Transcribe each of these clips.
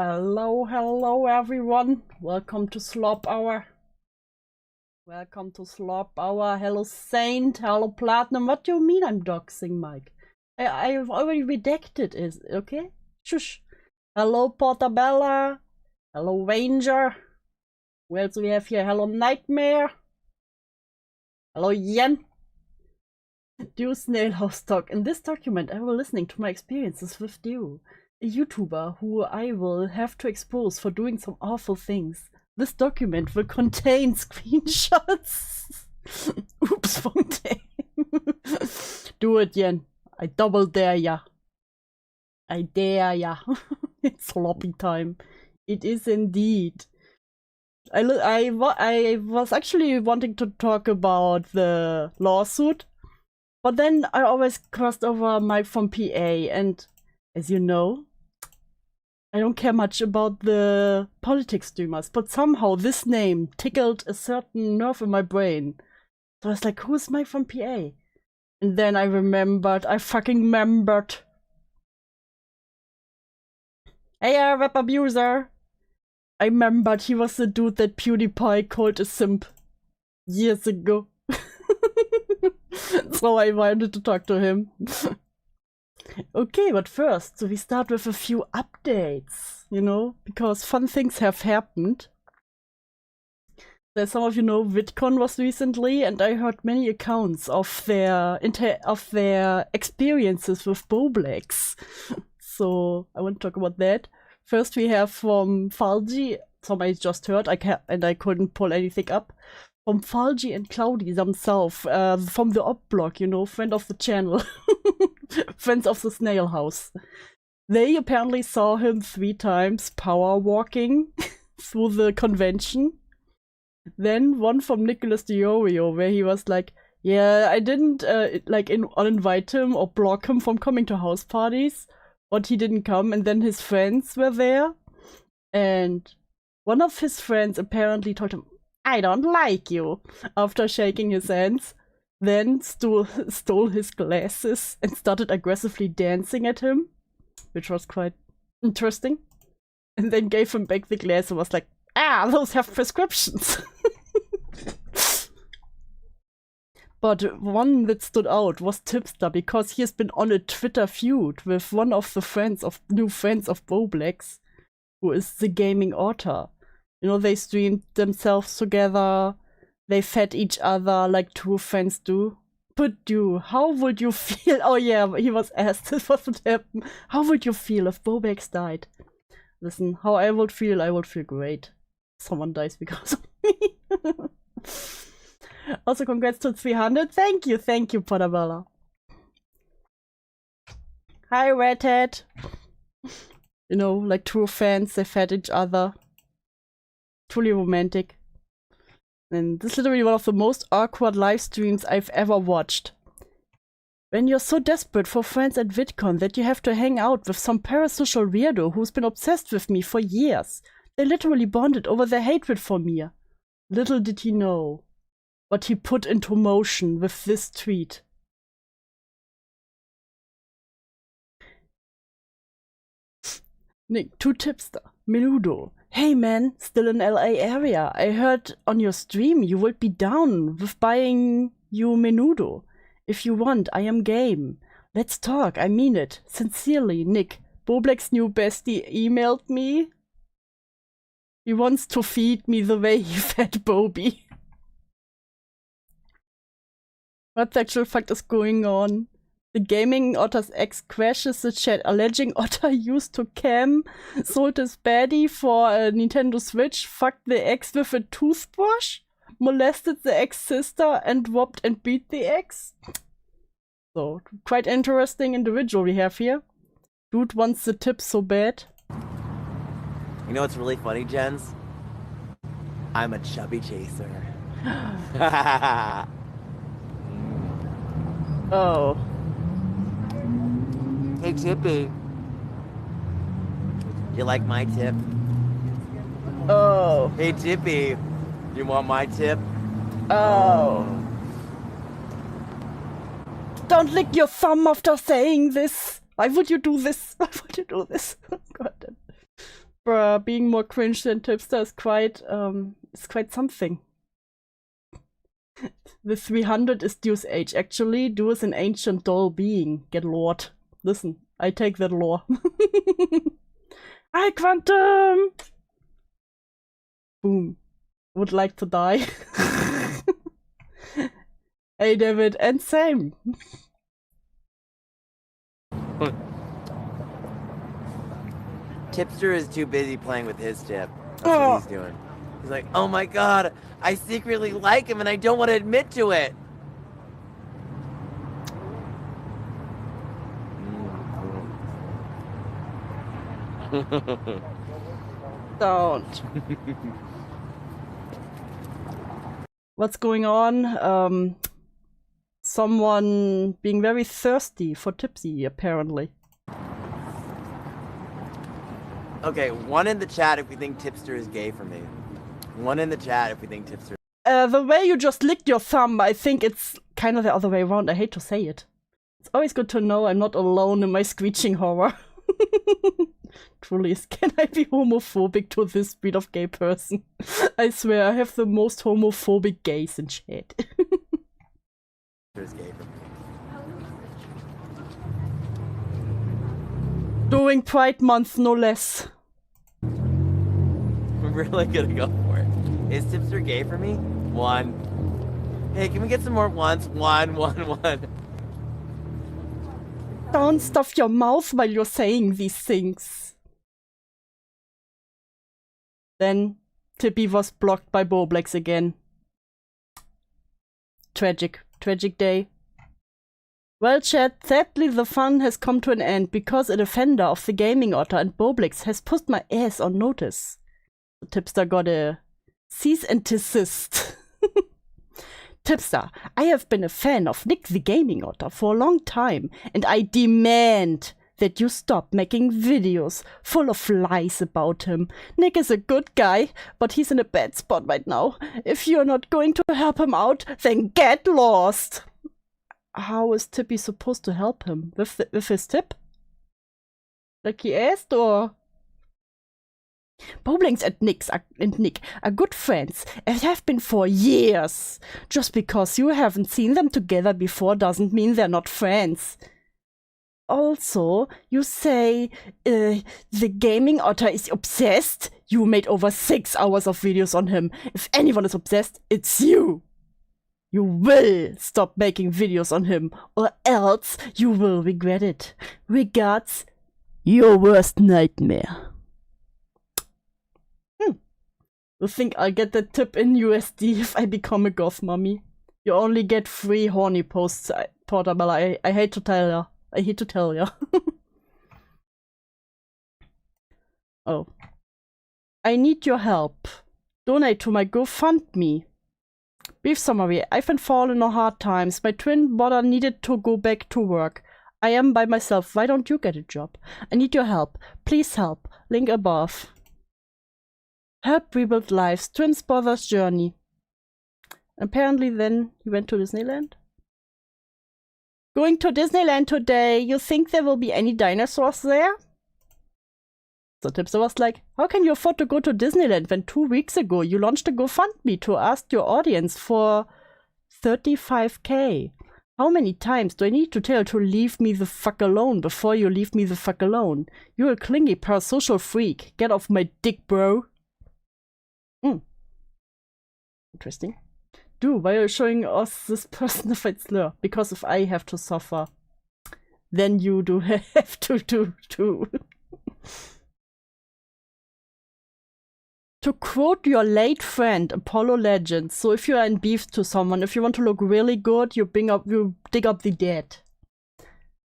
Hello, hello everyone. Welcome to Slop Hour. Welcome to Slop Hour. Hello Saint, hello Platinum. What do you mean I'm doxing Mike? I've already redacted it, okay? Shush. Hello Portabella. Hello Ranger. Who else do we have here? Hello Nightmare. Hello Yen. DewsSnailHouse talk. In this document I will listening to my experiences with Dew, a YouTuber who I will have to expose for doing some awful things. This document will contain screenshots. Oops, Fontaine. Do it, Yen. I double dare ya. I dare ya. It's sloppy time. It is indeed. I was actually wanting to talk about the lawsuit, but then I always crossed over Mike from PA, and as you know, I don't care much about the politics streamers, but somehow this name tickled a certain nerve in my brain. So I was like, who's Mike from PA? And then I fucking remembered. Hey, rap abuser! I remembered he was the dude that PewDiePie called a simp years ago. So I wanted to talk to him. Okay, but first, so we start with a few updates, you know, because fun things have happened. As some of you know, VidCon was recently, and I heard many accounts of their experiences with Boblex. So I want to talk about that. First, we have from Falgi, some I just heard, I couldn't pull anything up. From Falgi and Cloudy themselves, from the op blog, you know, friend of the channel, friends of the Snail House. They apparently saw him 3 times power walking through the convention. Then one from Nicholas Diorio, where he was like, yeah, I didn't uninvite him or block him from coming to house parties, but he didn't come, and then his friends were there, and one of his friends apparently told him, I don't like you, after shaking his hands, then stole his glasses and started aggressively dancing at him, which was quite interesting, and then gave him back the glass and was like, those have prescriptions. But one that stood out was Tipster, because he has been on a Twitter feud with one of the new friends of Boblex, who is the gaming author. You know, they streamed themselves together, they fed each other like true friends do. But you, how would you feel? Oh yeah, he was asked this what would happen. How would you feel if Boblex died? Listen, how I would feel great. Someone dies because of me. Also, congrats to 300. Thank you, Portabella. Hi, Redhead. You know, like true fans, they fed each other. Truly romantic. And this is literally one of the most awkward live streams I've ever watched. When you're so desperate for friends at VidCon that you have to hang out with some parasocial weirdo who's been obsessed with me for years. They literally bonded over their hatred for me. Little did he know what he put into motion with this tweet. Nick, to Tipster, Menudo. Hey man, still in LA area. I heard on your stream you would be down with buying you Menudo. If you want, I am game. Let's talk, I mean it. Sincerely, Nick. Boblex new bestie emailed me. He wants to feed me the way he fed Bobby. What the actual fuck is going on? The gaming Otter's ex crashes the chat, alleging Otter used to cam, sold his baddie for a Nintendo Switch, fucked the ex with a toothbrush, molested the ex-sister, and robbed and beat the ex. So, quite interesting individual we have here. Dude wants the tip so bad. You know what's really funny, Jens? I'm a chubby chaser. Oh. Hey, Tippy. You like my tip? Oh. Hey, Tippy. You want my tip? Oh. Don't lick your thumb after saying this. Why would you do this? Why would you do this? God. being more cringe than Tipster is quite something. The 300 is Dew's age. Actually, Dew is an ancient doll being. Get lord. Listen, I take that lore. I quantum! Boom. Would like to die. Hey David, and same. Tipster is too busy playing with his tip. That's what he's doing. He's like, oh my god, I secretly like him and I don't want to admit to it. Don't. What's going on? Someone being very thirsty for Tipsy, apparently. Okay, one in the chat if we think Tipster is gay for me. One in the chat if we think Tipster. The way you just licked your thumb, I think it's kind of the other way around. I hate to say it. It's always good to know I'm not alone in my screeching horror. Truly, can I be homophobic to this breed of gay person? I swear, I have the most homophobic gays in chat. Is gay for me. During Pride Month, no less. We're really gonna go for it. Is Tipster gay for me? One. Hey, can we get some more ones? One. Don't stuff your mouth while you're saying these things. Then Tippy was blocked by Boblex again. Tragic day. Well, chat, sadly the fun has come to an end because a defender of the gaming otter and Boblex has put my ass on notice. The Tipster got a cease and desist. Tipster, I have been a fan of Nick the Gaming Otter for a long time, and I demand that you stop making videos full of lies about him. Nick is a good guy, but he's in a bad spot right now. If you're not going to help him out, then get lost. How is Tippy supposed to help him? With his tip? Like he asked, or? Boblinks and Nick are good friends and have been for years. Just because you haven't seen them together before doesn't mean they're not friends. Also, you say the gaming otter is obsessed. You made over 6 hours of videos on him. If anyone is obsessed, it's you. You will stop making videos on him, or else you will regret it. Regards, your worst nightmare. You think I'll get that tip in USD if I become a goth mummy? You only get 3 horny posts, Portable. I hate to tell ya. I hate to tell ya. Oh. I need your help. Donate to my GoFundMe. Brief summary. I've been falling on hard times. My twin brother needed to go back to work. I am by myself. Why don't you get a job? I need your help. Please help. Link above. Help rebuild lives. Twins brother's journey. Apparently then he went to Disneyland. Going to Disneyland today. You think there will be any dinosaurs there? So Tipster was like, how can you afford to go to Disneyland when 2 weeks ago you launched a GoFundMe to ask your audience for 35k? How many times do I need to tell you to leave me the fuck alone before you leave me the fuck alone? You're a clingy parasocial freak. Get off my dick, bro. Interesting. Why are you showing us this personified slur? Because if I have to suffer, then you do have to too. To quote your late friend Apollo Legends, so if you are in beef to someone, if you want to look really good, you dig up the dead.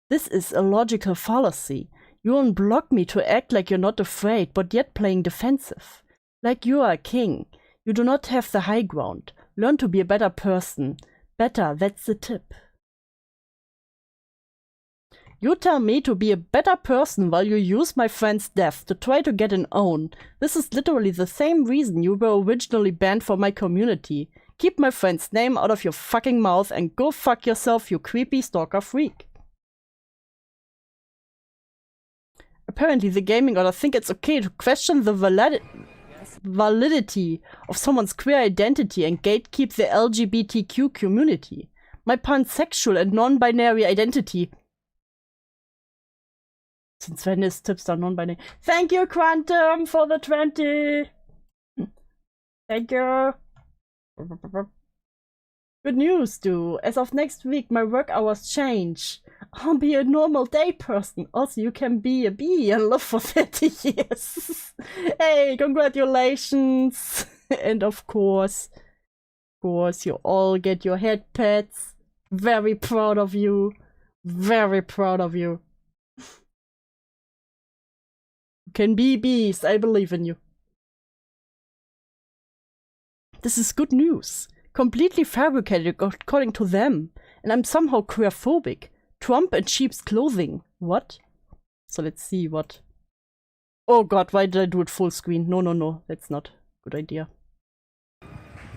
This is a logical fallacy. You unblock me to act like you're not afraid, but yet playing defensive. Like you are a king. You do not have the high ground. Learn to be a better person. Better, that's the tip. You tell me to be a better person while you use my friend's death to try to get an own. This is literally the same reason you were originally banned from my community. Keep my friend's name out of your fucking mouth and go fuck yourself, you creepy stalker freak. Apparently the gaming order think it's okay to question the validity of someone's queer identity and gatekeep the LGBTQ community. My pansexual and non-binary identity. Since when is Tipster non-binary? Thank you, Quantum, for the 20! Thank you! Good news, Stu. As of next week, my work hours change. I'll be a normal day person. Also, you can be a bee and live for 30 years. Hey, congratulations! And of course, you all get your head pets. Very proud of you. Very proud of you. You can be bees. I believe in you. This is good news. Completely fabricated according to them. And I'm somehow queerphobic. Trump in sheep's clothing. What? So let's see what. Oh god, why did I do it full screen? No. That's not a good idea.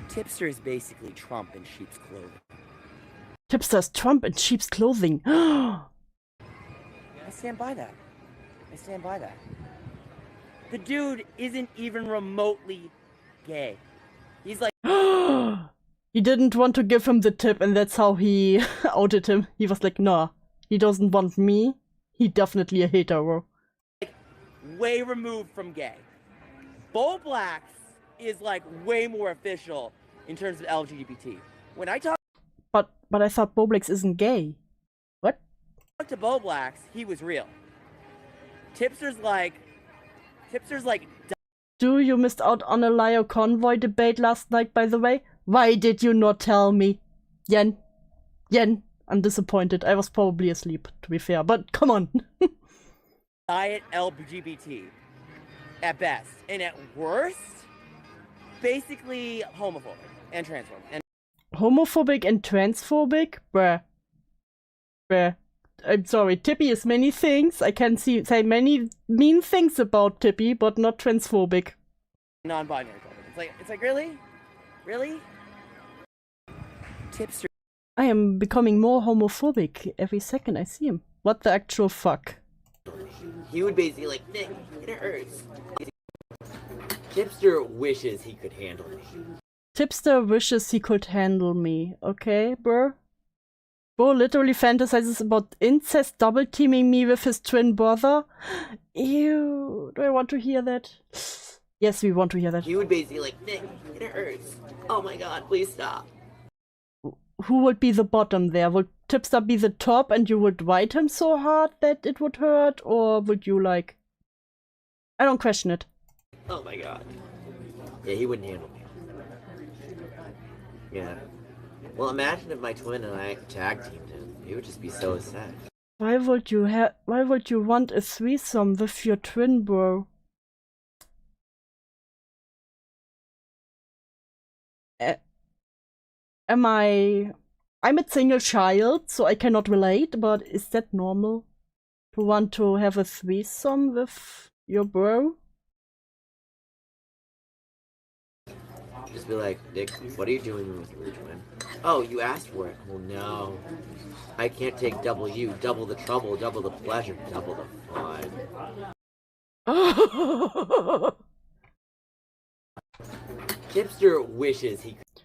Tipster is basically Trump in sheep's clothing. Tipster's Trump in sheep's clothing. I stand by that. The dude isn't even remotely gay. He's like... He didn't want to give him the tip, and that's how he outed him. He was like, nah, he doesn't want me. He definitely a hetero. Like, way removed from gay. Bo Blacks is like way more official in terms of LGBT. When I talk... But I thought Bo Blacks isn't gay. What? To Bo Blacks, he was real. Tipster's like... Do you missed out on a Lio convoy debate last night, by the way? Why did you not tell me? Yen, I'm disappointed. I was probably asleep, to be fair, but come on. Diet LGBT at best, and at worst, basically homophobic and transphobic. Homophobic and transphobic? Bruh. I'm sorry, Tippy is many things. I can say many mean things about Tippy, but not transphobic. Non-binary. It's like really? Tipster. I am becoming more homophobic every second I see him. What the actual fuck? He would basically like, Nick, it hurts. Tipster wishes he could handle me. Tipster wishes he could handle me. Okay, bro? Bo literally fantasizes about incest double teaming me with his twin brother. Ew, do I want to hear that? Yes, we want to hear that. He would basically like, Nick, it hurts. Oh my god, please stop. Who would be the bottom there? Would Tipster be the top and you would bite him so hard that it would hurt? Or would you like... I don't question it. Oh my god. Yeah, he wouldn't handle me. Yeah. Well, imagine if my twin and I tag teamed him. He would just be so sad. Why would you want a threesome with your twin, bro? I'm a single child, so I cannot relate, but is that normal? To want to have a threesome with your bro? Just be like, Nick, what are you doing with your twin? Oh, you asked for it. Well, no. I can't take double you, double the trouble, double the pleasure, double the fun. Tipster wishes he could.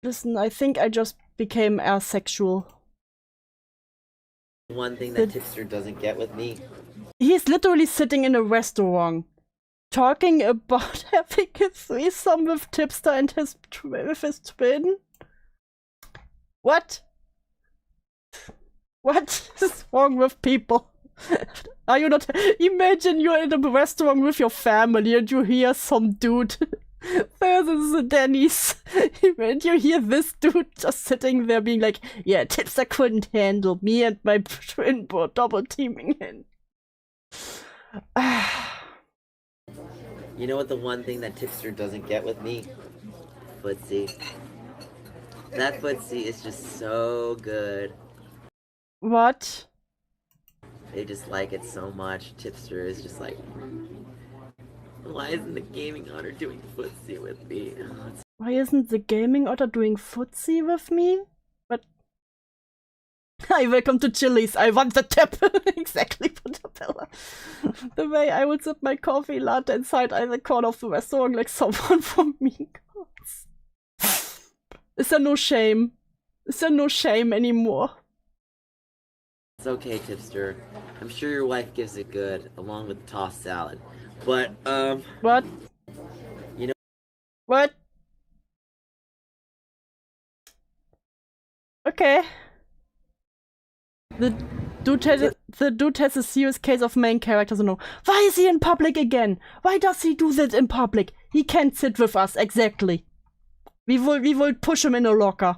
Listen, I think I just became asexual. One thing that Tipster doesn't get with me. He's literally sitting in a restaurant, talking about having a threesome with Tipster and with his twin. What? What is wrong with people? Are you not? Imagine you're in a restaurant with your family and you hear some dude. This is a Denny's. And you hear this dude just sitting there being like, yeah, Tipster couldn't handle me and my twin bro double teaming him. You know what the one thing that Tipster doesn't get with me? Footsie. That footsie is just so good. What? They just like it so much. Tipster is just like, why isn't the gaming honor doing footsie with me? Why isn't the gaming otter doing footsie with me? Hi, welcome to Chili's. I want the tip. Exactly, Butterbella. The way I would sip my coffee latte inside either corner of the restaurant like someone from Mean Girls. Is there no shame? Is there no shame anymore? It's okay, tipster. I'm sure your wife gives it good, along with tossed salad. But, What? You know... What? Okay. The dude has a serious case of main character syndrome. Why is he in public again? Why does he do that in public? He can't sit with us, exactly. We will push him in a locker.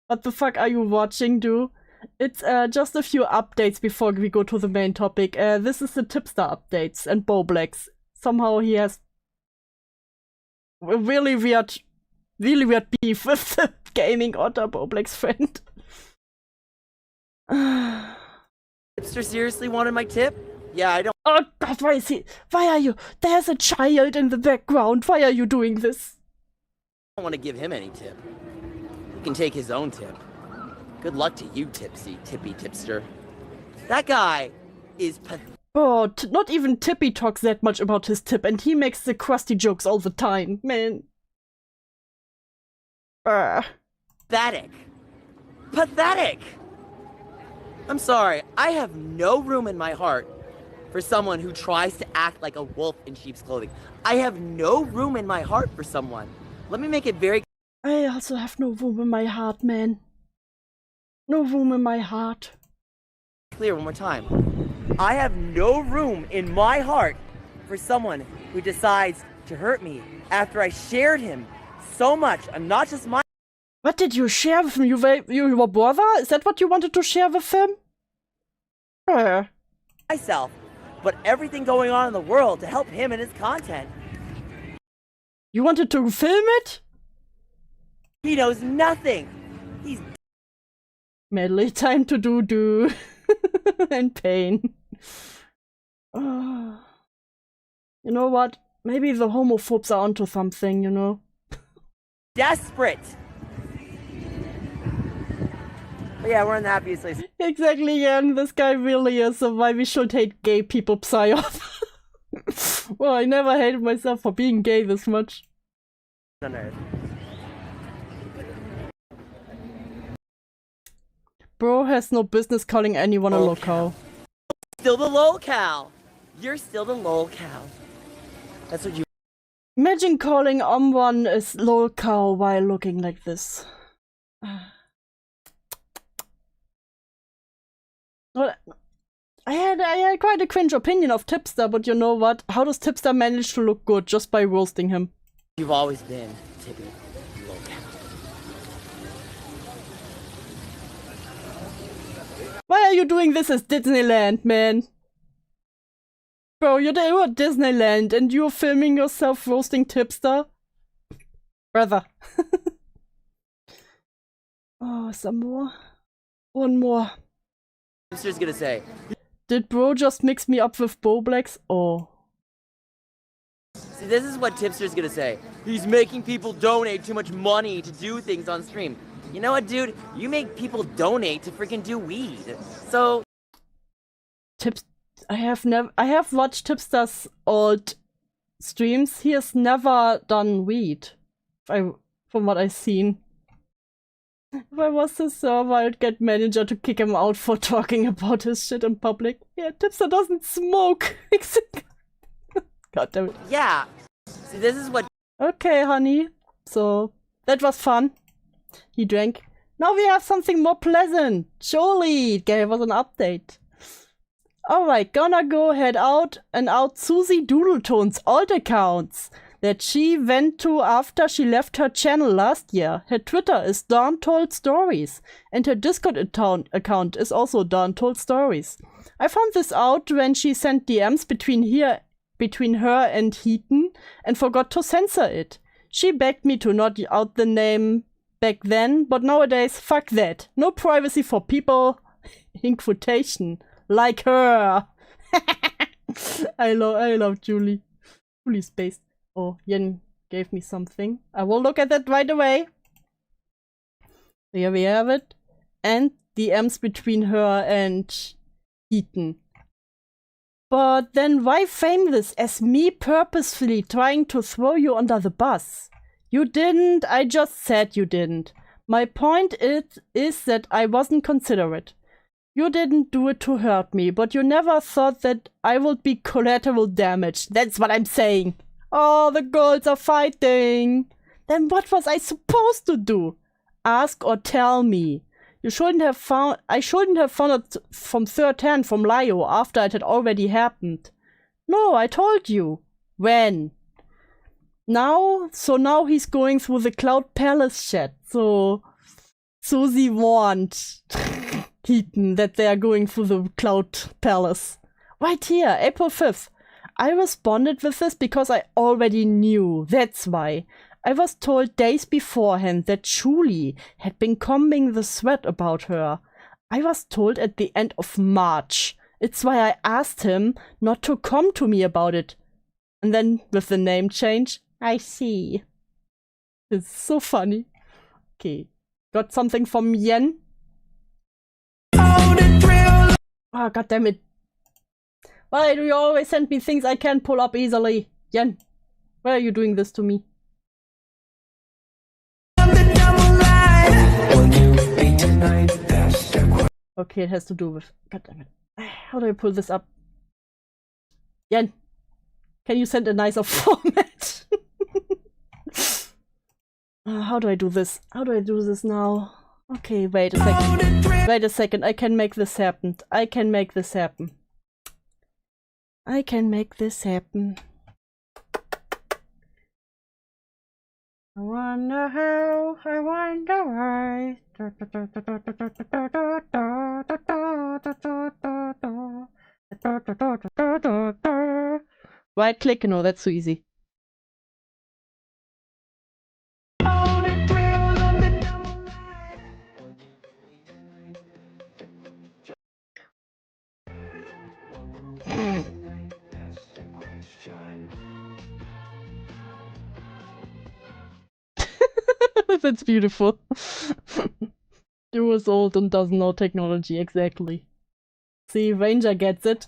What the fuck are you watching, dude? It's just a few updates before we go to the main topic. This is the tipster updates and Boblex. Somehow he has a really weird beef with the gaming otter Boblex friend. Tipster seriously wanted my tip? Yeah, I don't... Oh god, why is he? Why are you? There's a child in the background. Why are you doing this? I don't want to give him any tip. He can take his own tip. Good luck to you, tippy tipster. That guy is pathetic. Oh, not even Tippy talks that much about his tip, and he makes the crusty jokes all the time, man. Pathetic. Pathetic! I'm sorry, I have no room in my heart for someone who tries to act like a wolf in sheep's clothing. I have no room in my heart for someone. Let me make it very... I also have no room in my heart, man. No room in my heart. Clear one more time. I have no room in my heart for someone who decides to hurt me after I shared him so much, and not just my... What did you share with him? Your brother? Is that what you wanted to share with him? Myself, but everything going on in the world to help him and his content. You wanted to film it? He knows nothing. He's... Medley time to do and pain. You know what? Maybe the homophobes are onto something, you know? desperate. But yeah, we're in the happiest place. Exactly, and this guy really is, so why we should hate gay people, Psyoth. Well, I never hated myself for being gay this much. On Earth. Bro has no business calling anyone a lolcow. Still the lolcow. You're still the lolcow. That's what you... Imagine calling someone a lolcow while looking like this. Well, I had quite a cringe opinion of Tipster, but you know what? How does Tipster manage to look good just by roasting him? You've always been Tippy lolcow. Why are you doing this as Disneyland, man? Bro, you're at Disneyland and you're filming yourself roasting Tipster? Brother. Oh, some more? One more. Tipster's gonna say, Did bro just mix me up with Boblex? Oh. see, this is what Tipster's gonna say. He's making people donate too much money to do things on stream. You know what, dude? You make people donate to freaking do weed. So... I have watched Tipster's old streams. He has never done weed. From what I've seen. If I was the server, I'd get manager to kick him out for talking about his shit in public. Yeah, Tipster doesn't smoke. God damn it. yeah. See, this is what... Okay, honey. So, that was fun. He drank. Now we have something more pleasant. Jolie gave us an update. Alright, gonna go head out and out Susie Doodletone's alt accounts that she went to after she left her channel last year. Her Twitter is Darn Told Stories and her Discord account is also Darn Told Stories. I found this out when she sent DMs between her and Heaton and forgot to censor it. She begged me to not out the name back then, but nowadays, fuck that. No privacy for people, in quotation, like her. I love Julie. Julie's based. Oh, Yen gave me something. I will look at that right away. Here we have it. And DMs between her and Ethan. But then why frame this as me purposefully trying to throw you under the bus? You didn't, I just said you didn't. My point is that I wasn't considerate. You didn't do it to hurt me, but you never thought that I would be collateral damage. That's what I'm saying. Oh, the girls are fighting. Then what was I supposed to do? Ask or tell me. I shouldn't have found it from third hand from Lio after it had already happened. No, I told you. When? Now he's going through the Cloud Palace chat. So Susie warned Heaton that they are going through the Cloud Palace. Right here, April 5th. I responded with this because I already knew. That's why. I was told days beforehand that Julie had been combing the thread about her. I was told at the end of March. It's why I asked him not to come to me about it. And then with the name change, I see. It's so funny. Okay. Got something from Yen? Oh, god damn it. Why do you always send me things I can't pull up easily? Yen, why are you doing this to me? Okay, it has to do with... God damn it. How do I pull this up? Yen, can you send a nicer format? How do I do this? How do I do this now? Okay, wait a second. Wait a second, I can make this happen. I can make this happen. I can make this happen. I wonder how, I wonder why. Right click? No, that's too easy. That's beautiful. He was old and doesn't know technology exactly. See, Ranger gets it.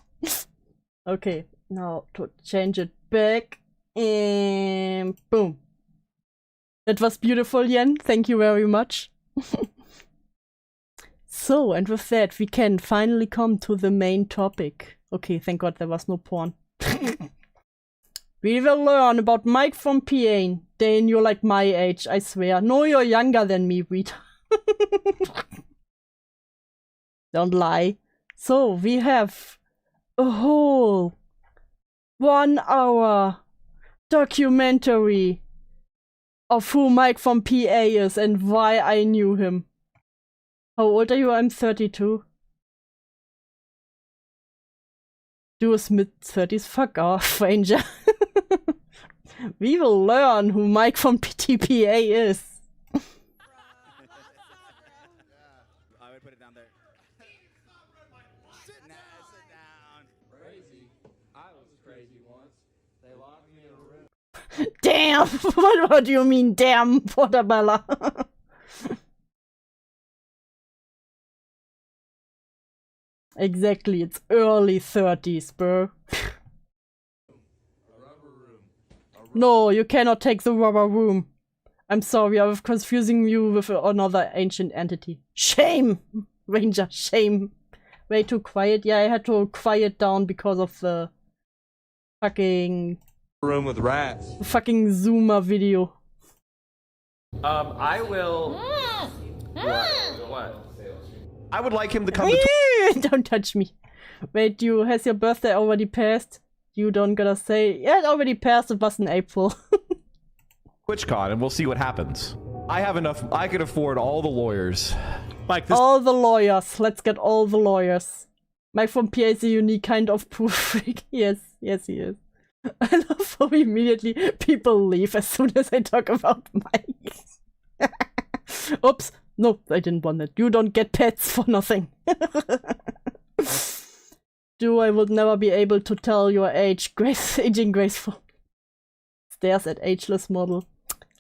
Okay, now to change it back. And boom. That was beautiful, Yen. Thank you very much. So, and with that, we can finally come to the main topic. Okay, thank God there was no porn. We will learn about Mike from PA. Dane, you're like my age, I swear. No, you're younger than me, Reed. Don't lie. So, we have a whole 1 hour documentary of who Mike from PA is and why I knew him. How old are you? I'm 32. Du is mid-30s. Fuck off, Ranger. We will learn who Mike from PTPA is. I would put it down there. Sit down. Crazy. I was crazy once. They locked me in a room. Damn! What do you mean, damn, Portabella? Exactly, it's early 30s, bro. No, you cannot take the rubber room. I'm sorry, I was confusing you with another ancient entity. Shame! Ranger, shame. Way too quiet. Yeah, I had to quiet down because of the fucking... Room with rats. Fucking Zoomer video. I will... What? I would like him to come to... Don't touch me. Wait, has your birthday already passed? You don't gotta say... Yeah, it already passed, it was in April. TwitchCon, and we'll see what happens. I have enough... I can afford all the lawyers. Mike, this... All the lawyers. Let's get all the lawyers. Mike from PA is a unique kind of proof freak. Yes, yes he is. I love how immediately people leave as soon as I talk about Mike. Oops. No, I didn't want that. You don't get pets for nothing. I would never be able to tell your age. Aging graceful. Stares at ageless model.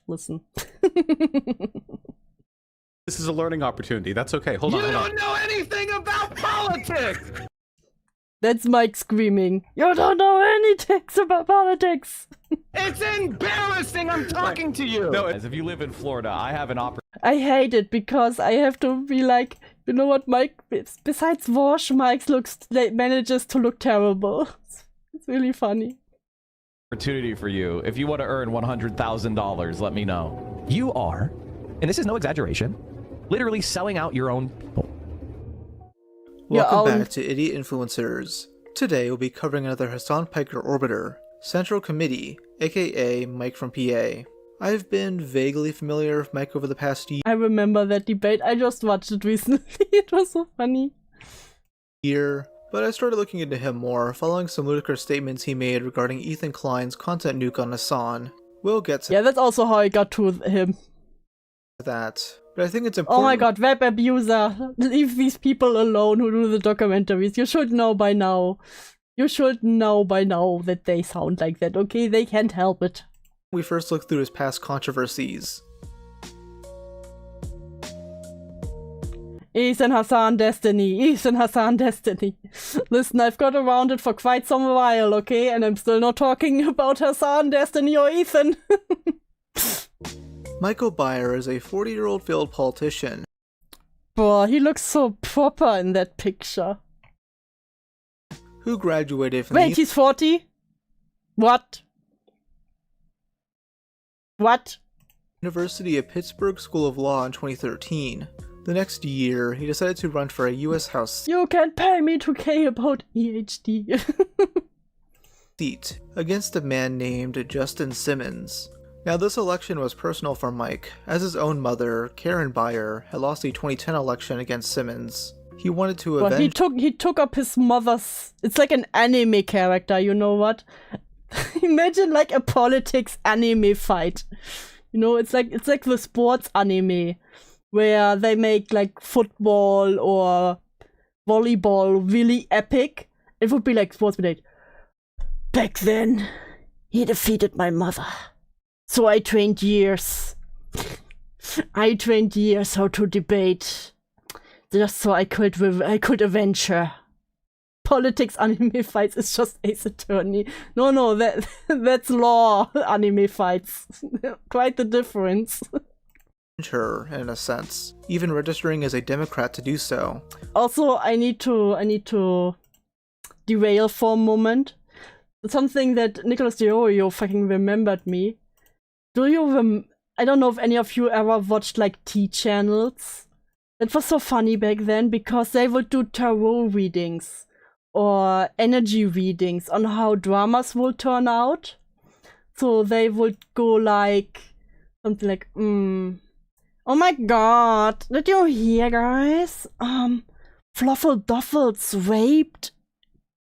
Listen. This is a learning opportunity. That's okay. Hold on. You don't know anything about politics! That's Mike screaming. You don't know anything about politics. It's embarrassing I'm talking to you! No, As if you live in Florida, I have an opportunity. I hate it because I have to be like, you know what, Mike? Besides Wash, Mike manages to look terrible. It's really funny. Opportunity for you. If you want to earn $100,000, let me know. You are, and this is no exaggeration, literally selling out your own people. Welcome back to Idiot Influencers. Today we'll be covering another Hassan Piker Orbiter, Central Committee, aka Mike from PA. I've been vaguely familiar with Mike over the past I remember that debate. I just watched it recently. It was so funny. year, but I started looking into him more following some ludicrous statements he made regarding Ethan Klein's content nuke on Hassan. We'll get to Yeah, that's also how I got to him. that, but I think it's important. Oh my god, web abuser. Leave these people alone who do the documentaries. You should know by now. You should know by now that they sound like that, okay? They can't help it. We first look through his past controversies. Ethan Hassan Destiny. Ethan Hassan Destiny. Listen, I've got around it for quite some while, okay? And I'm still not talking about Hassan Destiny or Ethan. Michael Byer is a 40-year-old failed politician Boah, he looks so proper in that picture. who graduated from Wait, the he's 40? What? What? University of Pittsburgh School of Law in 2013. The next year, he decided to run for a U.S. House You can pay me to care about EHD. seat against a man named Justin Simmons. Now, this election was personal for Mike, as his own mother, Karen Byer, had lost the 2010 election against Simmons. He wanted to Well, avenge he took up his mother's. It's like an anime character, you know what? Imagine like a politics anime fight. You know, it's like the sports anime where they make like football or volleyball really epic. It would be like sports debate. Back then, he defeated my mother. So I trained years. I trained years how to debate. Just so I could avenge her. Politics anime fights is just Ace Attorney. No, that's law anime fights. Quite the difference. her, in a sense, even registering as a Democrat to do so. Also, I need to derail for a moment. Something that Nicholas DeOrio fucking remembered me. I don't know if any of you ever watched like T channels. It was so funny back then because they would do tarot readings or energy readings on how dramas will turn out. So they would go like something like, oh my god, did you hear, guys? Fluffle Duffles raped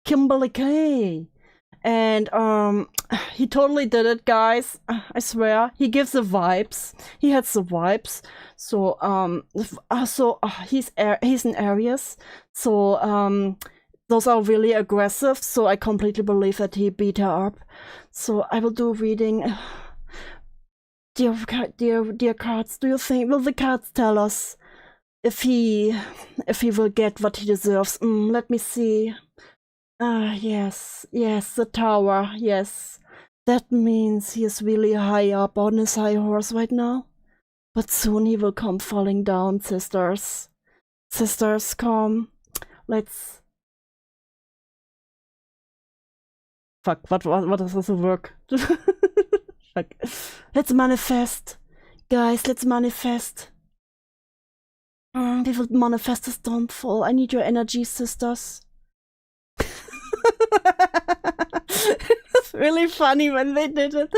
Kimberly K. And he totally did it, guys. I swear. He gives the vibes. He has the vibes. So he's in Aries. So those are really aggressive. So I completely believe that he beat her up. So I will do a reading. Dear cards, do you think will the cards tell us if he will get what he deserves? Let me see. Yes, the tower, yes. That means he is really high up on his high horse right now. But soon he will come falling down, sisters. Sisters, come. Let's... Fuck, what does this work? Fuck. Let's manifest. Guys, let's manifest. We will manifest his downfall. I need your energy, sisters. It's really funny when they did it.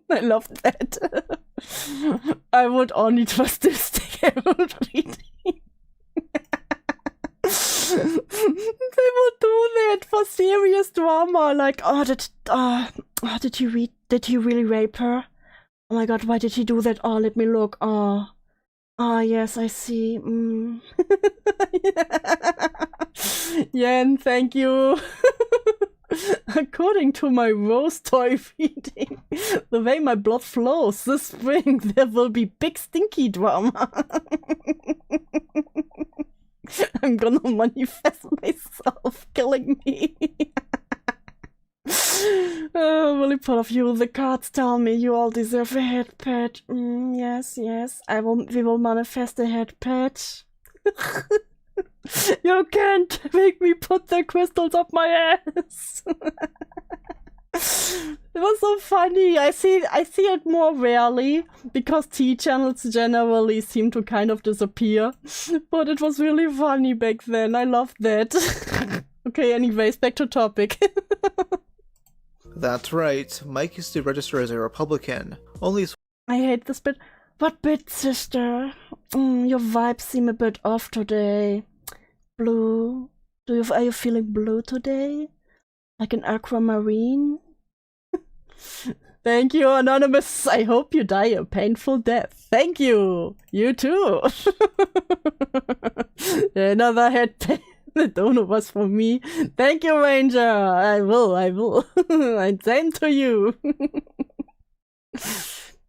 I love that. I would only trust this Herald reading. They would do that for serious drama, like, did he really rape her? Oh my god, why did he do that? Oh, let me look. Yes, I see. Yen, thank you. According to my rose toy reading. The way my blood flows this spring, there will be big stinky drama. I'm gonna manifest myself killing me. Really proud of you. The cards tell me you all deserve a head pet. Yes, yes. We will manifest a head pet. You can't make me put the crystals up my ass. It was so funny. I see it more rarely because T channels generally seem to kind of disappear. But it was really funny back then. I loved that. Okay, anyways, back to topic. That's right, Mike used to register as a Republican. Only I hate this bit. What bit, sister? Your vibes seem a bit off today. Blue? Are you feeling blue today? Like an aquamarine? Thank you, Anonymous. I hope you die a painful death. Thank you. You too. Another head pain. The donut was for me. Thank you, Ranger. I will. I same to you.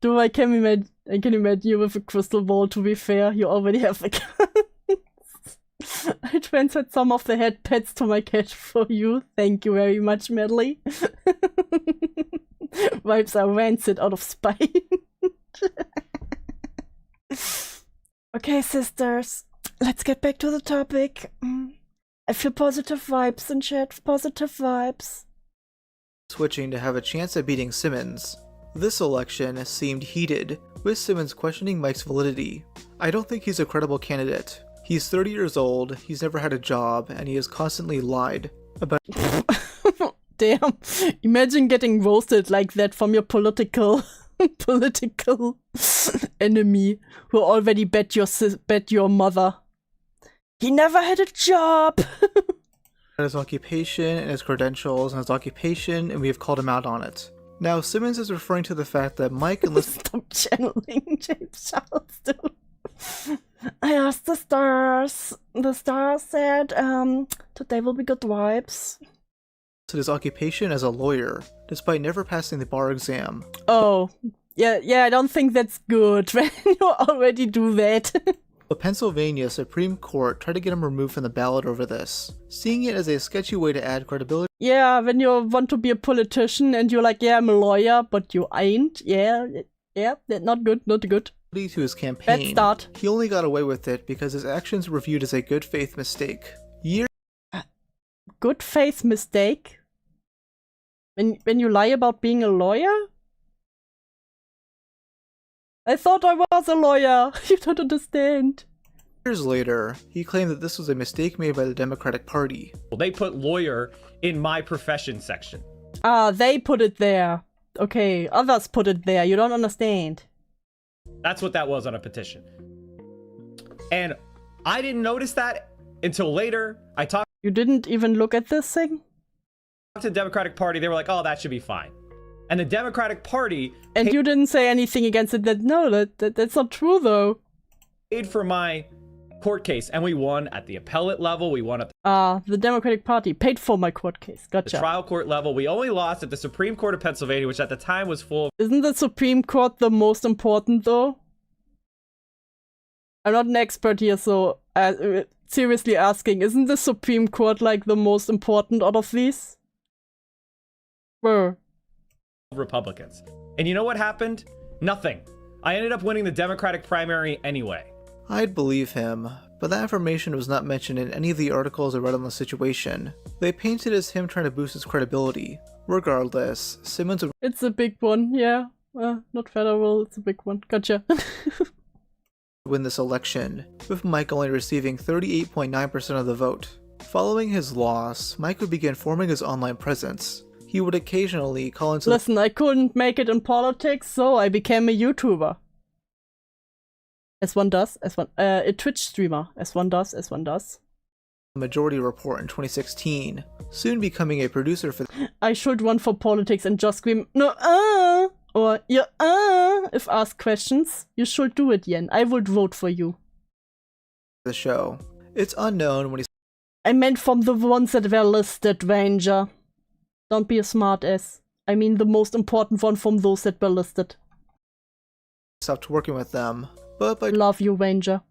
Do I can imagine you with a crystal ball, to be fair. You already have the cards. I transferred some of the head pets to my cache for you. Thank you very much, Medley. Vibes are rancid out of spite. Okay, sisters. Let's get back to the topic. I feel positive vibes in chat. Positive vibes. switching to have a chance at beating Simmons. This election seemed heated, with Simmons questioning Mike's validity. I don't think he's a credible candidate. He's 30 years old, he's never had a job, and he has constantly lied about— Damn. Imagine getting roasted like that from your political enemy who already bet your mother. He never had a job. his occupation and his credentials and his occupation, and we have called him out on it. Now, Simmons is referring to the fact that Mike enlisted— Stop channeling James Charles, dude. I asked the stars. The stars said, today will be good vibes. his occupation as a lawyer, despite never passing the bar exam. Oh, yeah, I don't think that's good when you already do that. The Pennsylvania Supreme Court tried to get him removed from the ballot over this, seeing it as a sketchy way to add credibility Yeah, when you want to be a politician and you're like, yeah, I'm a lawyer, but you ain't. Yeah, that's not good, not good. to his campaign. Bad start. He only got away with it because his actions were viewed as a good faith mistake. Good faith mistake? When you lie about being a lawyer? I thought I was a lawyer. You don't understand. Years later, he claimed that this was a mistake made by the Democratic Party. They put lawyer in my profession section. Ah, they put it there. Okay, others put it there. You don't understand. That's what that was on a petition. And I didn't notice that until later. I talked You didn't even look at this thing? to the Democratic Party. They were like, oh, that should be fine. And the Democratic Party And you didn't say anything against it. That's not true, though. paid for my court case. And we won at the appellate level. We won at The Democratic Party paid for my court case. the Gotcha. trial court level. We only lost at the Supreme Court of Pennsylvania, which at the time was full of Isn't the Supreme Court the most important, though? I'm not an expert here, so seriously asking, isn't the Supreme Court like the most important out of these? Where? Republicans. And you know what happened? Nothing. I ended up winning the Democratic primary anyway. I'd believe him, but that information was not mentioned in any of the articles I read on the situation. They painted it as him trying to boost his credibility. Regardless, Simmons would It's a big one, yeah. Not federal, it's a big one. Gotcha. win this election, with Mike only receiving 38.9% of the vote. Following his loss, Mike would begin forming his online presence. He would occasionally call into Listen, I couldn't make it in politics, so I became a YouTuber. As one does, a Twitch streamer. As one does. the Majority Report in 2016, soon becoming a producer for I should run for politics and just scream, no, or yeah, if asked questions. You should do it, Yen. I would vote for you. the show. It's unknown when he I meant from the ones that were listed, Ranger. Don't be a smart ass. I mean the most important one from those that were listed. Stopped working with them, but by Love you, Ranger.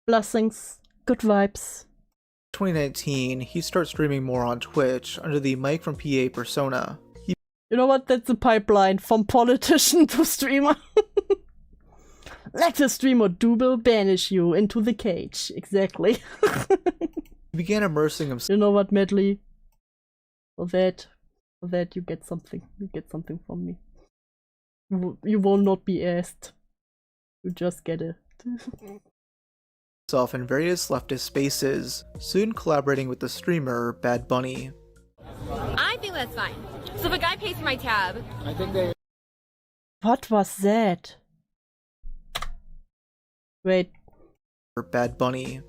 Blessings. Good vibes. 2019, he starts streaming more on Twitch under the Mike from PA persona. You know what? That's a pipeline from politician to streamer. Let the streamer double banish you into the cage. Exactly. He began immersing himself You know what, Medley? For that you get something. You get something from me. You will not be asked. You just get it. in various leftist spaces, soon collaborating with the streamer Bad Bunny. I think that's fine. So if a guy pays for my tab, What was that? Wait. Bad Bunny.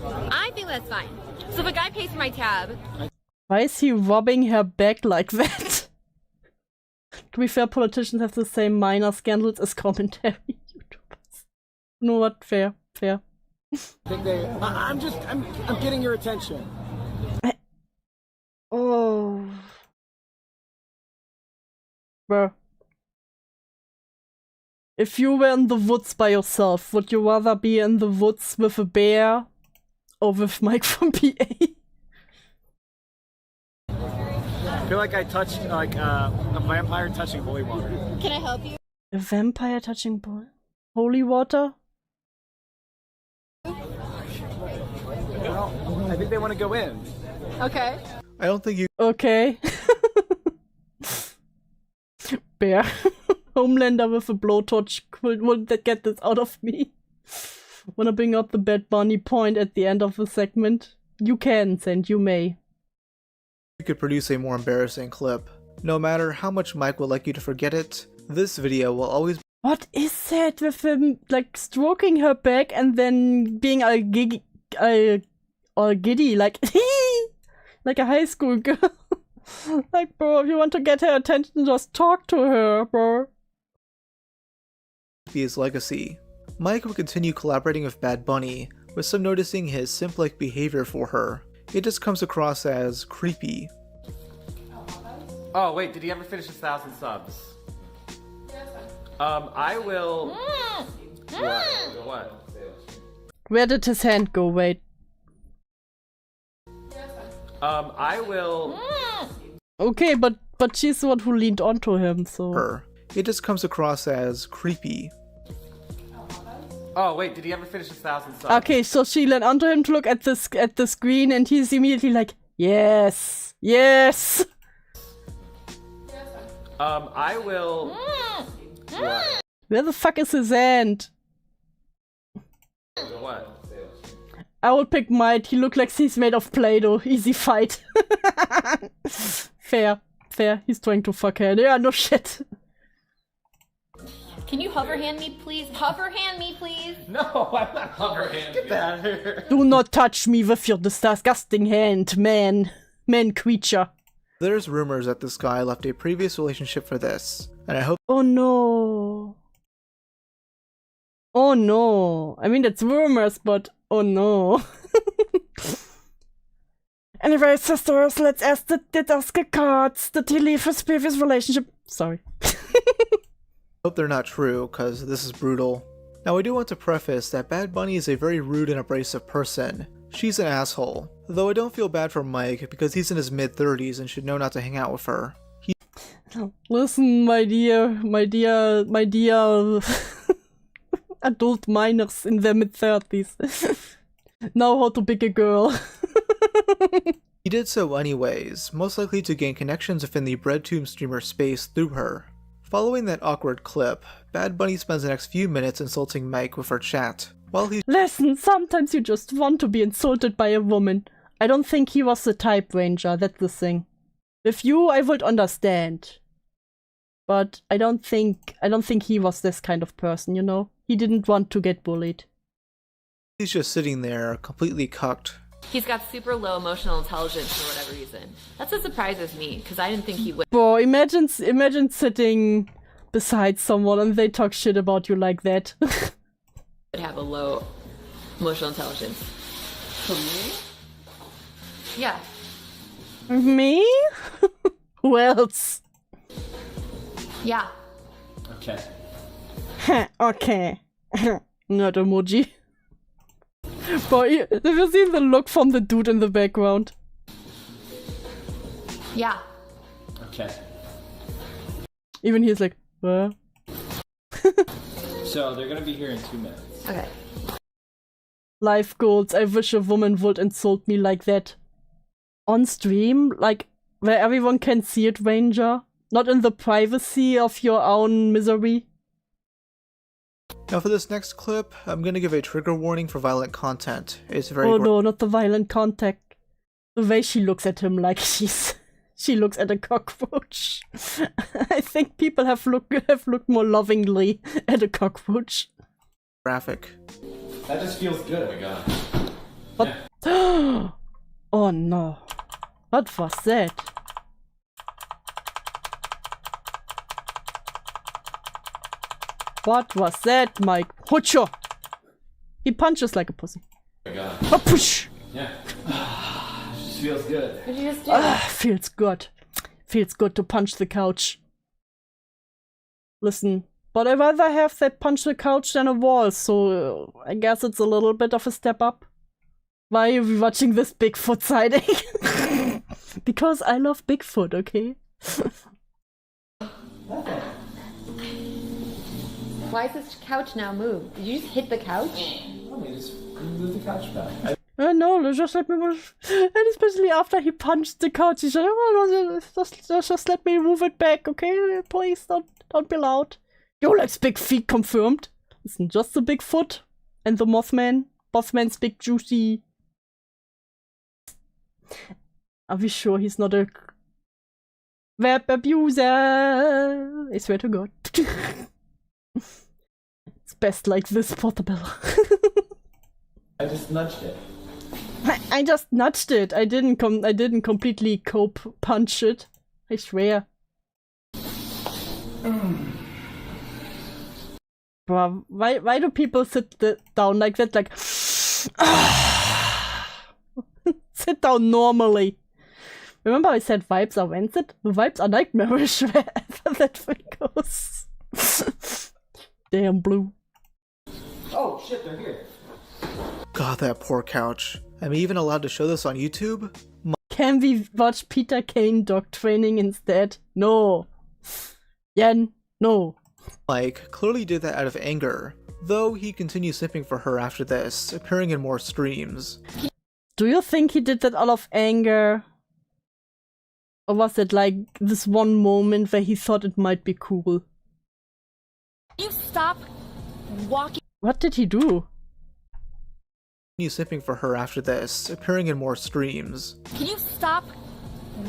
I think that's fine. So if a guy pays for my tab, Why is he rubbing her back like that? To be fair, politicians have the same minor scandals as commentary YouTubers. You know what? Fair. I'm getting your attention. Oh. Bruh. If you were in the woods by yourself, would you rather be in the woods with a bear or with Mike from PA? I feel like I touched a vampire touching holy water. can I help you? A vampire touching boy? Holy water? Well, I think they want to go in. Okay. I don't think you Okay. Bear. Homelander with a blowtorch. Will that get this out of me? Wanna bring up the Bad Bunny point at the end of the segment? You can, and you may. could produce a more embarrassing clip. No matter how much Mike would like you to forget it, this video will always What is that with him, like, stroking her back and then being all giddy, like, like a high school girl? Like, bro, if you want to get her attention, just talk to her, bro. be his legacy. Mike would continue collaborating with Bad Bunny, with some noticing his simp-like behavior for her. It just comes across as creepy. Oh, wait, did he ever finish 1,000 subs? I will... What? Where did his hand go? Wait. I will... Okay, but she's the one who leaned onto him, so... Her. It just comes across as creepy. Oh, wait, did he ever finish 1,000 subs? Okay, so she leaned onto him to look at the screen, and he's immediately like, yes, yes. I will... Where the fuck is his hand? What? I would pick Mike. He looked like he's made of Play-Doh. Easy fight. Fair. He's trying to fuck her. Yeah, no shit. Can you hover hand me, please? Hover hand me, please. No, I'm not hover hand. Get that here. Do not touch me with your disgusting hand, man creature. There's rumors that this guy left a previous relationship for this, and I hope Oh no. Oh no. I mean, that's rumors, but oh no. Anyway, sisters, let's ask the cards. Did he leave his previous relationship? Sorry. they're not true, cause this is brutal. Now I do want to preface that Bad Bunny is a very rude and abrasive person. She's an asshole. Though I don't feel bad for Mike because he's in his mid-30s and should know not to hang out with her. Listen, my dear adult minors in their mid-30s. Know how to pick a girl. He did so anyways, most likely to gain connections within the BreadTube streamer space through her. Following that awkward clip, Bad Bunny spends the next few minutes insulting Mike with her chat. While he's Listen, sometimes you just want to be insulted by a woman. I don't think he was the type, Ranger, that's the thing. With you, I would understand. But I don't think he was this kind of person, you know? He didn't want to get bullied. he's just sitting there, completely cucked. He's got super low emotional intelligence for whatever reason. That's what surprises me, because I didn't think he would. Bro, imagine sitting beside someone and they talk shit about you like that. Have a low emotional intelligence. For me? Yeah. Me? Who else? Yeah. Okay. Okay. Not emoji. Boy, have you seen the look from the dude in the background? Yeah. Okay. Even he's like, what? So they're gonna be here in 2 minutes. Okay. Life goals. I wish a woman would insult me like that. On stream? Like, where everyone can see it, Ranger? Not in the privacy of your own misery? Now for this next clip, I'm gonna give a trigger warning for violent content. It's very Oh no, not the violent contact. The way she looks at him like she looks at a cockroach. I think people have looked more lovingly at a cockroach. graphic. That just feels good. Oh my god. What? Yeah. Oh no. What was that? What was that, Mike? Hocho! He punches like a pussy. Oh my god. Oh, push! Yeah. Just feels good. What did you just do? Feels good. Feels good to punch the couch. Listen, but I'd rather have that punch the couch than a wall, so I guess it's a little bit of a step up. Why are you watching this Bigfoot sighting? Because I love Bigfoot, okay? Why is this couch now moved? Did you just hit the couch? Let me just move the couch back. No, just let me move. And especially after he punched the couch, he said, "Oh, no, just let me move it back, okay? Please, don't be loud." Yo, let's big feet confirmed. Listen, just the Bigfoot and the Mothman. Mothman's big juicy. Are we sure he's not a web abuser? I swear to God. It's best like this, Portobello. I just nudged it. I just nudged it. I didn't completely cope punch it. I swear. Bro, why do people sit down like that? Like, sit down normally. Remember I said vibes are rancid? The vibes are nightmarish wherever that thing goes. Damn, Blue. Oh shit, they're here. God, that poor couch. Am I even allowed to show this on YouTube? Can we watch Peter Kane dog training instead? No. Yen, no. Mike clearly did that out of anger, though he continues simping for her after this, appearing in more streams. Do you think he did that out of anger? Or was it like this one moment where he thought it might be cool? You stop walking. What did he do? Continues simping for her after this, appearing in more streams. Can you stop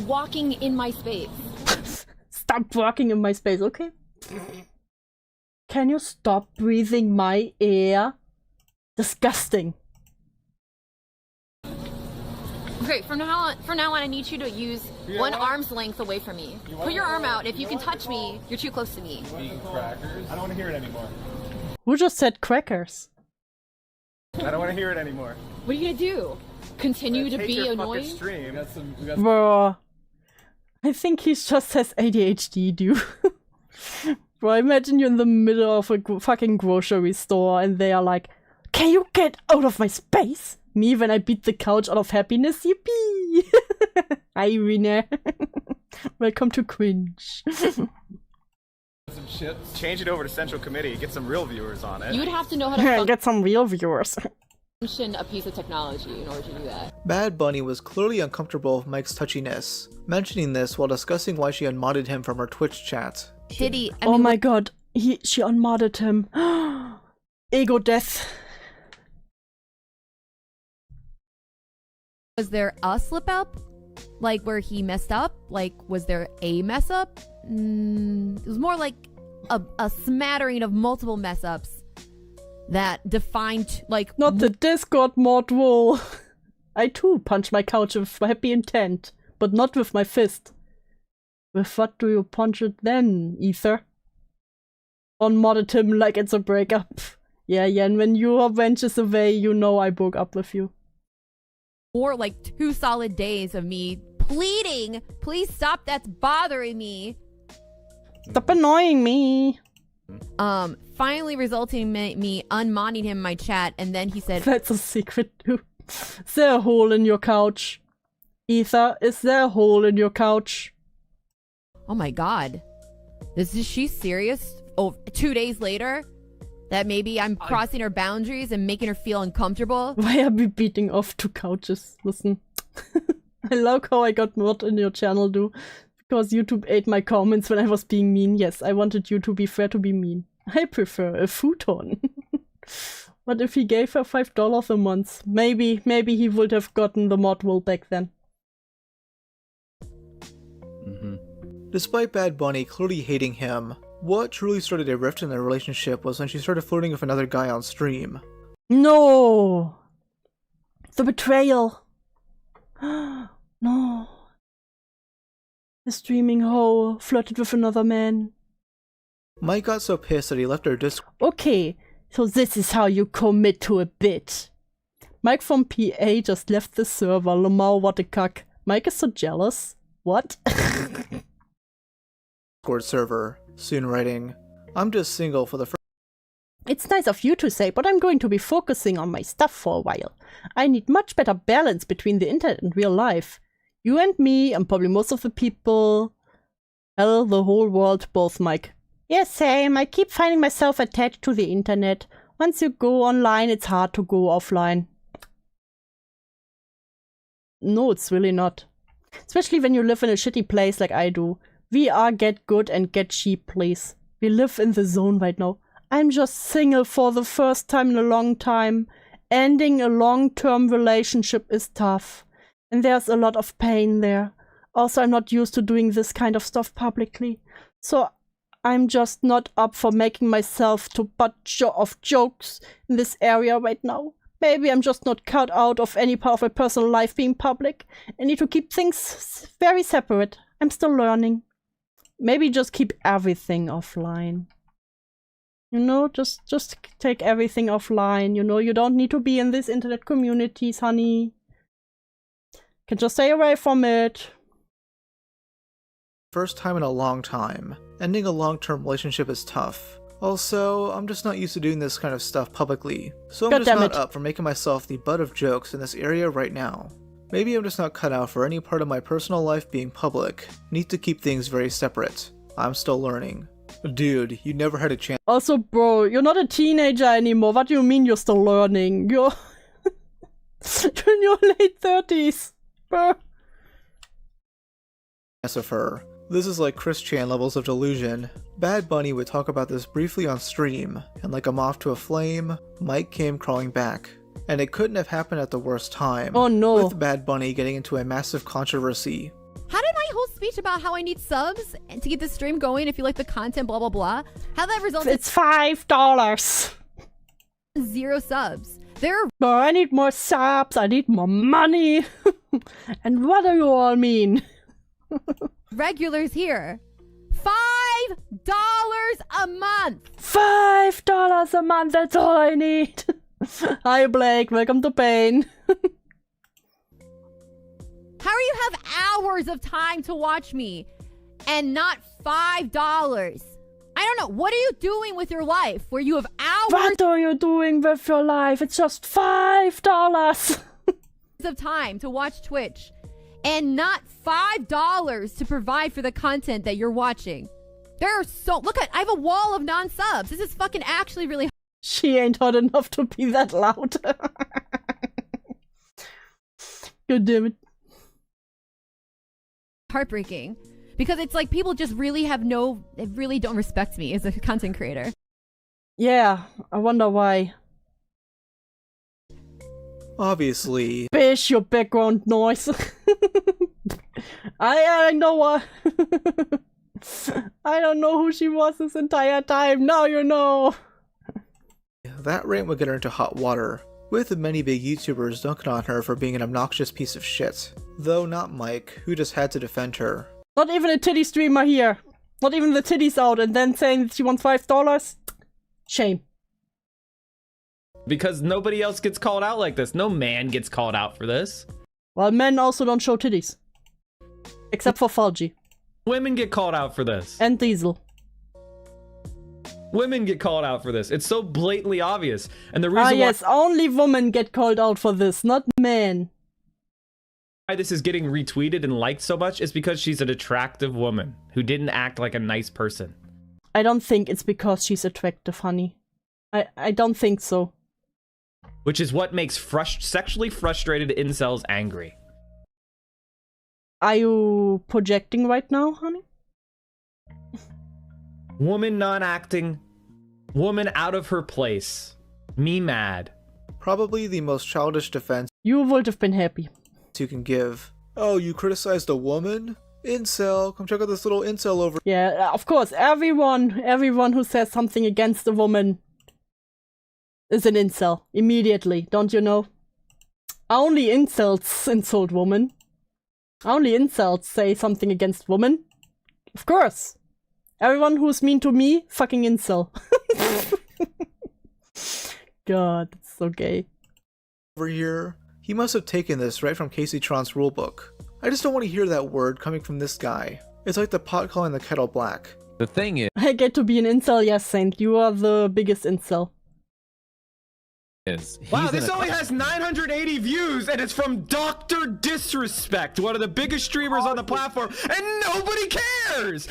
walking in my space? Stop walking in my space, okay? Can you stop breathing my air? Disgusting. Okay, from now on, I need you to use one arm's length away from me. Put your arm out. If you can touch me, you're too close to me. Eating crackers. I don't want to hear it anymore. Who just said crackers? I don't want to hear it anymore. What are you gonna do? Continue to Take be your annoying? fucking stream. Bro, I think he just has ADHD, dude. Bro, imagine you're in the middle of a fucking grocery store and they are like, "Can you get out of my space?" Me when I beat the couch out of happiness, yippee! Hi, Rena. Welcome to Cringe. Some shit. Change it over to Central Committee. Get some real viewers on it. You would have to know how to Get some real viewers. function a piece of technology in order to do that. Bad Bunny was clearly uncomfortable with Mike's touchiness, mentioning this while discussing why she unmodded him from her Twitch chat. Diddy, Oh my god, she unmodded him. Ego death. was there a slip up? Like where he messed up? Like was there a mess up? It was more like a smattering of multiple mess ups that defined like Not the Discord mod rule. I too punch my couch with happy intent, but not with my fist. With what do you punch it then, Ether? Unmodded him like it's a breakup. Yeah, and when you are benches away, you know I broke up with you. more like 2 solid days of me pleading, please stop, that's bothering me. Stop annoying me. Finally resulting in me unmodding him in my chat, and then he said, That's a secret too. Is there a hole in your couch? Ether, is there a hole in your couch? oh my god. Is she serious? Oh, 2 days later? That maybe I'm crossing her boundaries and making her feel uncomfortable? Why are we beating off two couches? Listen. I like how I got mod in your channel, do. Because YouTube ate my comments when I was being mean. Yes, I wanted you to be fair to be mean. I prefer a futon. But if he gave her $5 a month, maybe he would have gotten the mod will back then. Despite Bad Bunny clearly hating him, what truly started a rift in their relationship was when she started flirting with another guy on stream. No! The betrayal! No. The streaming hoe flirted with another man. Mike got so pissed that he left her Discord. Okay, so this is how you commit to a bit. Mike from PA just left the server. Lamau, what a cuck. Mike is so jealous. What? Discord server, soon writing, I'm just single for the first. It's nice of you to say, but I'm going to be focusing on my stuff for a while. I need much better balance between the internet and real life. You and me, and probably most of the people. Hell, the whole world, both, Mike. Yes, same. I keep finding myself attached to the internet. Once you go online, it's hard to go offline. No, it's really not. Especially when you live in a shitty place like I do. VR get good and get cheap, please. We live in the zone right now. I'm just single for the first time in a long time. Ending a long-term relationship is tough. And there's a lot of pain there. Also, I'm not used to doing this kind of stuff publicly. So I'm just not up for making myself to bunch of jokes in this area right now. Maybe I'm just not cut out of any part of my personal life being public. I need to keep things very separate. I'm still learning. Maybe just keep everything offline. You know, just take everything offline. You know, you don't need to be in these internet communities, honey. Can just stay away from it. First time in a long time. Ending a long-term relationship is tough. Also, I'm just not used to doing this kind of stuff publicly. So I'm just not up for making myself the butt of jokes in this area right now. Maybe I'm just not cut out for any part of my personal life being public. Need to keep things very separate. I'm still learning. Dude, you never had a chance. Also, bro, you're not a teenager anymore. What do you mean you're still learning? You're in your late 30s, bro. Of her. This is like Chris Chan levels of delusion. Bad Bunny would talk about this briefly on stream, and like a moth to a flame, Mike came crawling back. And it couldn't have happened at the worst time. Oh no. With Bad Bunny getting into a massive controversy. How did my whole speech about how I need subs and to keep the stream going if you like the content, blah blah blah, how that resulted It's $5. 0 subs. I need more subs, I need more money. And what do you all mean? Regulars here. $5 a month. $5 a month, that's all I need. Hi Blake, welcome to Pain. How do you have hours of time to watch me and not $5? I don't know. What are you doing with your life where you have hours What are you doing with your life? It's just $5 of time to watch Twitch and not $5 to provide for the content that you're watching? There are look at, I have a wall of non-subs. This is fucking actually really She ain't hot enough to be that loud. God damn it. heartbreaking because it's like people just really they really don't respect me as a content creator. Yeah, I wonder why. Obviously. Bish, your background noise. I know what. I don't know who she was this entire time. Now you know. That rant would get her into hot water, with many big YouTubers dunking on her for being an obnoxious piece of shit. Though not Mike, who just had to defend her. Not even a titty streamer here. Not even the titties out and then saying that she wants $5. Shame. Because nobody else gets called out like this. No man gets called out for this. Well, men also don't show titties. Except for Falgi. Women get called out for this. And Diesel. Women get called out for this. It's so blatantly obvious. And the reason yes, only women get called out for this, not men. why this is getting retweeted and liked so much is because she's an attractive woman who didn't act like a nice person. I don't think it's because she's attractive, honey. I don't think so. Which is what makes sexually frustrated incels angry. Are you projecting right now, honey? Woman non-acting. Woman out of her place. Me mad. Probably the most childish defense You would have been happy. you can give. Oh, you criticized a woman? Incel, come check out this little incel over. Yeah, of course, everyone who says something against a woman is an incel. Immediately, don't you know? Only incels insult women. Only incels say something against women. Of course. Everyone who's mean to me, fucking incel. God, it's so gay. Over here. He must have taken this right from Casey Tron's rulebook. I just don't want to hear that word coming from this guy. It's like the pot calling the kettle black. The thing is, I get to be an incel, yes, Saint. You are the biggest incel. Wow, this only has 980 views, and it's from Dr. Disrespect, one of the biggest streamers on the platform, and nobody cares!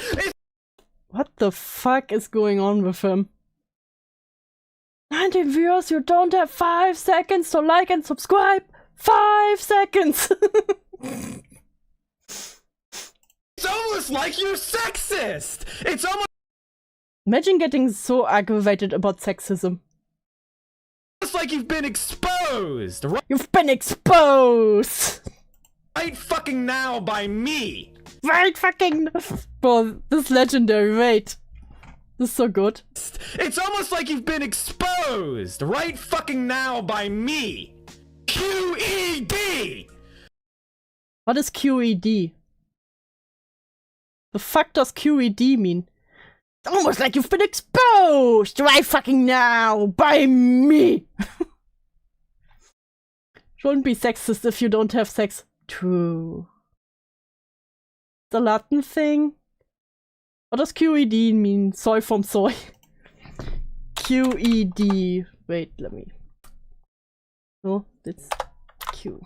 What the fuck is going on with him? 19 viewers, you don't have 5 seconds to like and subscribe? 5 seconds! It's almost like you're sexist! It's almost Imagine getting so aggravated about sexism. like you've been exposed! Right, You've been exposed! right fucking now by me! Right fucking... Bro, this is legendary, wait. This is so good. It's almost like you've been exposed right fucking now by me! QED! What is QED? The fuck does QED mean? It's almost like you've been exposed right fucking now by me! Shouldn't be sexist if you don't have sex. True. The Latin thing? What does QED mean? Soy from soy. QED. Wait, let me... No, it's Q.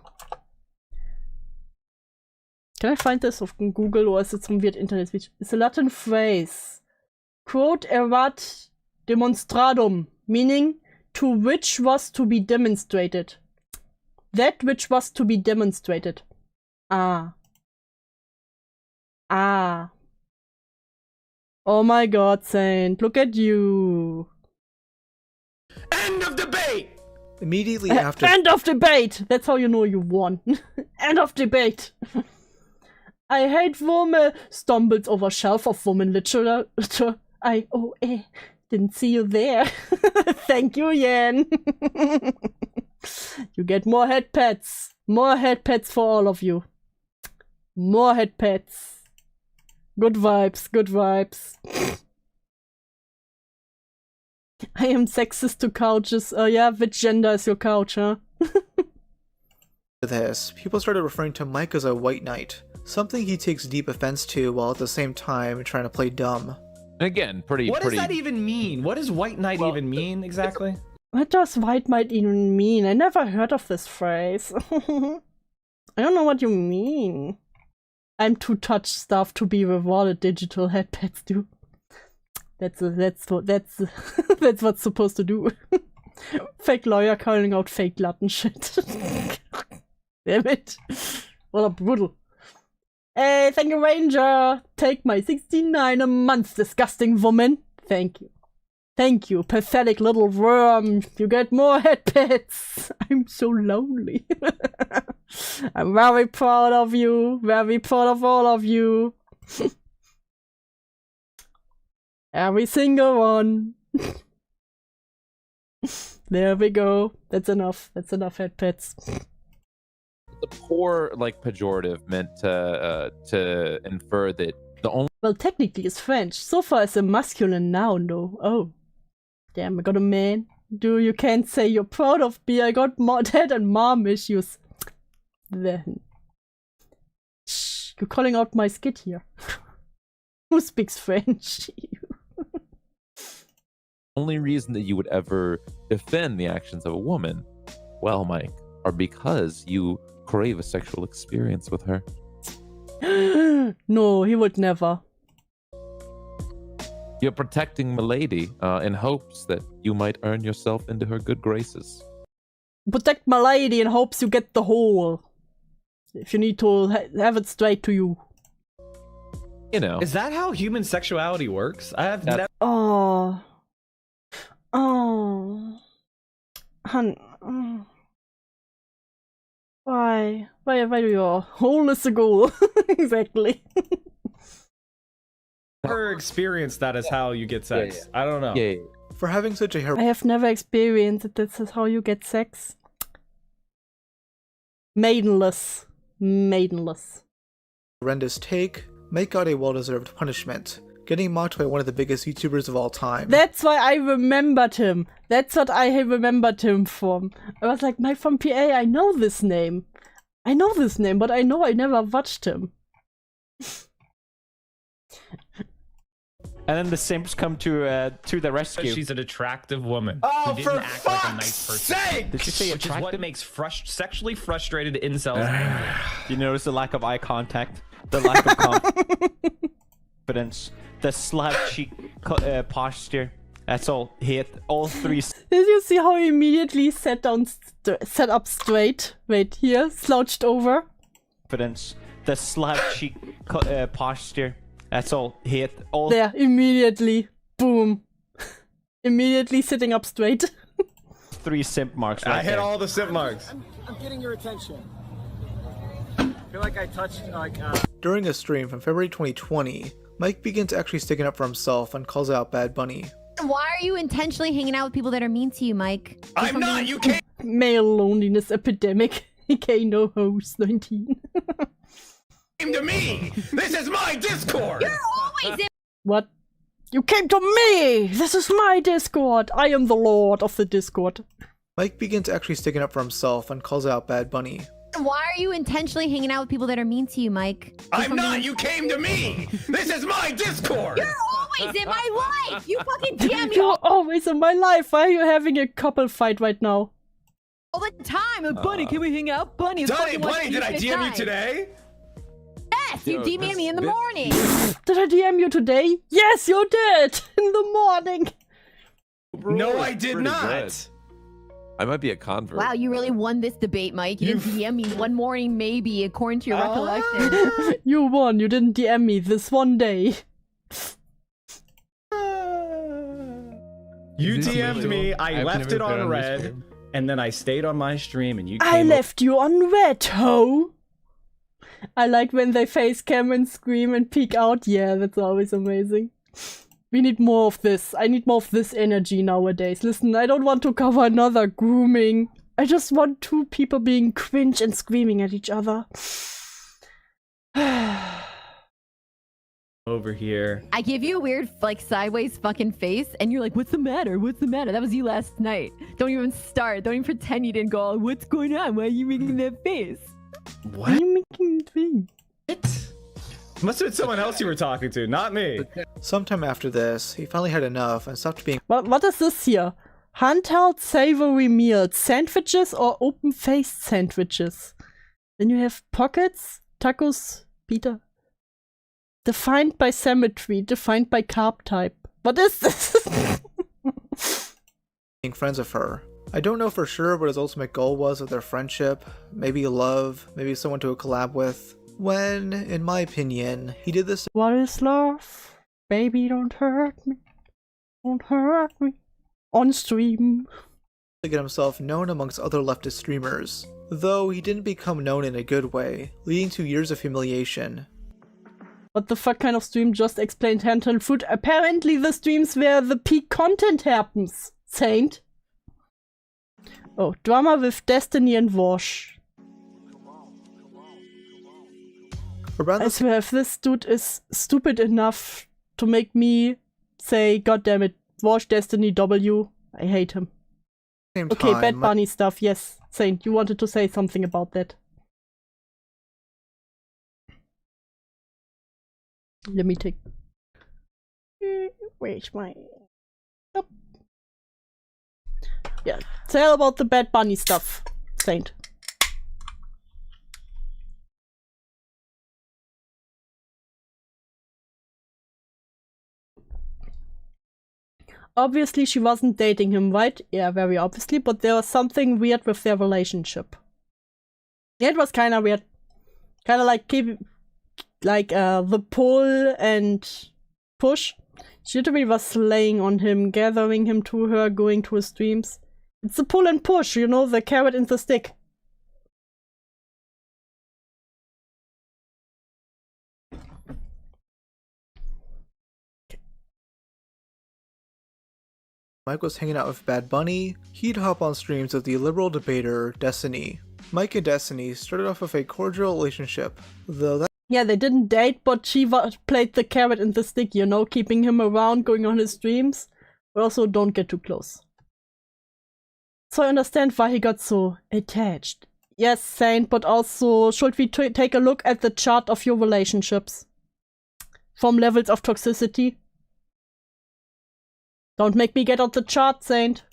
Can I find this on Google or is it some weird internet speech? It's a Latin phrase. Quod erat demonstradum, meaning to which was to be demonstrated. That which was to be demonstrated. Ah. Ah. Oh my god, Saint, look at you. End of debate! Immediately after End of debate! That's how you know you won. End of debate. I hate woman. Stumbles over shelf of woman literature. Didn't see you there. Thank you, Yan. You get more head pets. More head pets for all of you. More head pets. Good vibes, good vibes. I am sexist to couches. Yeah, which gender is your couch, huh? this, people started referring to Mike as a white knight. Something he takes deep offense to while at the same time trying to play dumb. again, pretty. What does that even mean? What does white knight even mean exactly? What does white might even mean? I never heard of this phrase. I don't know what you mean. I'm too touch stuff to be rewarded. Digital headpads do. That's what's supposed to do. Fake lawyer calling out fake Latin shit. Damn it. What a brutal. Hey, thank you, Ranger. Take my 69 a month, disgusting woman. Thank you. Thank you, pathetic little worm. You get more head pets. I'm so lonely. I'm very proud of you. Very proud of all of you. Every single one. There we go. That's enough. That's enough head pets. The poor, like, pejorative meant to infer that the only. Well, technically it's French. So far it's a masculine noun, though. Oh. Damn, I got a man. Dude, you can't say you're proud of me. I got dad and mom issues. Then. Shh. You're calling out my skit here. Who speaks French? Only reason that you would ever defend the actions of a woman, well, Mike, are because you crave a sexual experience with her. No, he would never. You're protecting Milady in hopes that you might earn yourself into her good graces. Protect my lady in hopes you get the whole. If you need to have it straight to you. You know. Is that how human sexuality works? I have never. Oh. Oh. Hun. Oh. Why? Why do your whole is a goal? Exactly. Never experienced that as how you get sex. I don't know. Yeah. For having such a I have never experienced that this is how you get sex. Maidenless. Maidenless. horrendous take, Mike got a well-deserved punishment, getting mocked by one of the biggest YouTubers of all time. That's why I remembered him. That's what I have remembered him from. I was like, Mike from PA, I know this name. I know this name, but I know I never watched him. And then the Simps come to the rescue. She's an attractive woman. Oh, who for didn't act like a nice person. sake! Did you say Which is what attractive? makes sexually frustrated incels angry. You notice the lack of eye contact, the lack of confidence, the slouchy posture. That's all. Hit all three. Did you see how he immediately sat up straight? Wait, here, slouched over. Confidence, the slouchy posture. That's all. Hit all. There, immediately. Boom. Immediately sitting up straight. 3 simp marks right I hit there. all the simp marks. I'm getting your attention. I feel like I touched During a stream from February 2020, Mike begins actually sticking up for himself and calls out Bad Bunny. Why are you intentionally hanging out with people that are mean to you, Mike? I'm not, you can't. Male loneliness epidemic. AK no host 19. Came to me. This is my Discord. You're always in. What? You came to me! This is my Discord! I am the lord of the Discord. Mike begins actually sticking up for himself and calls out Bad Bunny. Why are you intentionally hanging out with people that are mean to you, Mike? I'm not, you came to me. This is my Discord. You're always in my life! You fucking DM me You're always in my life! Why are you having a couple fight right now? all the time! Bunny, can we hang out? Bunny, Bunny, did I DM you today? Yes, you DM'd me in the morning! Did I DM you today? Yes, you did! In the morning! No, I did not. Good. I might be a convert. Wow, you really won this debate, Mike. You didn't DM me one morning, maybe, according to your recollection. You won, you didn't DM me this one day. You DM'd me, I left it on red, and then I stayed on my stream and you came I left you on red, ho! I like when they face cam and scream and peek out. Yeah, that's always amazing. We need more of this. I need more of this energy nowadays. Listen, I don't want to cover another grooming. I just want 2 people being cringe and screaming at each other. over here. I give you a weird, like, sideways fucking face, and you're like, what's the matter? What's the matter? That was you last night. Don't even start. Don't even pretend you didn't go, what's going on? Why are you making that face? What? Why are you making it big? What? Must have been someone else you were talking to, not me. Sometime after this, he finally had enough and stopped being. What is this here? Handheld savory meals, sandwiches or open-faced sandwiches? Then you have pockets, tacos, pita. Defined by symmetry, defined by carb type. What is this? being friends with her. I don't know for sure what his ultimate goal was of their friendship. Maybe love, maybe someone to collab with. When, in my opinion, he did this. What is love? Baby, don't hurt me. Don't hurt me. On stream. To get himself known amongst other leftist streamers. Though he didn't become known in a good way, leading to years of humiliation. What the fuck kind of stream just explained handheld food? Apparently the streams where the peak content happens. Saint. Oh, drama with Destiny and Wash. I swear, if this dude is stupid enough to make me say, God damn it, Wash Destiny W, I hate him. Okay, Bad Bunny stuff, yes. Saint, you wanted to say something about that. Let me take. Where's my? Oh. Yeah, tell about the Bad Bunny stuff, Saint. Obviously, she wasn't dating him, right? Yeah, very obviously, but there was something weird with their relationship. Yeah, it was kind of weird. Kind of like the pull and push. She literally was laying on him, gathering him to her, going to his streams. It's the pull and push, you know, the carrot and the stick. Mike was hanging out with Bad Bunny. He'd hop on streams with the liberal debater, Destiny. Mike and Destiny started off with a cordial relationship, though that— Yeah, they didn't date, but she played the carrot and the stick, you know, keeping him around, going on his streams. But also, don't get too close. So I understand why he got so attached. Yes, Saint, but also, should we take a look at the chart of your relationships? From levels of toxicity? Don't make me get out the chart, Saint.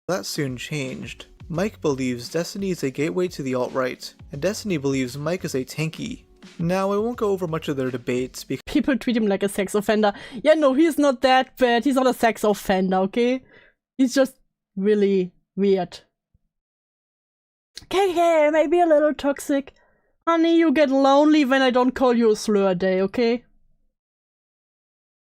that soon changed. Mike believes Destiny is a gateway to the alt-right, and Destiny believes Mike is a tanky. Now, I won't go over much of their debates because people treat him like a sex offender. Yeah, no, he's not that bad. He's not a sex offender, okay? He's just really weird. Okay, maybe a little toxic. Honey, you get lonely when I don't call you a slur a day, okay?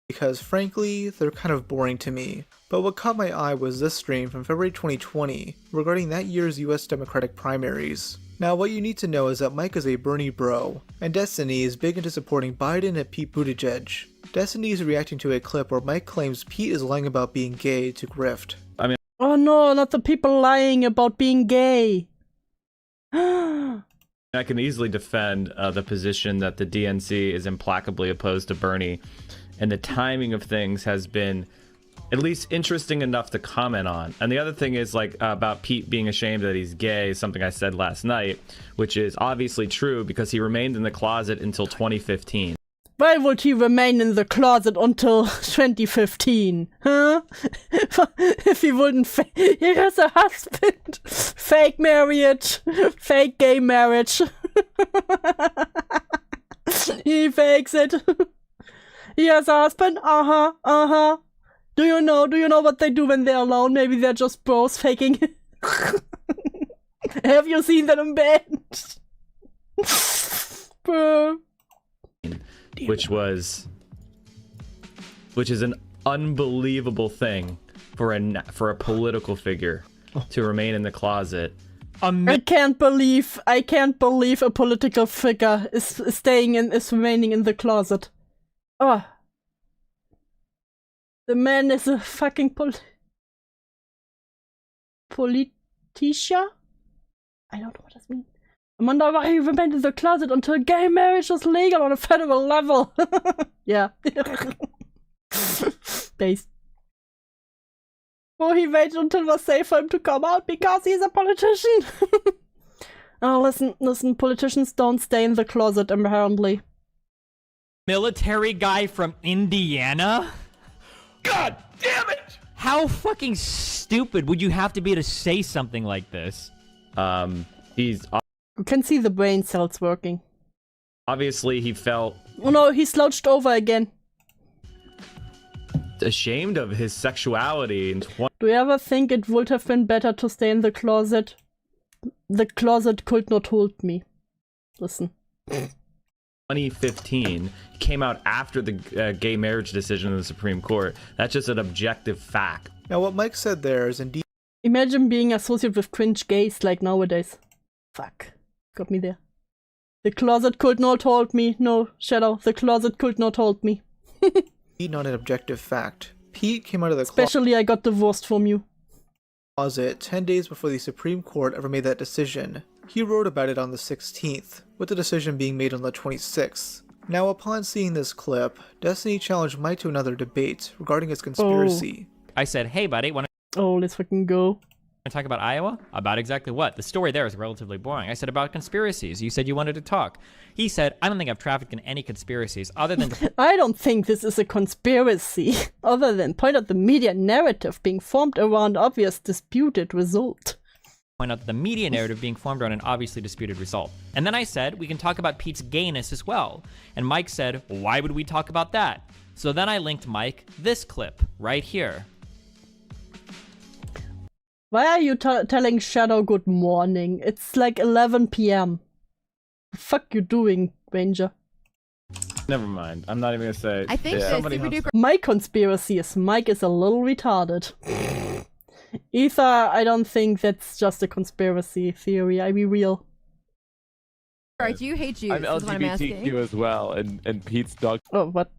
because frankly, they're kind of boring to me. But what caught my eye was this stream from February 2020 regarding that year's US Democratic primaries. Now, what you need to know is that Mike is a Bernie bro, and Destiny is big into supporting Biden and Pete Buttigieg. Destiny is reacting to a clip where Mike claims Pete is lying about being gay to Grift. I mean, oh no, not the people lying about being gay. I can easily defend the position that the DNC is implacably opposed to Bernie, and the timing of things has been at least interesting enough to comment on. And the other thing is, like, about Pete being ashamed that he's gay is something I said last night, which is obviously true because he remained in the closet until 2015. Why would he remain in the closet until 2015? Huh? If he wouldn't he has a husband. Fake marriage. Fake gay marriage. He fakes it. He has a husband? Uh-huh. Uh-huh. Do you know what they do when they're alone? Maybe they're just bros faking. Have you seen that in bed? Bro. Which is an unbelievable thing for a political figure to remain in the closet. I can't believe a political figure is remaining in the closet. Oh. The man is a fucking politician? I don't know what this means. I wonder why he remained in the closet until gay marriage was legal on a federal level. Yeah. Based. Or he waited until it was safe for him to come out because he's a politician. Oh, listen, politicians don't stay in the closet, apparently. Military guy from Indiana? God damn it! How fucking stupid would you have to be to say something like this? He's... You can see the brain cells working. Obviously, he felt... Oh no, he slouched over again. Ashamed of his sexuality in Do you ever think it would have been better to stay in the closet? The closet could not hold me. Listen. 2015, he came out after the gay marriage decision in the Supreme Court. That's just an objective fact. Now, what Mike said there is indeed... Imagine being associated with cringe gays like nowadays. Fuck. Got me there. The closet could not hold me. No, Shadow. The closet could not hold me. not an objective fact. Pete came out of the Especially I got divorced from you. Closet 10 days before the Supreme Court ever made that decision. He wrote about it on the 16th, with the decision being made on the 26th. Now, upon seeing this clip, Destiny challenged Mike to another debate regarding his conspiracy. I said, hey buddy, oh, let's fucking go. talk about Iowa? About exactly what? The story there is relatively boring. I said about conspiracies. You said you wanted to talk. He said, I don't think I've trafficked in any conspiracies other than... I don't think this is a conspiracy, other than point out the media narrative being formed around obvious disputed result. Point out the media narrative being formed around an obviously disputed result. And then I said, we can talk about Pete's gayness as well. And Mike said, why would we talk about that? So then I linked Mike this clip right here. Why are you telling Shadow good morning? It's like 11 p.m. The fuck you doing, Ranger? Never mind. I'm not even gonna say. I think somebody super duper. My conspiracy is Mike is a little retarded. Ether, I don't think that's just a conspiracy theory. I be real. I do hate Jews. I'm Is what I'm asking. LGBTQ as well, and Pete's dog. Oh, what?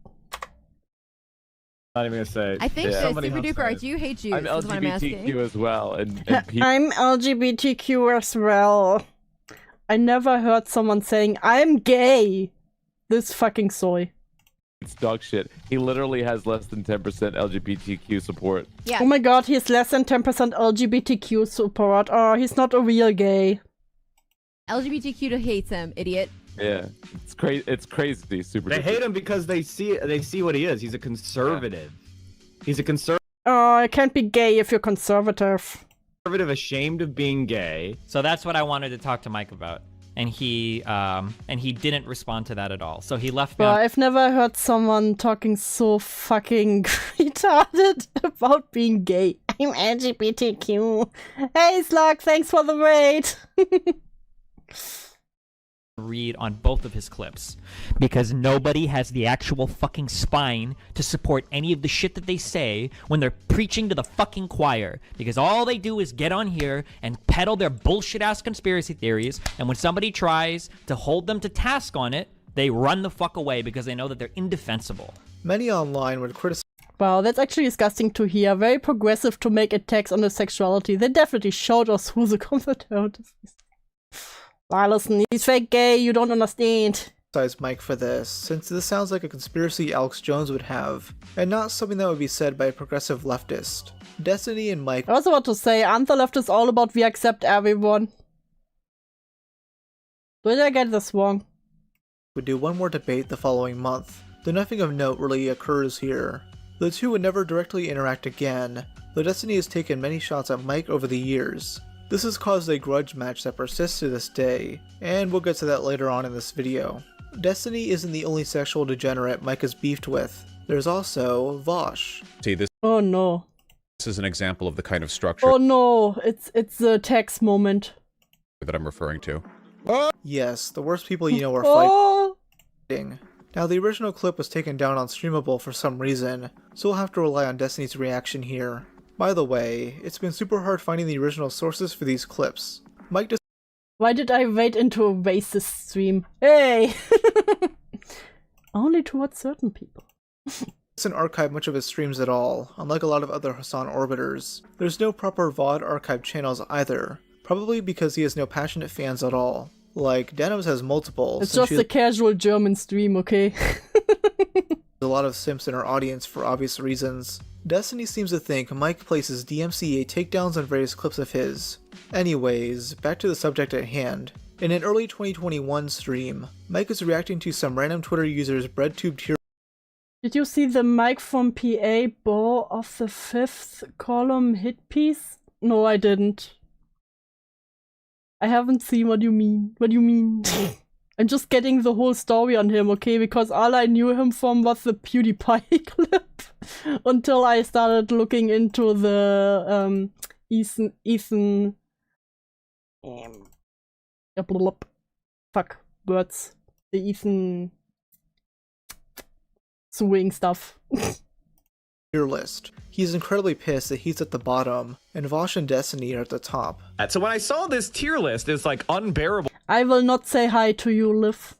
Not even gonna say. I think super duper. I knows. do hate Jews. I'm Is what I'm asking. LGBTQ as well, and Pete. I'm LGBTQ as well. I never heard someone saying, I'm gay. This fucking soy. It's dog shit. He literally has less than 10% LGBTQ support. Yeah. Oh my god, he's less than 10% LGBTQ support. Oh, he's not a real gay. LGBTQ hates him, idiot. Yeah, it's crazy. It's crazy. Super. They hate him because they see what he is. He's a conservative. He's a conservative, Oh, I can't be gay if you're conservative. ashamed of being gay. So that's what I wanted to talk to Mike about. And he didn't respond to that at all. So he left me Well, on... I've never heard someone talking so fucking retarded about being gay. I'm LGBTQ. Hey, Slug, thanks for the raid. read on both of his clips because nobody has the actual fucking spine to support any of the shit that they say when they're preaching to the fucking choir, because all they do is get on here and peddle their bullshit ass conspiracy theories, and when somebody tries to hold them to task on it, they run the fuck away because they know that they're indefensible. Many online would criticize. Wow, that's actually disgusting to hear. Very progressive to make attacks on the sexuality. They definitely showed us who the comforter is. Ah, listen, he's fake gay, you don't understand. Mike for this, since this sounds like a conspiracy Alex Jones would have, and not something that would be said by a progressive leftist. Destiny and Mike. I was about to say, aren't the leftists all about we accept everyone? Did I get this wrong? Would do one more debate the following month, though nothing of note really occurs here. The two would never directly interact again, though Destiny has taken many shots at Mike over the years. This has caused a grudge match that persists to this day, and we'll get to that later on in this video. Destiny isn't the only sexual degenerate Mike is beefed with. There's also Vosh. See, this Oh no. is an example of the kind of structure Oh no, it's the text moment. that I'm referring to. Yes, the worst people you know are Oh! fighting. Now the original clip was taken down on Streamable for some reason, so we'll have to rely on Destiny's reaction here. By the way, it's been super hard finding the original sources for these clips. Mike Why did I wade into a racist stream? Hey! Only towards certain people. doesn't archive much of his streams at all, unlike a lot of other Hassan orbiters. There's no proper VOD archive channels either, probably because he has no passionate fans at all. Like, Denims has multiple. It's just a casual German stream, okay? A lot of simps in our audience for obvious reasons. Destiny seems to think Mike places DMCA takedowns on various clips of his. Anyways, back to the subject at hand. In an early 2021 stream, Mike is reacting to some random Twitter user's BreadTube tier. Did you see the Mike from PA bow of the 5th column hit piece? No, I didn't. I haven't seen what you mean. What do you mean? I'm just getting the whole story on him, okay? Because all I knew him from was the PewDiePie clip. Until I started looking into the Ethan fuck words. The Ethan suing stuff. Tier list. He's incredibly pissed that he's at the bottom, and Vosh and Destiny are at the top. So when I saw this tier list, it's like unbearable. I will not say hi to you, Liv.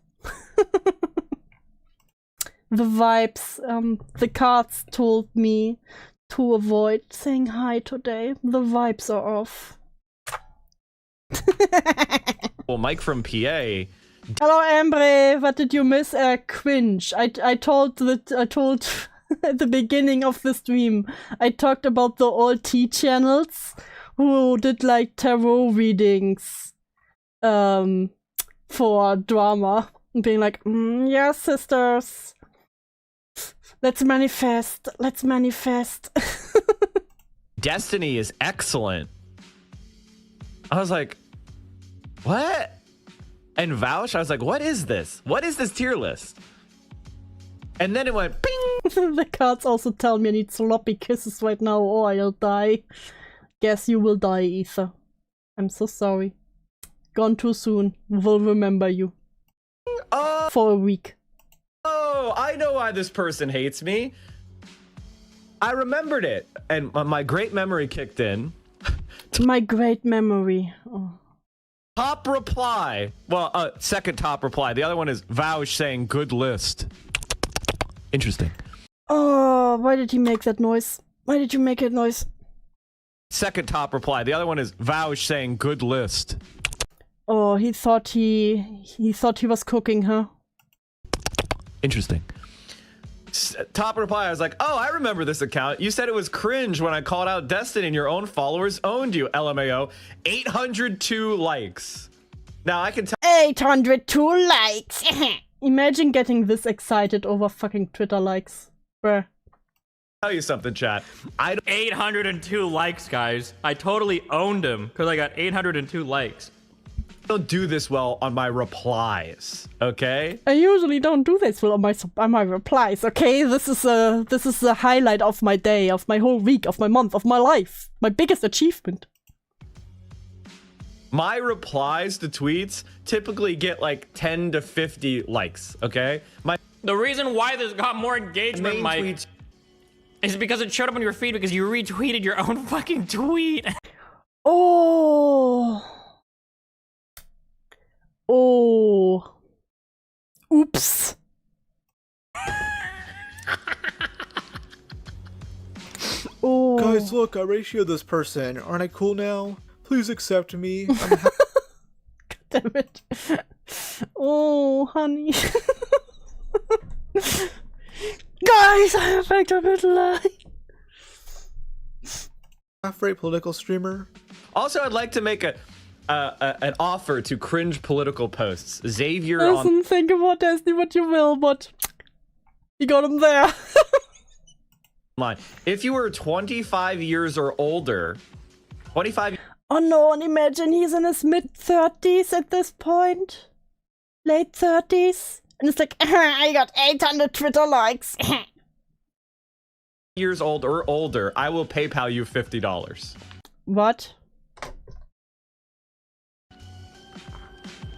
The vibes, the cards told me to avoid saying hi today. The vibes are off. Well, Mike from PA. Hello, Ambre. What did you miss? Cringe. I told at the beginning of the stream, I talked about the old T channels who did like tarot readings for drama, and being like, yeah, sisters, let's manifest. Destiny is excellent. I was like, what? And Vouch, I was like, what is this? What is this tier list? And then it went ping. The cards also tell me I need sloppy kisses right now or I'll die. Guess you will die, Ether. I'm so sorry. Gone too soon. Will remember you. For a week. Oh, I know why this person hates me. I remembered it. And my great memory kicked in. My great memory. Oh. Top reply. Well, second top reply. The other one is Vouch saying good list. Interesting. Oh, why did he make that noise? Why did you make that noise? Second top reply. The other one is Vouch saying good list. Oh, he thought he was cooking, huh? Interesting. Top reply, I was like, oh, I remember this account. You said it was cringe when I called out Destiny and your own followers owned you, LMAO. 802 likes. Now I can tell 802 likes. Imagine getting this excited over fucking Twitter likes. Bruh. Tell you something, chat. 802 likes, guys. I totally owned him because I got 802 likes. Don't do this well on my replies, okay? I usually don't do this well on my replies, okay? This is a highlight of my day, of my whole week, of my month, of my life. My biggest achievement. My replies to tweets typically get like 10 to 50 likes, okay? The reason why this got more engagement, Mike, tweets is because it showed up on your feed because you retweeted your own fucking tweet. Oh. Oh. Oops. Oh. Guys, look, I ratioed this person. Aren't I cool now? Please accept me. God damn it. Oh, honey. Guys, I have back to midline. Half-rate political streamer. Also, I'd like to make an offer to cringe political posts. Xavier Listen, think about Destiny what you will, but you got him there. online. If you were 25 years or older, 25. Oh no, and imagine he's in his mid-30s at this point. Late 30s. And it's like, I got 800 Twitter likes. years old or older, I will PayPal you $50. What?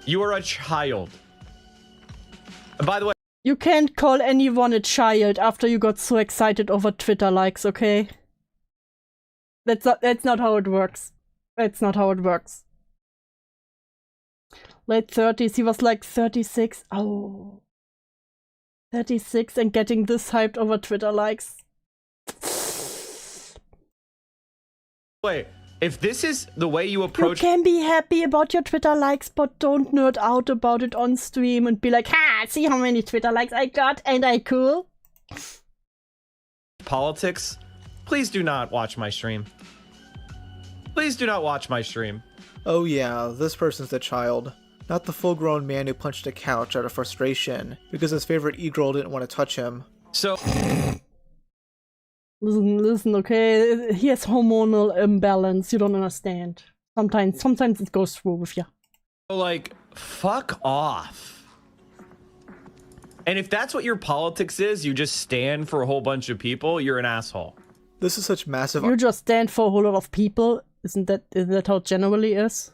You are a child. And by the way, you can't call anyone a child after you got so excited over Twitter likes, okay? That's not how it works. That's not how it works. Late 30s, he was like 36. Oh. 36 and getting this hyped over Twitter likes. wait, if this is the way you approach... You can be happy about your Twitter likes, but don't nerd out about it on stream and be like, ha, see how many Twitter likes I got, ain't I cool? Politics, please do not watch my stream. Please do not watch my stream. Oh yeah, this person's the child. Not the full-grown man who punched a couch out of frustration because his favorite e-girl didn't want to touch him. So... Listen, okay? He has hormonal imbalance, you don't understand. Sometimes it goes through with you. Like, fuck off. And if that's what your politics is, you just stand for a whole bunch of people, you're an asshole. This is such massive... You just stand for a whole lot of people? Isn't that how it generally is?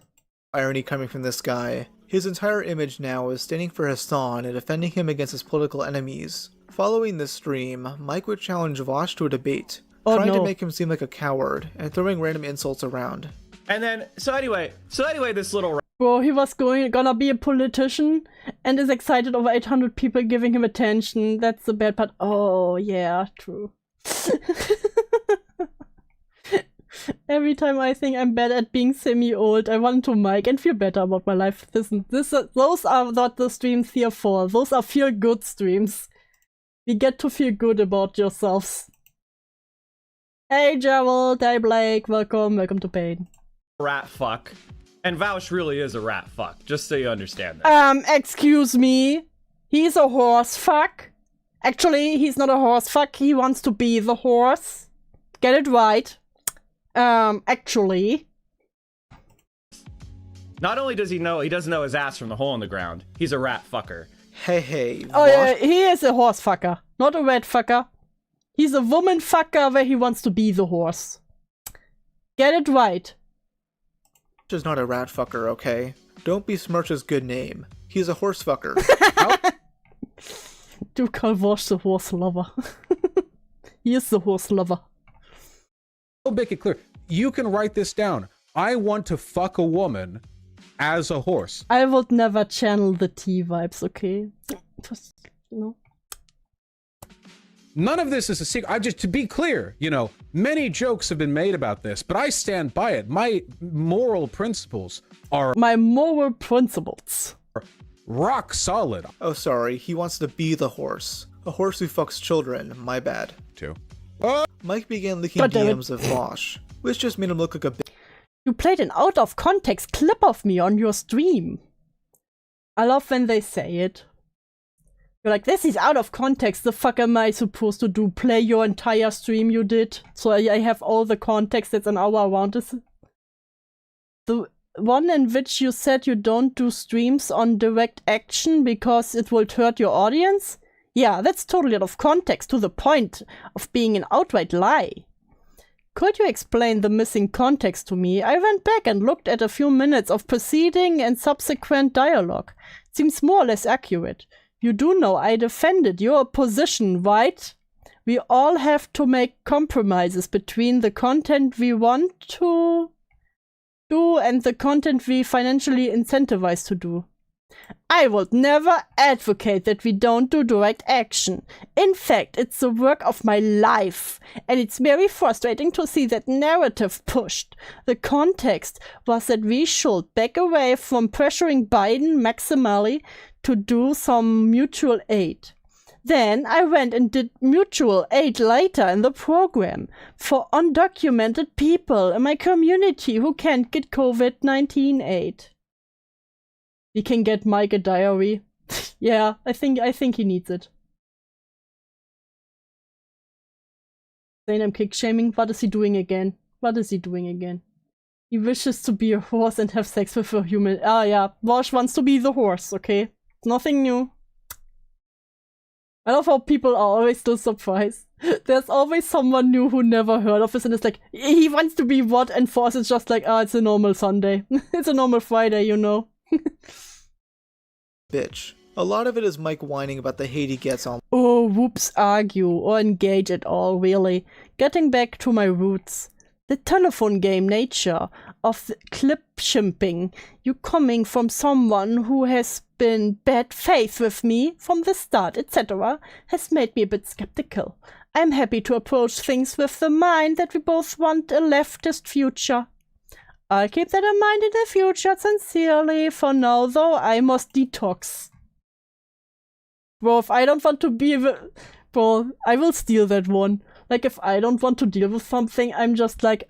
Irony coming from this guy. His entire image now is standing for Hassan and defending him against his political enemies. Following this stream, Mike would challenge Vosh to a debate, trying to make him seem like a coward, and throwing random insults around. And then, so anyway, this little... Bro, he was gonna be a politician, and is excited over 800 people giving him attention. That's the bad part. Oh, yeah, true. Every time I think I'm bad at being semi-old, I run to Mike and feel better about my life. Those are not the streams here for. Those are feel-good streams. You get to feel good about yourselves. Hey Gerald, hey Blake, welcome to Pain. Rat fuck. And Vouch really is a rat fuck, just so you understand that. Excuse me. He's a horse fuck. Actually, he's not a horse fuck, he wants to be the horse. Get it right. Actually. Not only does he doesn't know his ass from the hole in the ground, he's a rat fucker. Hey. Oh yeah, he is a horse fucker, not a rat fucker. He's a woman fucker where he wants to be the horse. Get it right. Is not a rat fucker, okay? Don't besmirch his good name. He's a horse fucker. Du call Vosh the horse lover. He is the horse lover. I'll make it clear. You can write this down. I want to fuck a woman as a horse. I would never channel the T vibes, okay? Just, you know. None of this is a secret. To be clear, many jokes have been made about this, but I stand by it. My moral principles are rock solid. Oh, sorry. He wants to be the horse. A horse who fucks children. My bad. Too. Mike began leaking DMs of Vosh, which just made him look like a bitch. You played an out-of-context clip of me on your stream. I love when they say it. You're like, this is out of context. The fuck am I supposed to do? Play your entire stream you did? So I have all the context that's an hour around this. The one in which you said you don't do streams on direct action because it will hurt your audience? Yeah, that's totally out of context to the point of being an outright lie. Could you explain the missing context to me? I went back and looked at a few minutes of preceding and subsequent dialogue. It seems more or less accurate. You do know I defended your position, right? We all have to make compromises between the content we want to do and the content we financially incentivize to do. I would never advocate that we don't do direct action. In fact, it's the work of my life, and it's very frustrating to see that narrative pushed. The context was that we should back away from pressuring Biden maximally to do some mutual aid. Then I went and did mutual aid later in the program for undocumented people in my community who can't get COVID-19 aid. We can get Mike a diary. Yeah, I think he needs it. Saying I'm kick shaming. What is he doing again? He wishes to be a horse and have sex with a human. Ah, yeah. Vosh wants to be the horse, okay? Nothing new. I love how people are always still surprised. There's always someone new who never heard of this and it's like, he wants to be what? And for us it's just like, it's a normal Sunday. It's a normal Friday, you know? Bitch. A lot of it is Mike whining about the hate he gets on. Oh, whoops, argue or engage at all, really. Getting back to my roots. The telephone game nature of the clip shimping, you coming from someone who has been bad faith with me from the start, etc., has made me a bit skeptical. I'm happy to approach things with the mind that we both want a leftist future. I'll keep that in mind in the future, sincerely. For now, though, I must detox. Bro, if I don't want to be... Bro, I will steal that one. Like, if I don't want to deal with something, I'm just like,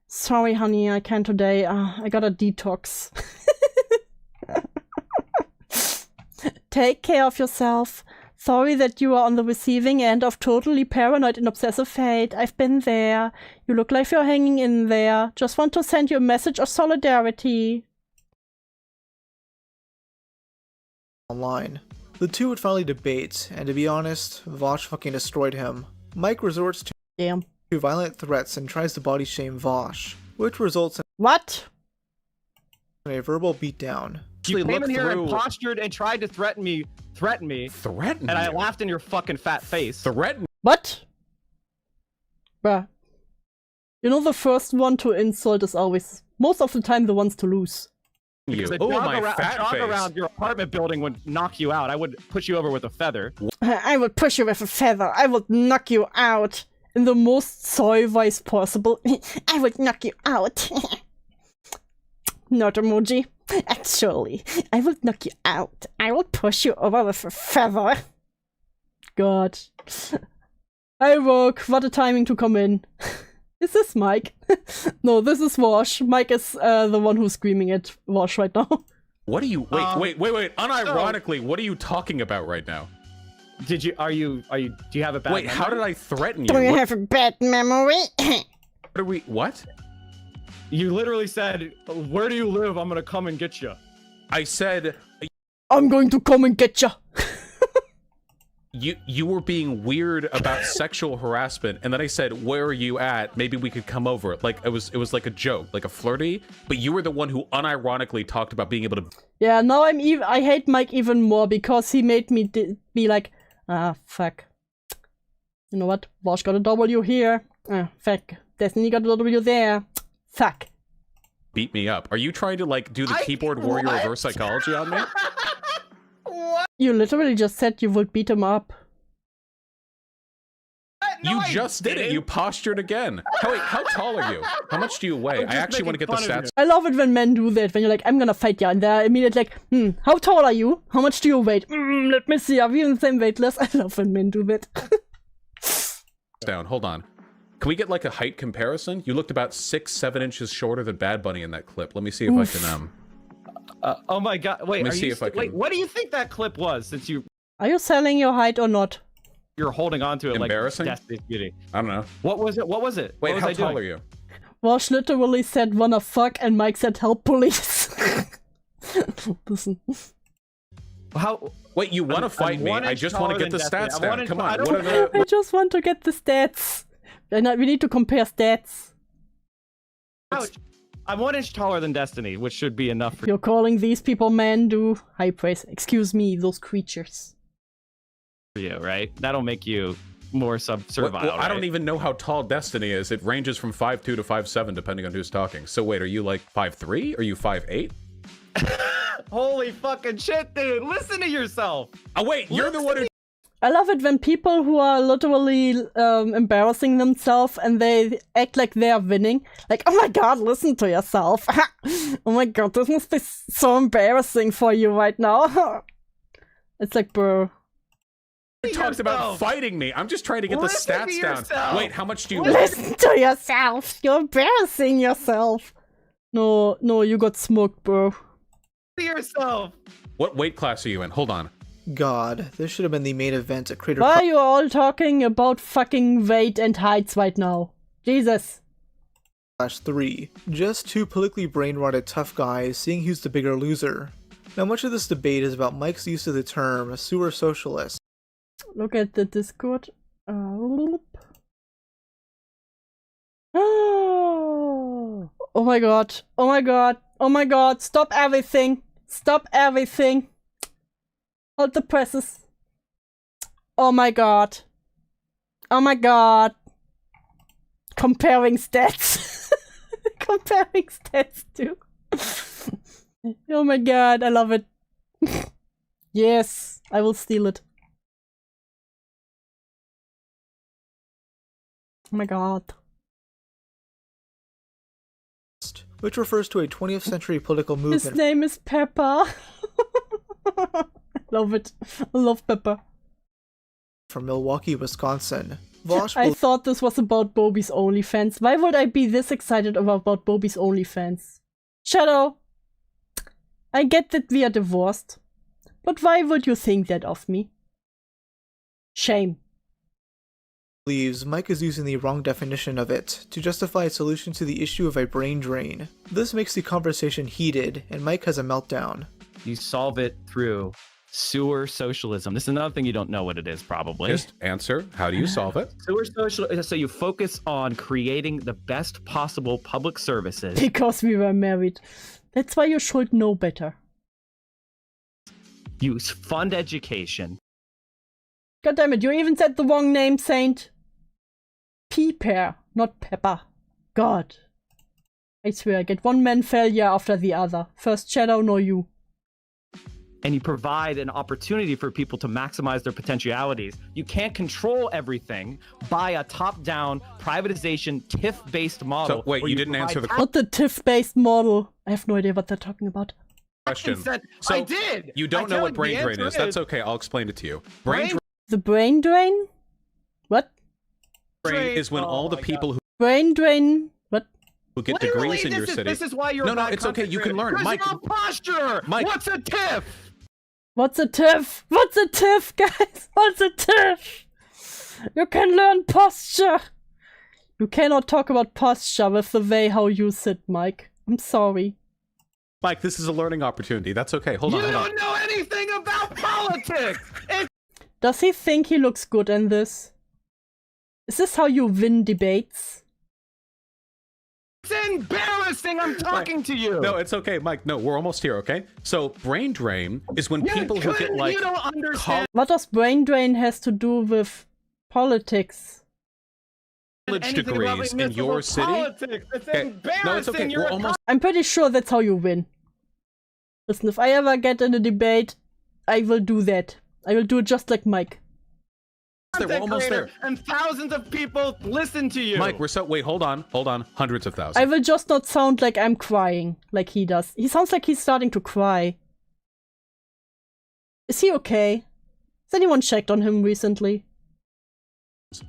sorry, honey, I can't today. I gotta detox. Take care of yourself. Sorry that you are on the receiving end of totally paranoid and obsessive hate. I've been there. You look like you're hanging in there. Just want to send you a message of solidarity. Online. The two would finally debate, and to be honest, Vosh fucking destroyed him. Mike resorts to violent threats and tries to body shame Vosh, which results in a verbal beatdown. You came in here and postured and tried to threaten me. And I laughed in your fucking fat face. What? Bruh. You know the first one to insult is always, most of the time, the ones to lose. Because a jog around your apartment building would knock you out. I would push you over with a feather. I would push you with a feather. I would knock you out. In the most soy voice possible. I would knock you out. Not emoji. Actually, I will knock you out. I will push you over with a feather. God. Hi, Rogue. What a timing to come in. Is this Mike? No, this is Wash. Mike is the one who's screaming at Wash right now. What are you? Wait. Unironically, what are you talking about right now? Do you have a bad Wait, memory? how did I threaten you? Do you have a bad memory? What? You literally said, "Where do you live? I'm gonna come and get you." I said, I'm going to come and get ya. You were being weird about sexual harassment, and then I said, "Where are you at? Maybe we could come over." Like it was like a joke, like a flirty. But you were the one who unironically talked about being able to. Yeah, now I hate Mike even more because he made me be like, ah, fuck. You know what? Wash got a W here. Ah, fuck. Destiny got a W there. Fuck. Beat me up. Are you trying to like do the keyboard warrior reverse psychology on me? You literally just said you would beat him up. You just did it. You postured again. Wait, how tall are you? How much do you weigh? I actually want to get the stats. I love it when men do that. When you're like, I'm gonna fight you, and they're immediately like, how tall are you? How much do you weigh? Let me see. Are we in the same weight class? I love when men do that. Down. Hold on. Can we get like a height comparison? You looked about 6-7 inches shorter than Bad Bunny in that clip. Let me see if I can oh my god! Wait, let me see if I can. Wait, what do you think that clip was? Since are you selling your height or not? You're holding on to it embarrassing? like Destiny's Beauty. I don't know. What was it? What was it? Wait, what was how I tall doing? are you? Wash literally said wanna fuck, and Mike said help police. Listen. How? Wait, you want to fight me? I just want to get the stats down. Come on. What are the? I just want to get the stats. And we need to compare stats. Ouch. I'm 1 inch taller than Destiny, which should be enough for You're calling these people men do high praise. Excuse me, those creatures. you, right? That'll make you more servile. Well, I don't right? even know how tall Destiny is. It ranges from 5'2" to 5'7", depending on who's talking. So wait, are you like 5'3"? Are you 5'8"? Holy fucking shit, dude! Listen to yourself. Oh wait, you're the one who. I love it when people who are literally embarrassing themselves and they act like they're winning. Like, oh my god, listen to yourself. Oh my god, this must be so embarrassing for you right now. It's like, bro. You talked about fighting me. I'm just trying to get the stats down. Wait, how much do you weigh? Listen to yourself. You're embarrassing yourself. No, you got smoked, bro. To yourself. What weight class are you in? Hold on. God, this should have been the main event at Crater. Why are you all talking about fucking weight and heights right now? Jesus. /3. Just two politically brain-rotted tough guys seeing who's the bigger loser. Now much of this debate is about Mike's use of the term sewer socialist. Look at the Discord. Oh my god. Oh my god. Oh my god. Stop everything. Stop everything. Hold the presses. Oh my god. Oh my god. Comparing stats. Comparing stats too. Oh my god, I love it. Yes, I will steal it. Oh my god. Which refers to a 20th century political movement. His name is Pepper. I love it. I love Pepper. From Milwaukee, Wisconsin. I thought this was about Bobby's OnlyFans. Why would I be this excited about Bobby's OnlyFans? Shadow, I get that we are divorced, but why would you think that of me? Shame. Believes Mike is using the wrong definition of it to justify a solution to the issue of a brain drain. This makes the conversation heated, and Mike has a meltdown. You solve it through sewer socialism. This is another thing you don't know what it is, probably. Just answer. How do you solve it? Sewer socialism. So you focus on creating the best possible public services. Because we were married. That's why you should know better. You fund education. God damn it, you even said the wrong name, Saint. Pepper, not Pepper. God. I swear, I get one man failure after the other. First Shadow, no you. And you provide an opportunity for people to maximize their potentialities. You can't control everything by a top-down privatization TIF-based model. So, wait, you didn't answer the question. Not the TIF-based model. I have no idea what they're talking about. So, I did! You don't know what brain drain is. That's okay, I'll explain it to you. The brain drain? What? drain is when all the people Brain drain. What? who get Literally, degrees in your city. This is why you're no, bad it's okay. You can learn, Because Mike. your posture. Mike. What's a tiff? What's a tiff? What's a tiff, guys? What's a tiff? You can learn posture. You cannot talk about posture with the way how you sit, Mike. I'm sorry. Mike, this is a learning opportunity. That's okay. Hold on. You hold on. don't know anything about politics. Does he think he looks good in this? Is this how you win debates? It's embarrassing. I'm talking to you. No, it's okay, Mike. No, we're almost here, okay? So, brain drain is when people who get like You don't understand. What does brain drain has to do with politics? college degrees in your city. Politics. It's embarrassing. No, it's okay. You're We're a almost. I'm pretty sure that's how you win. Listen, if I ever get in a debate, I will do that. I will do it just like Mike. We're almost there. And thousands of people listen to you. Mike, we're so. Wait, hold on. Hundreds of thousands. I will just not sound like I'm crying, like he does. He sounds like he's starting to cry. Is he okay? Has anyone checked on him recently?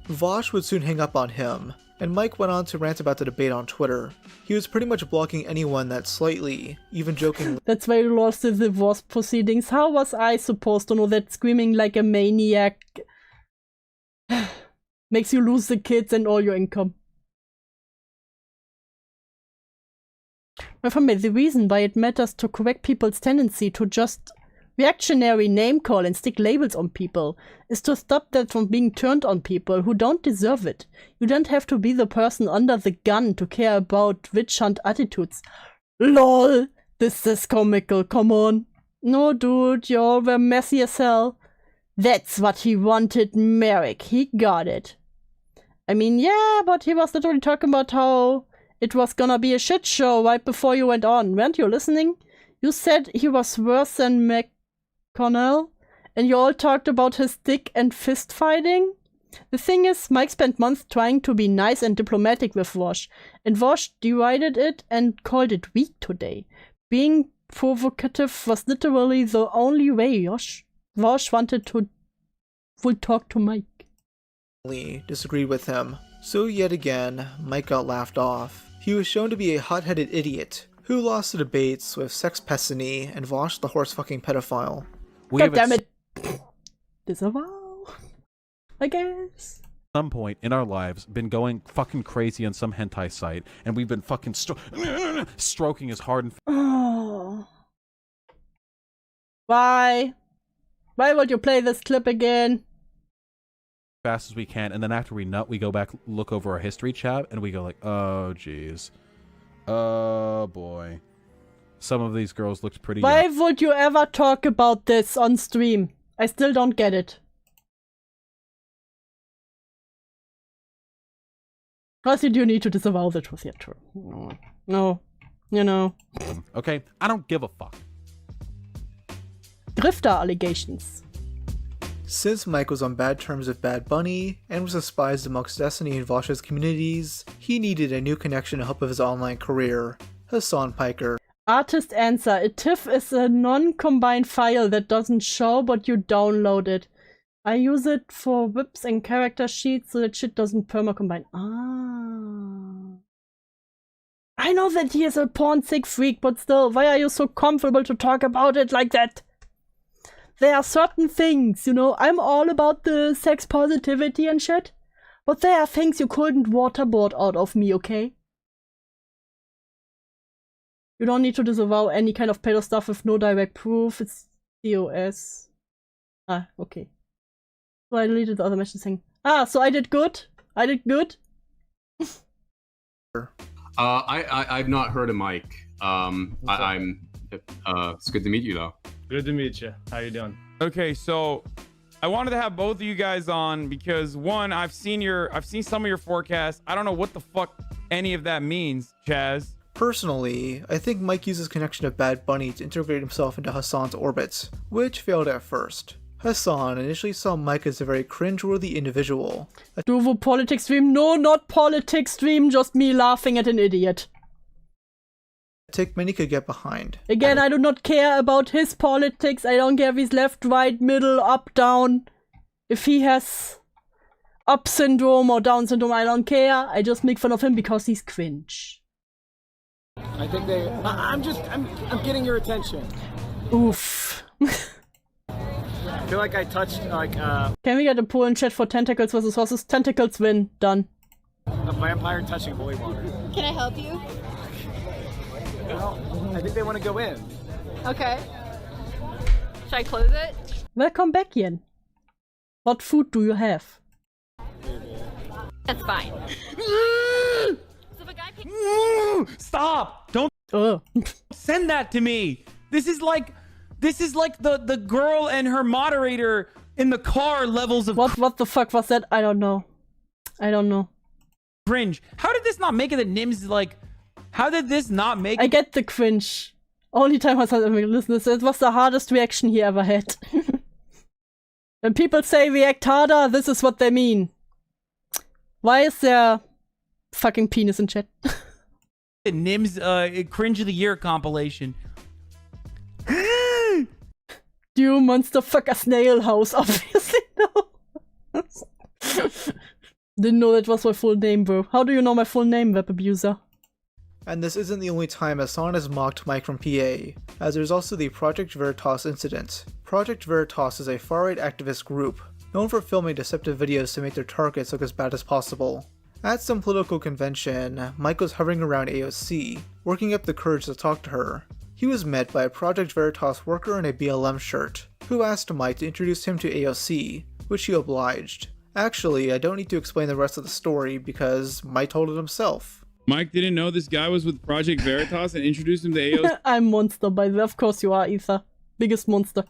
Vosh would soon hang up on him, and Mike went on to rant about the debate on Twitter. He was pretty much blocking anyone that slightly, even jokingly, That's why you lost the divorce proceedings. How was I supposed to know that screaming like a maniac makes you lose the kids and all your income? But for me, the reason why it matters to correct people's tendency to just reactionary name call and stick labels on people is to stop that from being turned on people who don't deserve it. You don't have to be the person under the gun to care about witch hunt attitudes. LOL, this is comical, come on. No dude, y'all were messy as hell. That's what he wanted, Merrick. He got it. I mean, yeah, but he was literally talking about how it was gonna be a shit show right before you went on. Weren't you listening? You said he was worse than McConnell, and you all talked about his dick and fist fighting? The thing is, Mike spent months trying to be nice and diplomatic with Vosh, and Vosh derided it and called it weak today. Being provocative was literally the only way Vosh wanted to would talk to Mike. disagreed with him. So yet again, Mike got laughed off. He was shown to be a hot-headed idiot who lost the debates with Sex Pessany and Vosh the horse-fucking pedophile. God damn it! Disavow, I guess. At some point in our lives, been going fucking crazy on some hentai site, and we've been fucking stroking his hard and Oh. Why? Why would you play this clip again? fast as we can, and then after we nut, we go back, look over our history chat, and we go like, oh jeez, oh boy, some of these girls looked pretty Why young. would you ever talk about this on stream? I still don't get it. Plus, you do need to disavow the truth. Yeah, true. No, you know. Okay, I don't give a fuck. Grifter allegations. Since Mike was on bad terms with Bad Bunny and was despised amongst Destiny and Vosh's communities, he needed a new connection to help with his online career. Hassan Piker. Artist answer. A TIFF is a non-combined file that doesn't show, but you download it. I use it for whips and character sheets so that shit doesn't perma-combine. Ah. I know that he is a porn-sick freak, but still, why are you so comfortable to talk about it like that? There are certain things, you know, I'm all about the sex positivity and shit, but there are things you couldn't waterboard out of me, okay? You don't need to disavow any kind of pedo stuff with no direct proof. It's DOS. Ah, okay. So I deleted the other message saying, ah, so I did good? I did good? I've not heard of Mike. It's good to meet you though. Good to meet you. How you doing? Okay, so I wanted to have both of you guys on because one, I've seen some of your forecasts. I don't know what the fuck any of that means, Chaz. Personally, I think Mike used his connection to Bad Bunny to integrate himself into Hassan's orbit, which failed at first. Hassan initially saw Mike as a very cringeworthy individual. Duvo politics stream? No, not politics stream, just me laughing at an idiot. A take many could get behind. Again, I do not care about his politics. I don't care if he's left, right, middle, up, down. If he has up syndrome or Down syndrome, I don't care. I just make fun of him because he's cringe. I think they. I'm getting your attention. Oof. I feel like I touched Can we get a poll in chat for tentacles versus horses? Tentacles win. Done. a vampire touching holy water. Can I help you? Well, I think they want to go in. Okay. Should I close it? Welcome back, Yen. What food do you have? That's fine. Stop! Don't send that to me. This is like the girl and her moderator in the car levels of what the fuck was that? I don't know. Cringe. How did this not make it that Nims like? How did this not make? I get the cringe. Only time I said listen, it was the hardest reaction he ever had. When people say react harder, this is what they mean. Why is there fucking penis in chat? Nim's cringe of the year compilation. You monster fucker snail house, obviously no. Didn't know that was my full name, bro. How do you know my full name, web abuser? And this isn't the only time Hassan has mocked Mike from PA, as there's also the Project Veritas incident. Project Veritas is a far-right activist group, known for filming deceptive videos to make their targets look as bad as possible. At some political convention, Mike was hovering around AOC, working up the courage to talk to her. He was met by a Project Veritas worker in a BLM shirt, who asked Mike to introduce him to AOC, which he obliged. Actually, I don't need to explain the rest of the story because Mike told it himself. Mike didn't know this guy was with Project Veritas and introduced him to AOC. I'm monster, by the way. Of course you are, Ether. Biggest monster.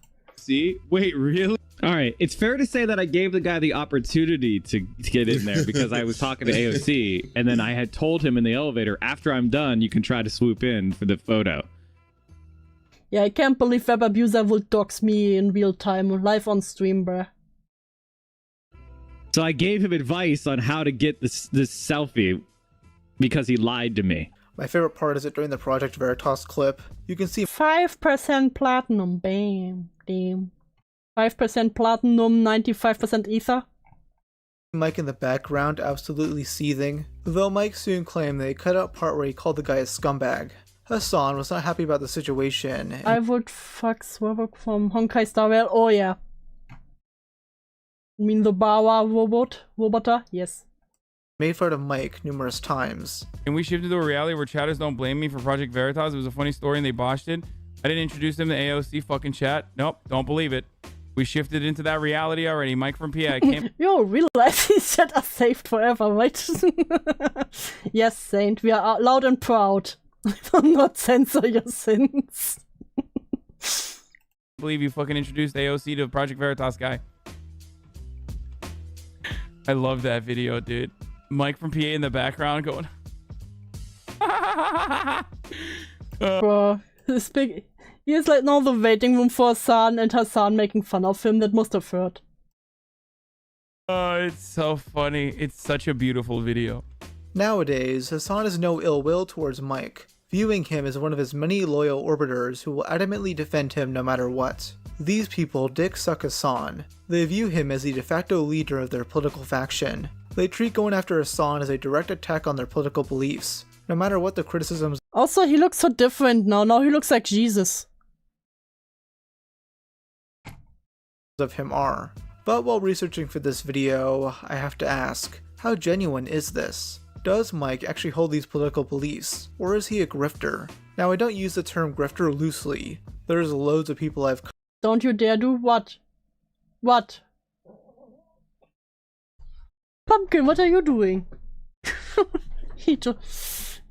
Wait, really? All right, it's fair to say that I gave the guy the opportunity to get in there because I was talking to AOC, and then I had told him in the elevator, after I'm done, you can try to swoop in for the photo. Yeah, I can't believe web abuser will dox me in real time, live on stream, bruh. So I gave him advice on how to get this selfie because he lied to me. My favorite part is that during the Project Veritas clip, you can see 5% platinum, bam, damn. 5% platinum, 95% ether. Mike in the background absolutely seething, though Mike soon claimed they cut out part where he called the guy a scumbag. Hassan was not happy about the situation. I would fuck Swervok from Honkai Star Rail. Oh yeah. You mean the Bawa robota? Yes. Made fun of Mike numerous times. And we shifted to a reality where chatters don't blame me for Project Veritas. It was a funny story and they botched it. I didn't introduce them to AOC fucking chat. Nope, don't believe it. We shifted into that reality already. Mike from PA came. Yo, real life these chat are saved forever, right? Yes, Saint, we are loud and proud. I will not censor your sins. Believe you fucking introduced AOC to Project Veritas guy. I love that video, dude. Mike from PA in the background going. Bro, this big. He is like now the waiting room for Hassan and Hassan making fun of him. That must have hurt. Oh, it's so funny. It's such a beautiful video. Nowadays, Hassan has no ill will towards Mike, viewing him as one of his many loyal orbiters who will adamantly defend him no matter what. These people dick suck Hassan. They view him as the de facto leader of their political faction. They treat going after Hassan as a direct attack on their political beliefs, no matter what the criticisms Also, he looks so different now. Now he looks like Jesus. of him are. But while researching for this video, I have to ask, how genuine is this? Does Mike actually hold these political beliefs, or is he a grifter? Now, I don't use the term grifter loosely. There's loads of people I've Don't you dare do what? What? Pumpkin, what are you doing? He just...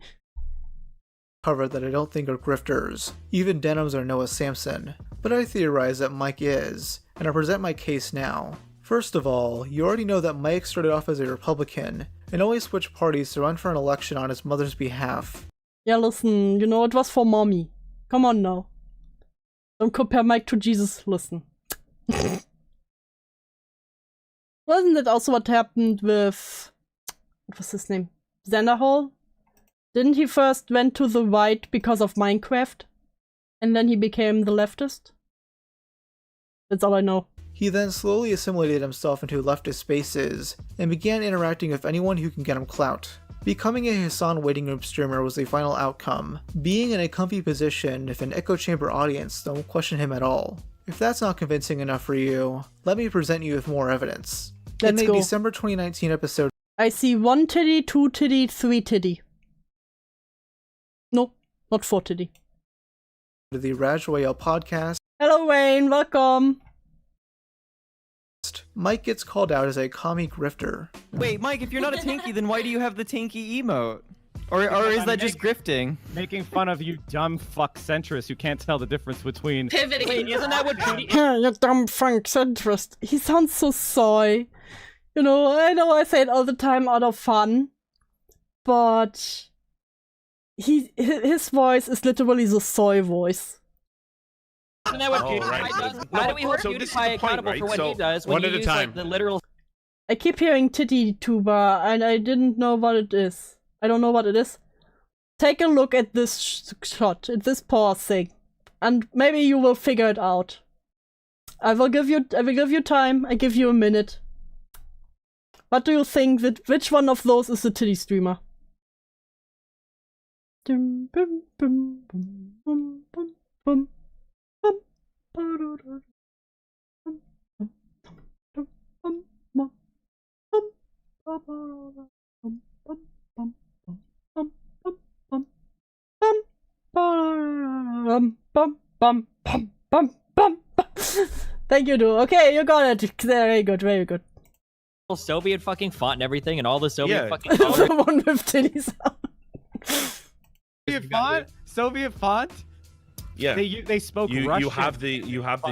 covered that I don't think are grifters, even Denims or Noah Samson, but I theorize that Mike is, and I present my case now. First of all, you already know that Mike started off as a Republican, and only switched parties to run for an election on his mother's behalf. Yeah, listen, you know, it was for mommy. Come on now. Don't compare Mike to Jesus, listen. Wasn't that also what happened with... what was his name? Xanderhall? Didn't he first went to the right because of Minecraft? And then he became the leftist? That's all I know. He then slowly assimilated himself into leftist spaces, and began interacting with anyone who can get him clout. Becoming a Hassan waiting room streamer was the final outcome. Being in a comfy position if an echo chamber audience don't question him at all. If that's not convincing enough for you, let me present you with more evidence. Let's in a go. December 2019 episode, I see 1 titty, 2 titty, 3 titty. No, not 4 titty. of the Raj Royale podcast, Hello Wayne, welcome. Mike gets called out as a commie grifter. Wait, Mike, if you're not a tanky, then why do you have the tanky emote? Or is that just grifting? Making fun of you dumb fuck centrists who can't tell the difference between Pivoting. Wait, isn't that what You dumb funk centrist. He sounds so soy. You know I say it all the time out of fun, but his voice is literally the soy voice. Isn't that what Oh, PewDiePie right. does? No, Why do we hold so this is the PewDiePie point, accountable right? for what So, he does when one you at a use time. like the literal? I keep hearing titty tuber and I didn't know what it is. I don't know what it is. Take a look at this shot, at this pause thing, and maybe you will figure it out. I will give you time. I give you a minute. What do you think? Which one of those is the titty streamer? Dum, bum, bum, bum, bum, bum, bum, bum, ba-do-do, bum, bum, bum, bum, bum, bum, ba-ba-da-da, bum, bum, bum, bum, bum, bum, bum, bum, ba-da-da-da, bum, bum, bum, bum, bum, bum. Thank you, dude. Okay, you got it. Very good, very good. Soviet fucking font and everything, and all the Soviet Yeah. fucking colors. The one with titties out. Soviet font? Yeah. They spoke Russian. You have the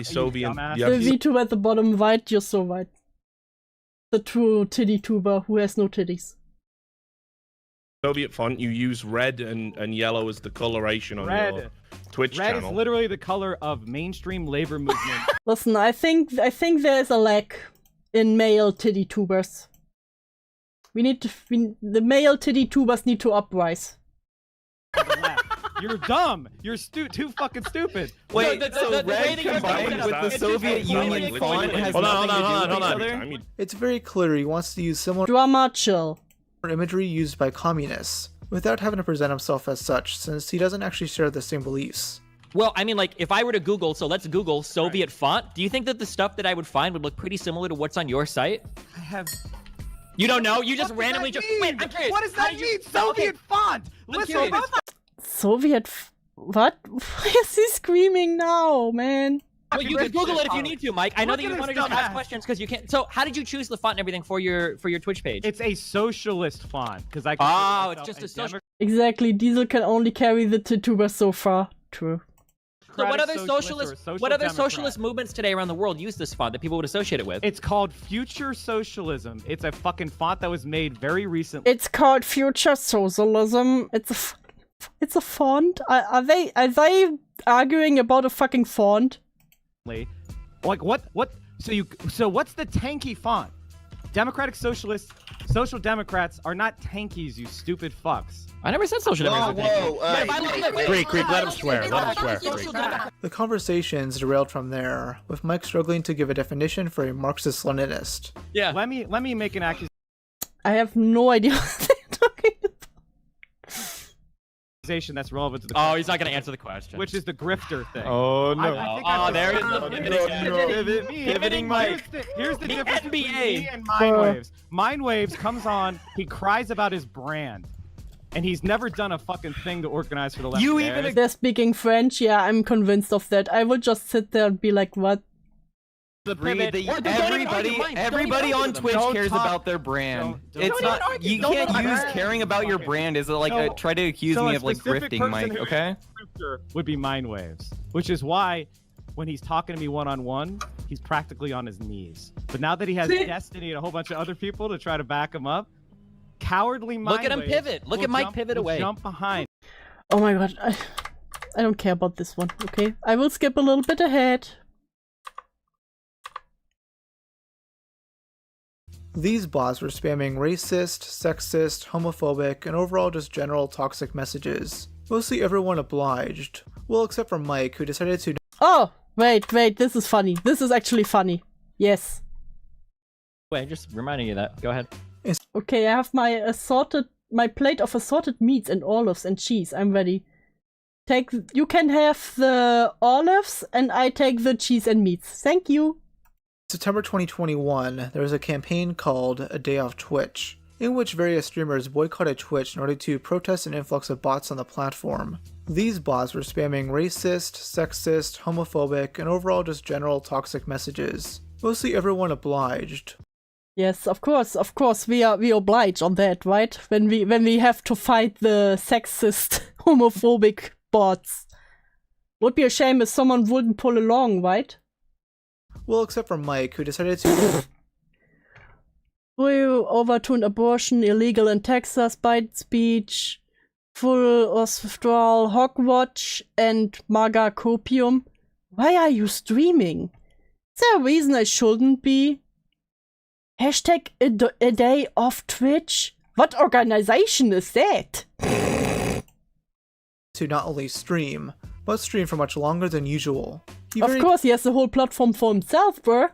Soviet. dumbass. You The have the V2 at the bottom right, you're so right. The true titty tuber who has no titties. Soviet font. You use red and yellow as the coloration on your Red. Twitch Red channel. is literally the color of mainstream labor movement. Listen, I think there is a lack in male titty tubers. The male titty tubers need to uprise. You're dumb. You're too fucking stupid. Wait, No, the so way red that you're combined saying with that- the it's Soviet just- Union wait, font wait, has Hold nothing on, to do with hold each on. other? I mean, It's very clear he wants to use similar Drama chill. imagery used by communists, without having to present himself as such, since he doesn't actually share the same beliefs. Well, I mean, like, if I were to Google, so let's Google Soviet font, do you think that the stuff that I would find would look pretty similar to what's on your site? I have. You don't know? You just What does randomly that just. mean? Wait, I'm curious. What does How that did you- mean? Soviet font. I'm Listen, curious. Soviet what? Why is he screaming now, man? Well, you can Google it if you need to, Mike. I know Look that at you this want to just ask dumbass. questions because you can't. So, how did you choose the font and everything for your Twitch page? It's a socialist font because I. Oh, it's just a social. Exactly, Diesel can only carry the tituber so far. True. So what other socialist or socialist? social What other democrat? socialist movements today around the world use this font that people would associate it with? It's called Future Socialism. It's a fucking font that was made very recently. It's called Future Socialism. It's a font. Are they arguing about a fucking font? Like what? So what's the tanky font? Democratic Socialists, Social Democrats are not tankies, you stupid fucks. I never said social democrats. Creek, let him swear. Let him swear. The conversations derailed from there, with Mike struggling to give a definition for a Marxist-Leninist. Yeah. Let me make an accusation. I have no idea what they're talking about. That's relevant to the Oh, he's not gonna answer the question. which is the grifter thing. Oh no. I think Oh, I'm there is Pivot me. Pivoting Mike. Here's the The difference between NBA. me and Mindwaves. Mindwaves comes on, he cries about his brand. And he's never done a fucking thing to organize for the left. They're speaking French. Yeah, I'm convinced of that. I would just sit there and be like, what? Everybody on Twitch cares about their brand. It's not. You can't use caring about your brand as like try to accuse me of like grifting, Mike. Okay. Would be Mindwaves, which is why when he's talking to me one-on-one, he's practically on his knees. But now that he has Destiny and a whole bunch of other people to try to back him up, cowardly Mindwaves. Look at him pivot. Look at Mike pivot away. Jump behind. Oh my god. I don't care about this one, okay? I will skip a little bit ahead. These bots were spamming racist, sexist, homophobic, and overall just general toxic messages. Mostly everyone obliged. Well, except for Mike, who decided to Oh, wait, this is funny. This is actually funny. Yes. Wait, just reminding you that. Go ahead. Okay, I have my plate of assorted meats and olives and cheese. I'm ready. You can have the olives and I take the cheese and meats. Thank you. September 2021, there was a campaign called A Day Off Twitch, in which various streamers boycotted Twitch in order to protest an influx of bots on the platform. These bots were spamming racist, sexist, homophobic, and overall just general toxic messages. Mostly everyone obliged. Yes, of course, we oblige on that, right? When we have to fight the sexist, homophobic bots. Would be a shame if someone wouldn't pull along, right? Well, except for Mike, who decided to... We overturned abortion, illegal in Texas, bite speech, full withdrawal, Hogwatch, and MAGA copium. Why are you streaming? Is there a reason I shouldn't be? Hashtag a day off Twitch? What organization is that? To not only stream, but stream for much longer than usual. Of course, he has the whole platform for himself, bro.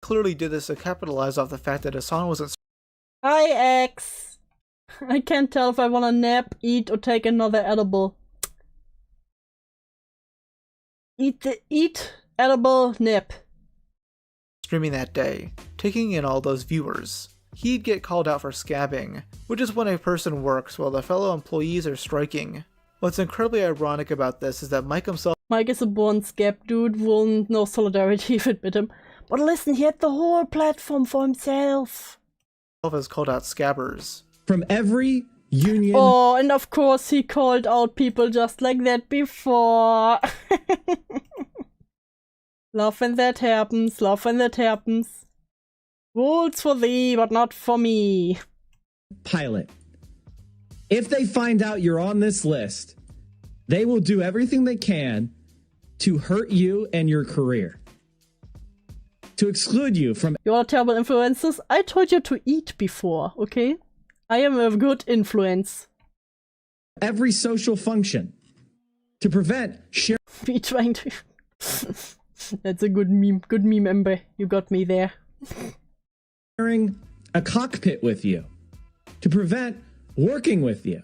Clearly did this to capitalize off the fact that Hassan wasn't. Hi, X. I can't tell if I want to nap, eat, or take another edible. Eat, edible, nap. Streaming that day, taking in all those viewers. He'd get called out for scabbing, which is when a person works while the fellow employees are striking. What's incredibly ironic about this is that Mike himself— Mike is a born scab dude, won't no solidarity if it bit him. But listen, he had the whole platform for himself. Has called out scabbers. From every union— Oh, and of course he called out people just like that before. Love when that happens, love when that happens. Rules for thee, but not for me. Pilot. If they find out you're on this list, they will do everything they can to hurt you and your career. To exclude you from— You are terrible influences. I told you to eat before, okay? I am a good influence. Every social function. To prevent sharing— Me trying to... That's a good meme. Good meme, Ember. You got me there. Sharing a cockpit with you. To prevent working with you.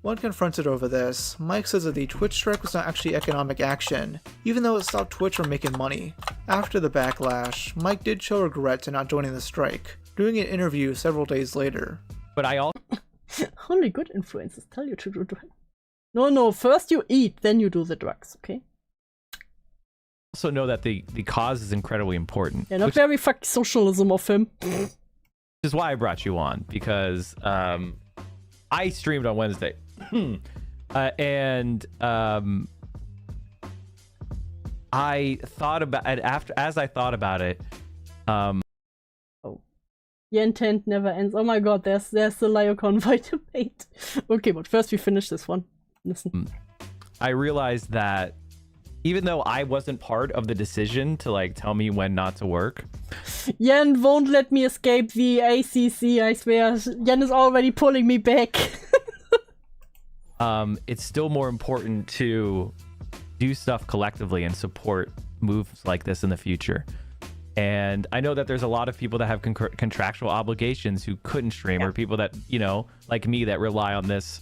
When confronted over this, Mike says that the Twitch strike was not actually economic action, even though it stopped Twitch from making money. After the backlash, Mike did show regret to not joining the strike, doing an interview several days later. But I also— Only good influences tell you to do drugs. No, first you eat, then you do the drugs, okay? Also know that the cause is incredibly important. Yeah, not very fuck socialism of him. Which is why I brought you on, because I streamed on Wednesday. And I thought about it as I thought about it. Oh, your intent never ends. Oh my god, there's the Lyocon debate. Okay, but first we finish this one. Listen. I realized that even though I wasn't part of the decision to like tell me when not to work, Yen won't let me escape the ACC, I swear. Yen is already pulling me back. it's still more important to do stuff collectively and support moves like this in the future. And I know that there's a lot of people that have contractual obligations who couldn't stream, or people that, you know, like me, that rely on this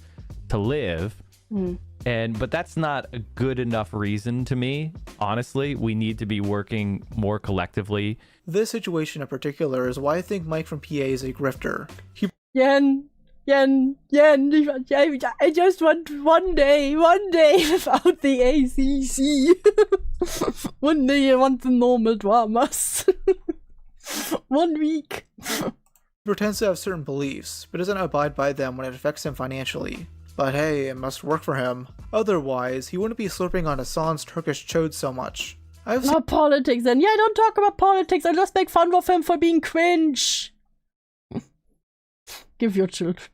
to live. But that's not a good enough reason to me. Honestly, we need to be working more collectively. This situation in particular is why I think Mike from PA is a grifter. Yen, I just want one day without the ACC. One day I want the normal dramas. 1 week. He pretends to have certain beliefs, but doesn't abide by them when it affects him financially. But hey, it must work for him. Otherwise, he wouldn't be slurping on Hassan's Turkish chode so much. Not politics then. Yeah, I don't talk about politics. I just make fun of him for being cringe. Give your children.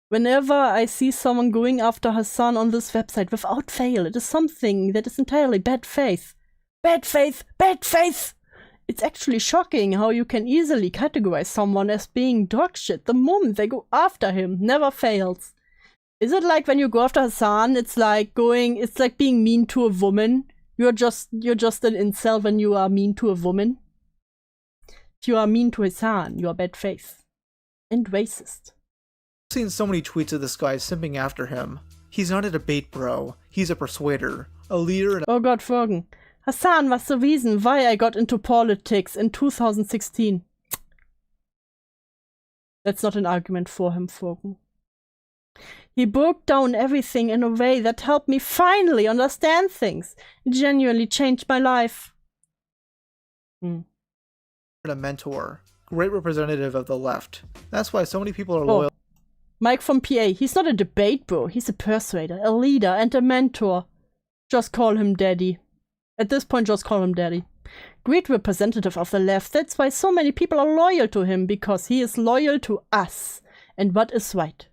Whenever I see someone going after Hassan on this website without fail, it is something that is entirely bad faith. Bad faith! Bad faith! It's actually shocking how you can easily categorize someone as being dog shit the moment they go after him. Never fails. Is it like when you go after Hassan, it's like being mean to a woman? You're just an incel when you are mean to a woman? If you are mean to Hassan, you are bad faith. And racist. I've seen so many tweets of this guy simping after him. He's not a debate bro, he's a persuader, a leader and Oh God, Fergen. Hassan was the reason why I got into politics in 2016. That's not an argument for him, Fergen. He broke down everything in a way that helped me finally understand things. It genuinely changed my life. a mentor. Great representative of the left. That's why so many people are loyal. Mike from PA. He's not a debate bro. He's a persuader, a leader, and a mentor. Just call him daddy. At this point, just call him daddy. Great representative of the left. That's why so many people are loyal to him, because he is loyal to us and what is right.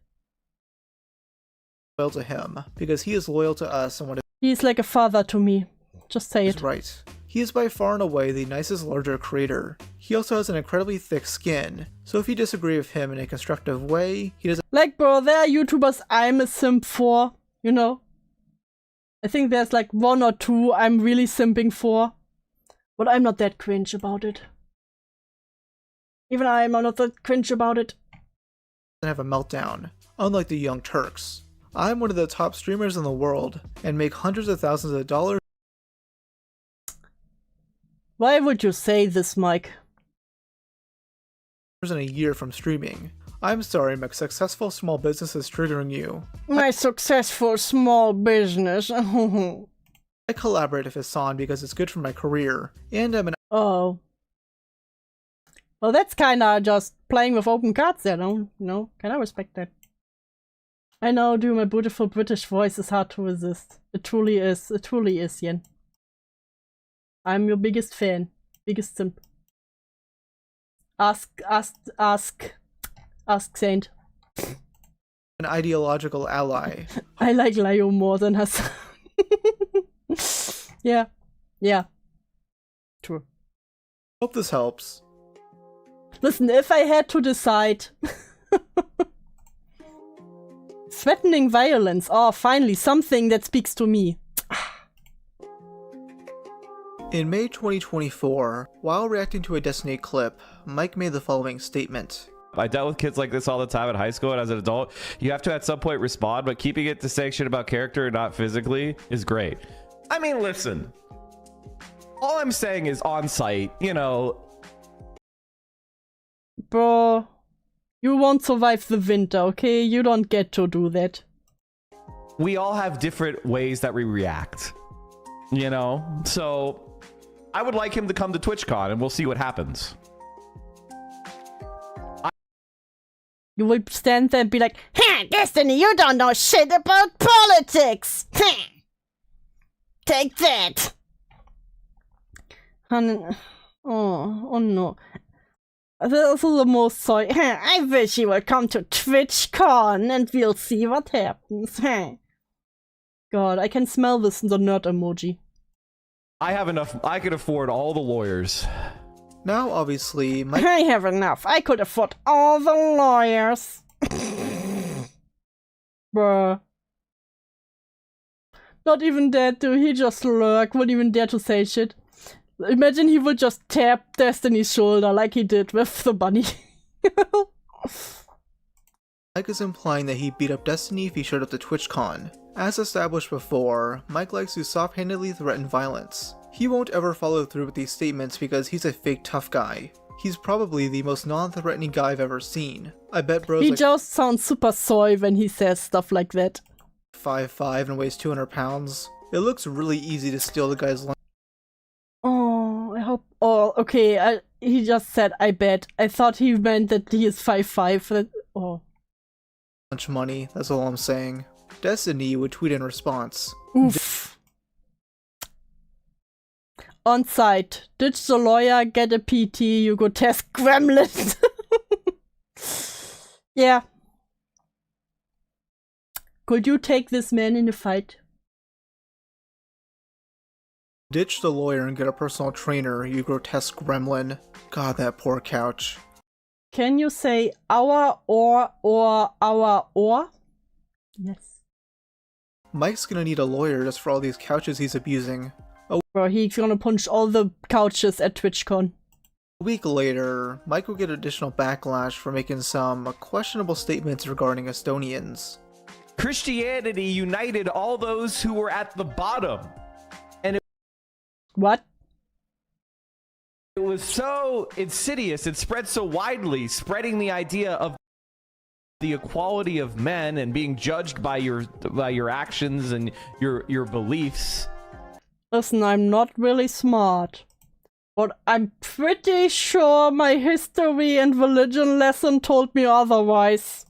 Loyal to him because he is loyal to us and what He's like a father to me. Just say is it. right. He is by far and away the nicest larger creator. He also has an incredibly thick skin, so if you disagree with him in a constructive way, he doesn't— Like, bro, there are YouTubers I'm a simp for, you know? I think there's like one or two I'm really simping for, but I'm not that cringe about it. Even I'm not that cringe about it. have a meltdown, unlike the Young Turks. I'm one of the top streamers in the world, and make hundreds of thousands of dollars. Why would you say this, Mike? In a year from streaming. I'm sorry, my successful small business is triggering you. My successful small business. I collaborate with Hassan because it's good for my career, and I'm an— Oh. Well, that's kinda just playing with open cards there, no? No, can I respect that? I know, doing my beautiful British voice is hard to resist. It truly is. It truly is, Yen. I'm your biggest fan. Biggest simp. Ask Saint. an ideological ally. I like Leo more than Hassan. Yeah. Yeah. True. Hope this helps. Listen, if I had to decide... Threatening violence. Oh, finally, something that speaks to me. In May 2024, while reacting to a Destiny clip, Mike made the following statement. I dealt with kids like this all the time in high school, and as an adult, you have to at some point respond, but keeping it to saying shit about character and not physically is great. I mean, listen. All I'm saying is on site, you know. Bro, you won't survive the winter, okay? You don't get to do that. We all have different ways that we react, you know? So I would like him to come to TwitchCon and we'll see what happens. You will stand there and be like, "Ha, Destiny, you don't know shit about politics! Ha! Take that!" And, oh no. This is the most sorry. I wish you would come to TwitchCon and we'll see what happens. God, I can smell this in the nerd emoji. I have enough. I could afford all the lawyers. Now, obviously, Mike— I have enough. I could afford all the lawyers. Bruh. Not even that, dude. He just lurk. Wouldn't even dare to say shit. Imagine he would just tap Destiny's shoulder like he did with the bunny. Mike is implying that he beat up Destiny if he showed up to TwitchCon. As established before, Mike likes to soft-handedly threaten violence. He won't ever follow through with these statements because he's a fake tough guy. He's probably the most non-threatening guy I've ever seen. I bet bros He like just sounds super soy when he says stuff like that. 5'5" and weighs 200 pounds. It looks really easy to steal the guy's lunch. Oh, I hope. Oh, okay. He just said, I bet. I thought he meant that he is 5'5". Oh. Lunch money, that's all I'm saying. Destiny would tweet in response. Oof. On site. Ditch the lawyer, get a PT, you go test Gremlin. Yeah. Could you take this man in a fight? Ditch the lawyer and get a personal trainer, you grotesque gremlin. God, that poor couch. Can you say our or? Yes. Mike's gonna need a lawyer just for all these couches he's abusing. Bro, he's gonna punch all the couches at TwitchCon. A A week later, Mike would get additional backlash for making some questionable statements regarding Estonians. Christianity united all those who were at the bottom. And what? It was so insidious, it spread so widely, spreading the idea of the equality of men and being judged by your actions and your beliefs. Listen, I'm not really smart, but I'm pretty sure my history and religion lesson told me otherwise.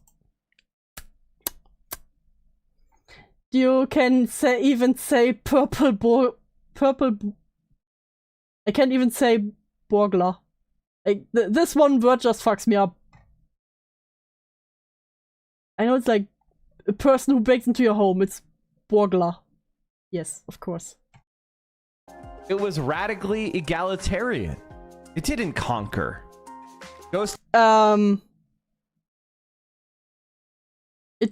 You can even say purple. I can't even say burglar. This one word just fucks me up. I know it's like a person who breaks into your home. It's burglar. Yes, of course. It was radically egalitarian. It didn't conquer. It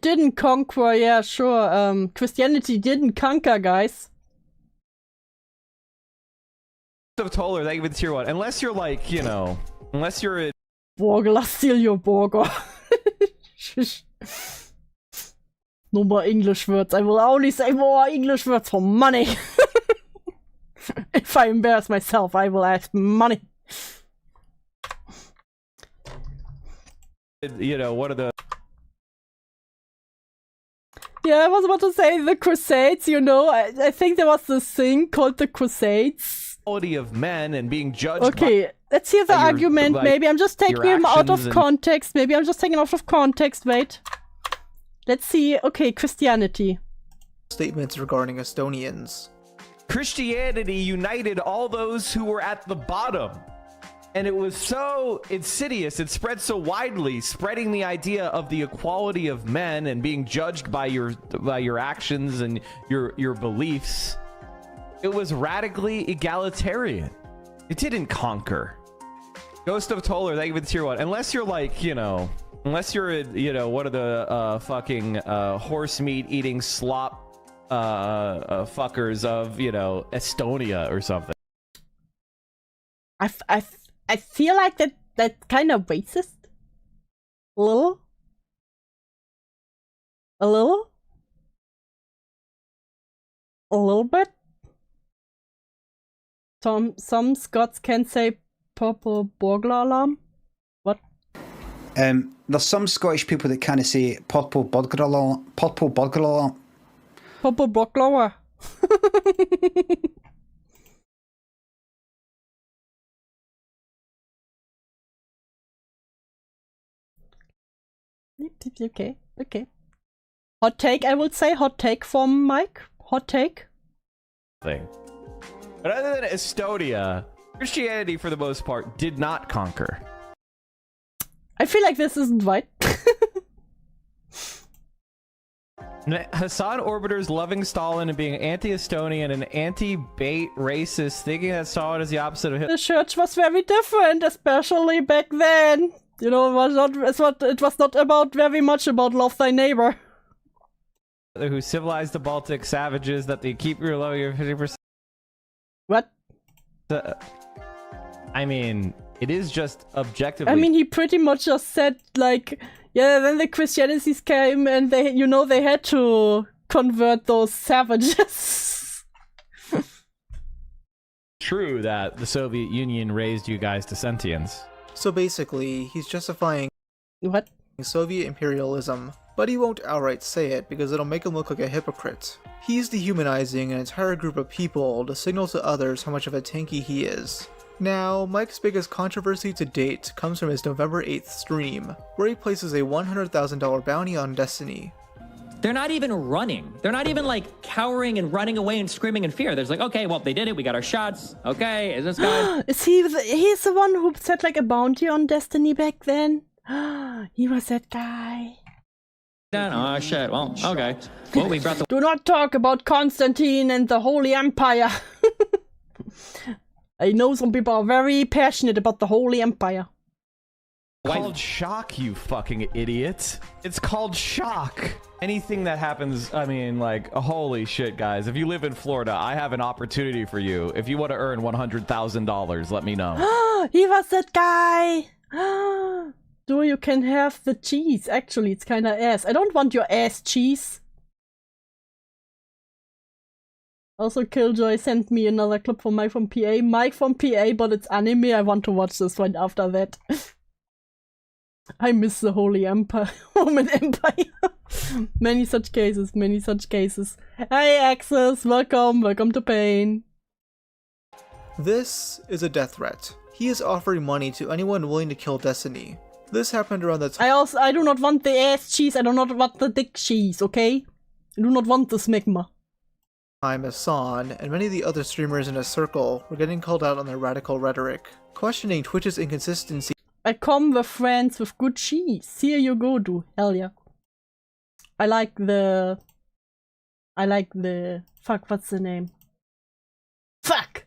didn't conquer, yeah, sure. Christianity didn't conquer, guys. Of Toller, thank you for the tier 1. Unless you're like, you know, unless you're a burglar, steal your burger. No more English words. I will only say more English words for money. If I embarrass myself, I will ask money. You know, what are the... Yeah, I was about to say the Crusades, you know. I think there was this thing called the Crusades. Quality of men and being judged. Okay, let's hear the argument. Maybe I'm just taking him out of context. Maybe I'm just taking him out of context. Wait. Let's see. Okay, Christianity. Statements regarding Estonians. Christianity united all those who were at the bottom. And it was so insidious, it spread so widely, spreading the idea of the equality of men and being judged by your actions and your beliefs. It was radically egalitarian. It didn't conquer. Ghost of Toller, thank you for the tier 1. Unless you're like, you know, unless you're, you know, what are the fucking horse meat eating slop fuckers of, you know, Estonia or something. I feel like that's kind of racist. A little. A little. A little bit. Some Scots can say purple burglar alarm. What? There's some Scottish people that kind of say purple burglar alarm. Purple burglar alarm. Purple burglar. Okay, okay. Hot take, I would say. Hot take from Mike. Hot take. Thing. But other than Estonia, Christianity, for the most part, did not conquer. I feel like this isn't right. Hassan Orbiter's loving Stalin and being anti-Estonian and anti-bait racist, thinking that Stalin is the opposite of Hitler. The church was very different, especially back then. You know, it was not about very much about love thy neighbor. Who civilized the Baltic savages that they keep your love your 50%. What? I mean, it is just objectively. I mean, he pretty much just said like, yeah, then the Christianities came and they, you know, they had to convert those savages. True that the Soviet Union raised you guys to sentience. So basically, he's justifying what? Soviet imperialism, but he won't outright say it because it'll make him look like a hypocrite. He's dehumanizing an entire group of people to signal to others how much of a tanky he is. Now, Mike's biggest controversy to date comes from his November 8th stream, where he places a $100,000 bounty on Destiny. They're not even running. They're not even like cowering and running away and screaming in fear. There's like, okay, well, they did it. We got our shots. Okay, is this guy? Is he's the one who set like a bounty on Destiny back then? He was that guy. Oh shit. Well, okay. Well, we brought the. Do not talk about Constantine and the Holy Empire. I know some people are very passionate about the Holy Empire. It's called shock, you fucking idiot. It's called shock. Anything that happens, I mean, like, holy shit, guys. If you live in Florida, I have an opportunity for you. If you want to earn $100,000, let me know. He was that guy! Do you can have the cheese. Actually, it's kinda ass. I don't want your ass cheese. Also, Killjoy sent me another clip from Mike from PA. Mike from PA, but it's anime. I want to watch this one after that. I miss the Holy Empire. Roman Empire. Many such cases, many such cases. Hey, Axis, welcome to Pain. This is a death threat. He is offering money to anyone willing to kill Destiny. This happened around the time. I do not want the ass cheese. I do not want the dick cheese, okay? I do not want the smegma. As San and many of the other streamers in his circle were getting called out on their radical rhetoric, questioning Twitch's inconsistency. I come with friends with good cheese. Here you go, do. Hell yeah. I like the... Fuck, what's the name? Fuck!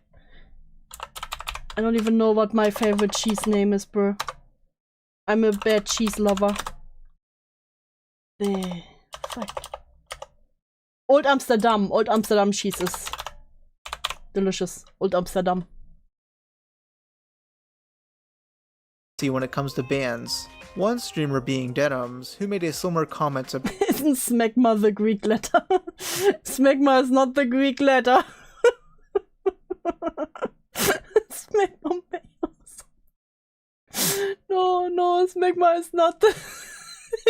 I don't even know what my favorite cheese name is, bro. I'm a bad cheese lover. Fuck. Old Amsterdam cheese is delicious. Old Amsterdam. See, when it comes to bans, one streamer being Denims, who made a similar comment about Isn't smegma the Greek letter? Smegma is not the Greek letter. Smegma males. No, smegma is not the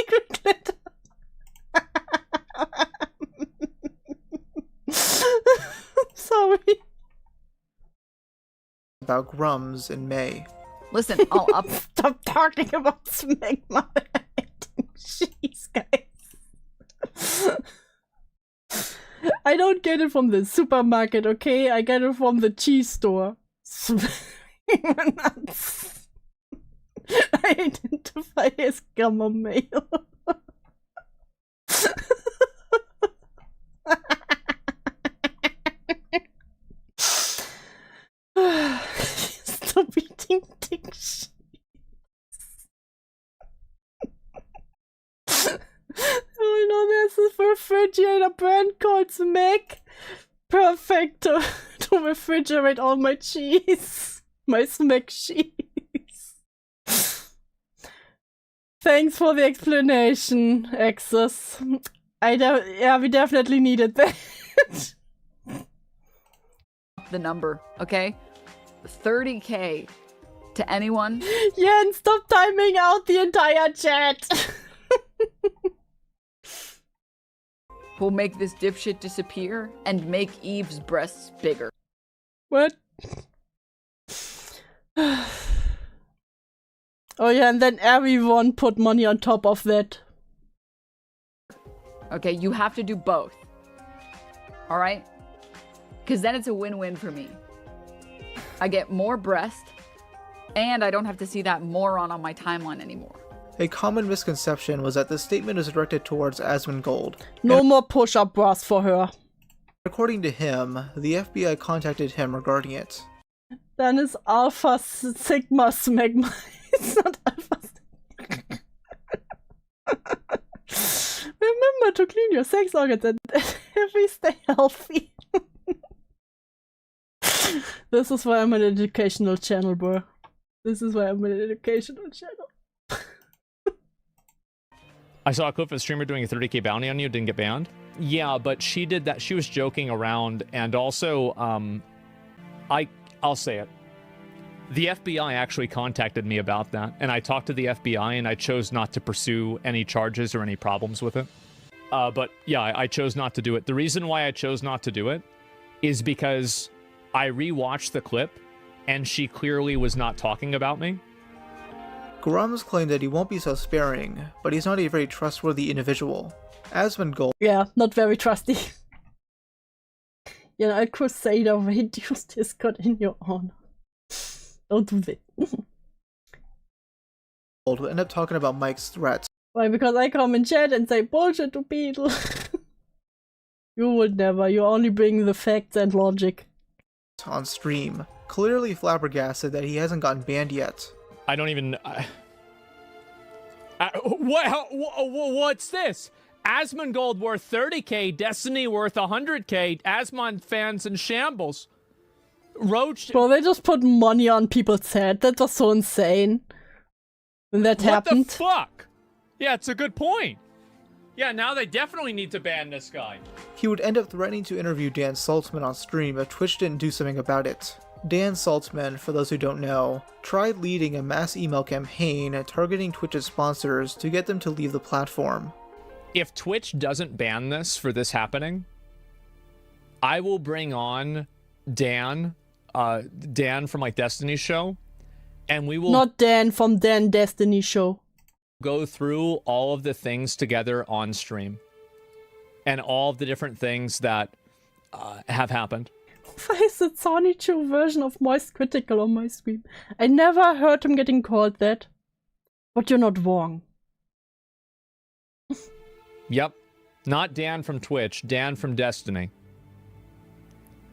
Greek letter. Sorry. about Grums in May. Listen, I'll up. Stop talking about smegma. Jeez, guys. I don't get it from the supermarket, okay? I get it from the cheese store. Nuts. I identify as gamma male. Stop eating dick shit. Oh no, there's this refrigerator brand called Smack. Perfect to refrigerate all my cheese. My Smack cheese. Thanks for the explanation, Axis. Yeah, we definitely needed that. The number, okay? 30K to anyone. Yen, stop timing out the entire chat. Who'll make this dipshit disappear and make Eve's breasts bigger. What? Oh yeah, and then everyone put money on top of that. Okay, you have to do both. Alright? Because then it's a win-win for me. I get more breast, and I don't have to see that moron on my timeline anymore. A common misconception was that the statement is directed towards Asmongold. No more push-up bras for her. According to him, the FBI contacted him regarding it. Then it's Alpha Sigma Smegma. It's not Alpha Sigma. Remember to clean your sex organs and every stay healthy. This is why I'm an educational channel, bro. This is why I'm an educational channel. I saw a clip of a streamer doing a 30K bounty on you, didn't get banned. Yeah, but she did that. She was joking around, and also, I'll say it. The FBI actually contacted me about that, and I talked to the FBI, and I chose not to pursue any charges or any problems with it. But yeah, I chose not to do it. The reason why I chose not to do it is because I rewatched the clip, and she clearly was not talking about me. Grums claimed that he won't be so sparing, but he's not a very trustworthy individual. Asmongold. Yeah, not very trusty. You know, a crusader reduced his god in your honor. Don't do that. Will end up talking about Mike's threats. Why? Because I come in chat and say bullshit to people. You would never. You only bring the facts and logic. On stream, clearly flabbergasted that he hasn't gotten banned yet. I don't even... What's this? Asmongold worth 30k, Destiny worth 100k, Asmon fans in shambles. Roach. Bro, they just put money on people's head. That was so insane. When that happened. What the fuck? Yeah, it's a good point. Yeah, now they definitely need to ban this guy. He would end up threatening to interview Dan Saltzman on stream if Twitch didn't do something about it. Dan Saltzman, for those who don't know, tried leading a mass email campaign targeting Twitch's sponsors to get them to leave the platform. If Twitch doesn't ban this for this happening, I will bring on Dan from like Destiny's show, and we will not Dan from Dan Destiny show. Go through all of the things together on stream, and all of the different things that have happened. Why is the Sonichu version of Moist Critical on my stream? I never heard him getting called that. But you're not wrong. Yep. Not Dan from Twitch, Dan from Destiny.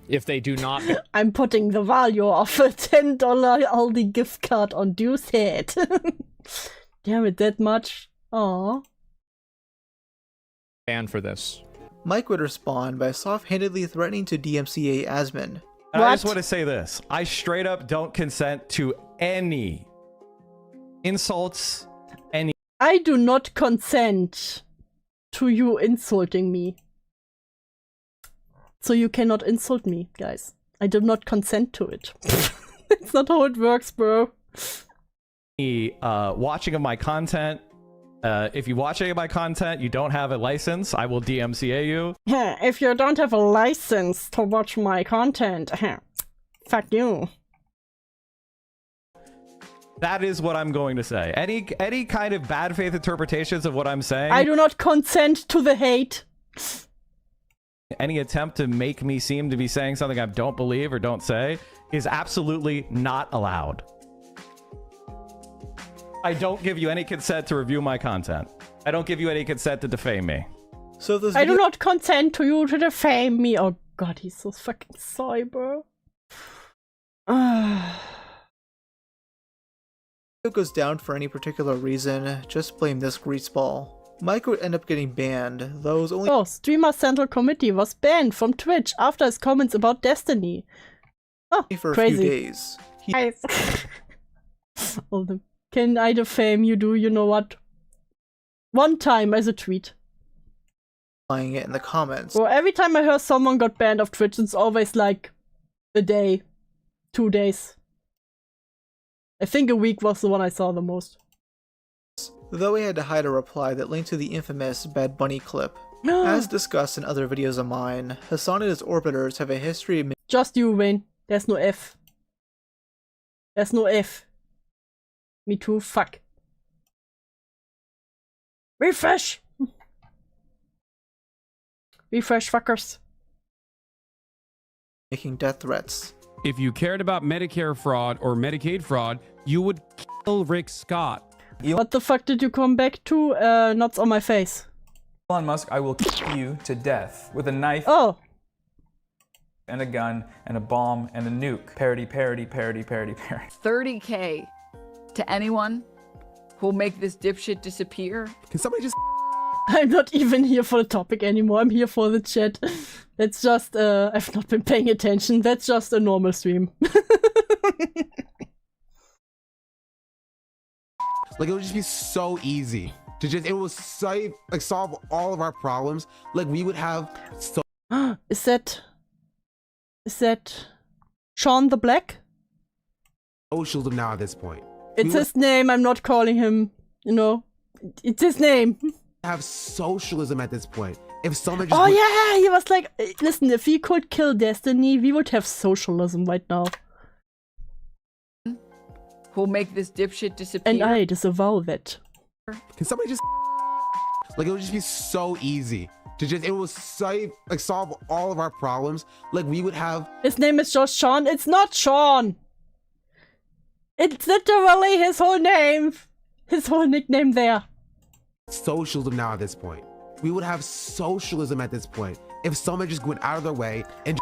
If they do not... I'm putting the value of a $10 Aldi gift card on Dew's head. Damn it, that much? Aww. Ban for this. Mike would respond by soft-handedly threatening to DMCA Asmon. I just want to say this. I straight up don't consent to any insults, any... I do not consent to you insulting me. So you cannot insult me, guys. I do not consent to it. It's not how it works, bro. Watching of my content. If you watch any of my content, you don't have a license, I will DMCA you. If you don't have a license to watch my content, fuck you. That is what I'm going to say. Any kind of bad faith interpretations of what I'm saying. I do not consent to the hate. Any attempt to make me seem to be saying something I don't believe or don't say is absolutely not allowed. I don't give you any consent to review my content. I don't give you any consent to defame me. So this I do not consent to you to defame me. Oh god, he's so fucking soy, bro. If it goes down for any particular reason, just blame this greaseball. Mike would end up getting banned, though it was only— Oh, Streamer Central Committee was banned from Twitch after his comments about Destiny. Oh, for crazy. a few days. All the can I defame you? Do you know what? One time as a tweet. Playing it in the comments. Well, every time I hear someone got banned off Twitch, it's always like a day, 2 days. I think a week was the one I saw the most. Though he had to hide a reply that linked to the infamous Bad Bunny clip. As discussed in other videos of mine, Hassan and his orbiters have a history of— Just you, Wayne. There's no F. There's no F. Me too, fuck. Refresh! Refresh, fuckers. making death threats. If you cared about Medicare fraud or Medicaid fraud, you would kill Rick Scott. What the fuck did you come back to? Nuts on my face. Elon Musk, I will kill you to death with a knife. Oh. And a gun and a bomb and a nuke. Parody, parody, parody, parody, parody. 30K to anyone who'll make this dipshit disappear. Can somebody just... I'm not even here for the topic anymore. I'm here for the chat. That's just, I've not been paying attention. That's just a normal stream. Like, it would just be so easy to just, it would save, like, solve all of our problems. Like, we would have so... Is that Sean the Black? Socialism now at this point. It's his name. I'm not calling him, you know. It's his name. Have socialism at this point. If someone just... Oh yeah, he was like, listen, if we could kill Destiny, we would have socialism right now. Who'll make this dipshit disappear. And I disavow that. Can somebody just... Like, it would just be so easy to just, it would save, like, solve all of our problems. Like, we would have... His name is just Sean. It's not Sean. It's literally his whole name. His whole nickname there. Socialism now at this point. We would have socialism at this point. If someone just went out of their way and...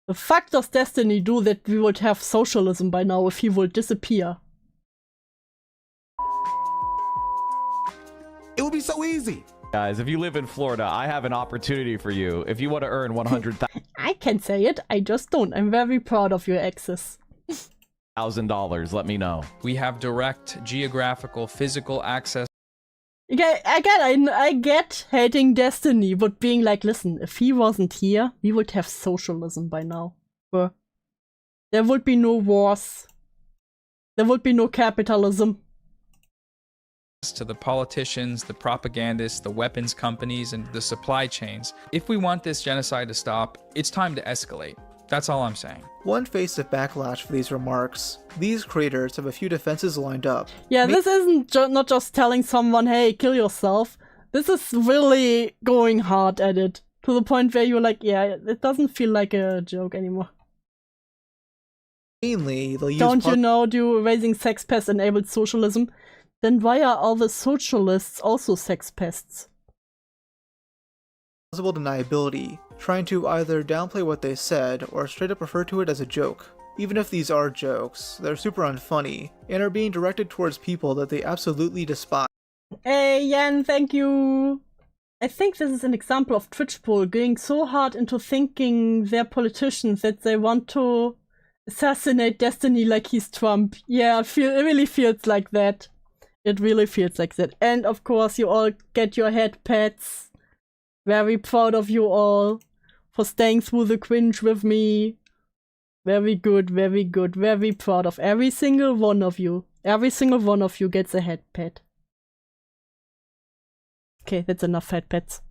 The fuck does Destiny do that we would have socialism by now if he would disappear? It would be so easy. Guys, if you live in Florida, I have an opportunity for you. If you want to earn 100,000 I can say it, I just don't. I'm very proud of your exes. $1,000, let me know. We have direct geographical, physical access. I get hating Destiny, but being like, listen, if he wasn't here, we would have socialism by now. There would be no wars. There would be no capitalism. To the politicians, the propagandists, the weapons companies, and the supply chains. If we want this genocide to stop, it's time to escalate. That's all I'm saying. One face of backlash for these remarks. These creators have a few defenses lined up. Yeah, this isn't not just telling someone, hey, kill yourself. This is really going hard at it. To the point where you're like, yeah, it doesn't feel like a joke anymore. Mainly, they'll use Don't you know, do raising sex pests enabled socialism? Then why are all the socialists also sex pests? Plausible deniability, trying to either downplay what they said or straight up refer to it as a joke. Even if these are jokes, they're super unfunny and are being directed towards people that they absolutely despise. Hey Yen, thank you! I think this is an example of Twitch poll going so hard into thinking they're politicians that they want to assassinate Destiny like he's Trump. Yeah, it really feels like that. It really feels like that. And of course you all get your head pats. Very proud of you all for staying through the cringe with me. Very good, very good. Very proud of every single one of you. Every single one of you gets a head pat. Okay, that's enough head pats.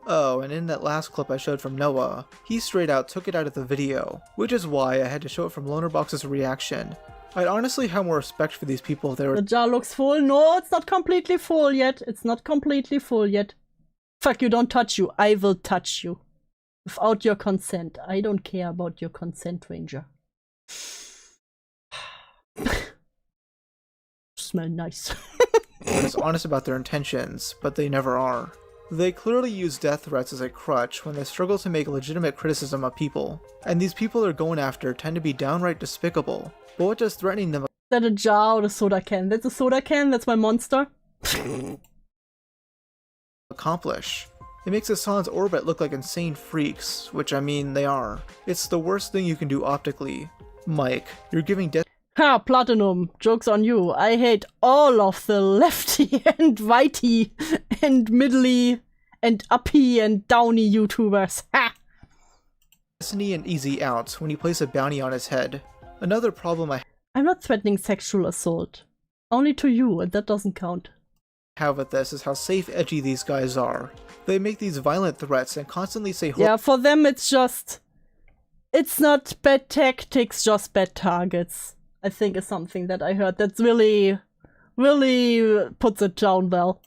Oh, and in that last clip I showed from Noah, he straight out took it out of the video, which is why I had to show it from Lonerbox's reaction. I'd honestly have more respect for these people if they were— The jar looks full. No, it's not completely full yet. It's not completely full yet. Fuck you, don't touch you. I will touch you. Without your consent. I don't care about your consent, Ranger. Smell nice. It's honest about their intentions, but they never are. They clearly use death threats as a crutch when they struggle to make legitimate criticism of people. And these people they're going after tend to be downright despicable. But what does threatening them— Is that a jar or a soda can? That's a soda can? That's my monster? accomplish? It makes Hassan's orbit look like insane freaks, which I mean, they are. It's the worst thing you can do optically. Mike, you're giving death— Ha, Platinum, joke's on you. I hate all of the lefty and righty and middly and uppy and downy YouTubers. Ha! Destiny and easy out when you place a bounty on his head. Another problem I'm not threatening sexual assault. Only to you, and that doesn't count. have with this is how safe edgy these guys are. They make these violent threats and constantly say— Yeah, for them it's just— it's not bad tactics, just bad targets. I think is something that I heard that's really puts it down well.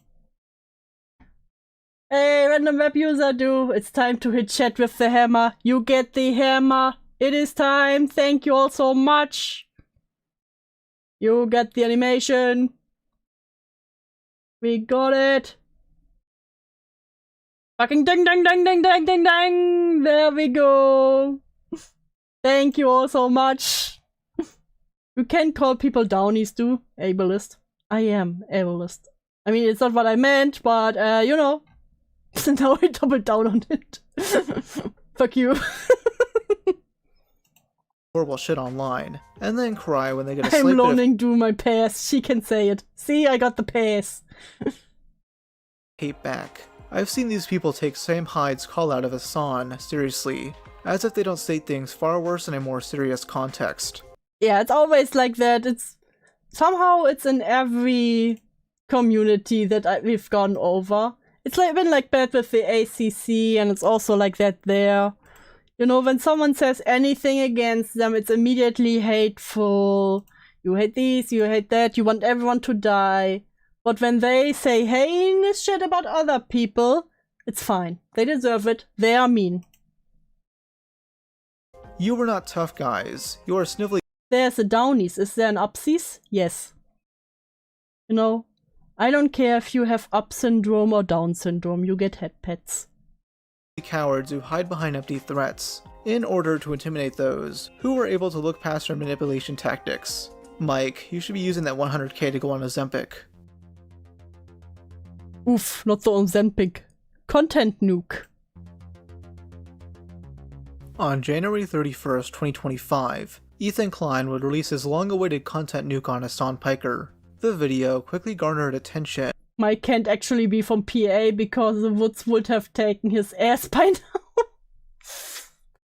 Hey, random web user do. It's time to hit chat with the hammer. You get the hammer. It is time. Thank you all so much. You get the animation. We got it. Fucking ding ding ding ding ding ding ding. There we go. Thank you all so much. You can call people downies too. Ableist. I am ableist. I mean, it's not what I meant, but you know. Now I double down on it. Fuck you. horrible shit online, and then cry when they get a I'm slight loaning Doom my pass. She can say it. See, I got the pass. hate back. I've seen these people take Sam Hyde's call out of Hassan seriously, as if they don't state things far worse in a more serious context. Yeah, it's always like that. It's somehow it's in every community that we've gone over. It's like been like that with the ACC, and it's also like that there. You know, when someone says anything against them, it's immediately hateful. You hate this, you hate that, you want everyone to die. But when they say heinous shit about other people, it's fine. They deserve it. They are mean. You were not tough guys. You are snivelly— There's a downies. Is there an upsies? Yes. You know, I don't care if you have up syndrome or down syndrome. You get head pets. cowards who hide behind empty threats, in order to intimidate those who were able to look past their manipulation tactics. Mike, you should be using that 100k to go on Ozempic. Oof, not the Ozempic. Content nuke. On January 31st, 2025, Ethan Klein would release his long-awaited content nuke on Hassan Piker. The video quickly garnered attention. Mike can't actually be from PA because the Woods would have taken his ass by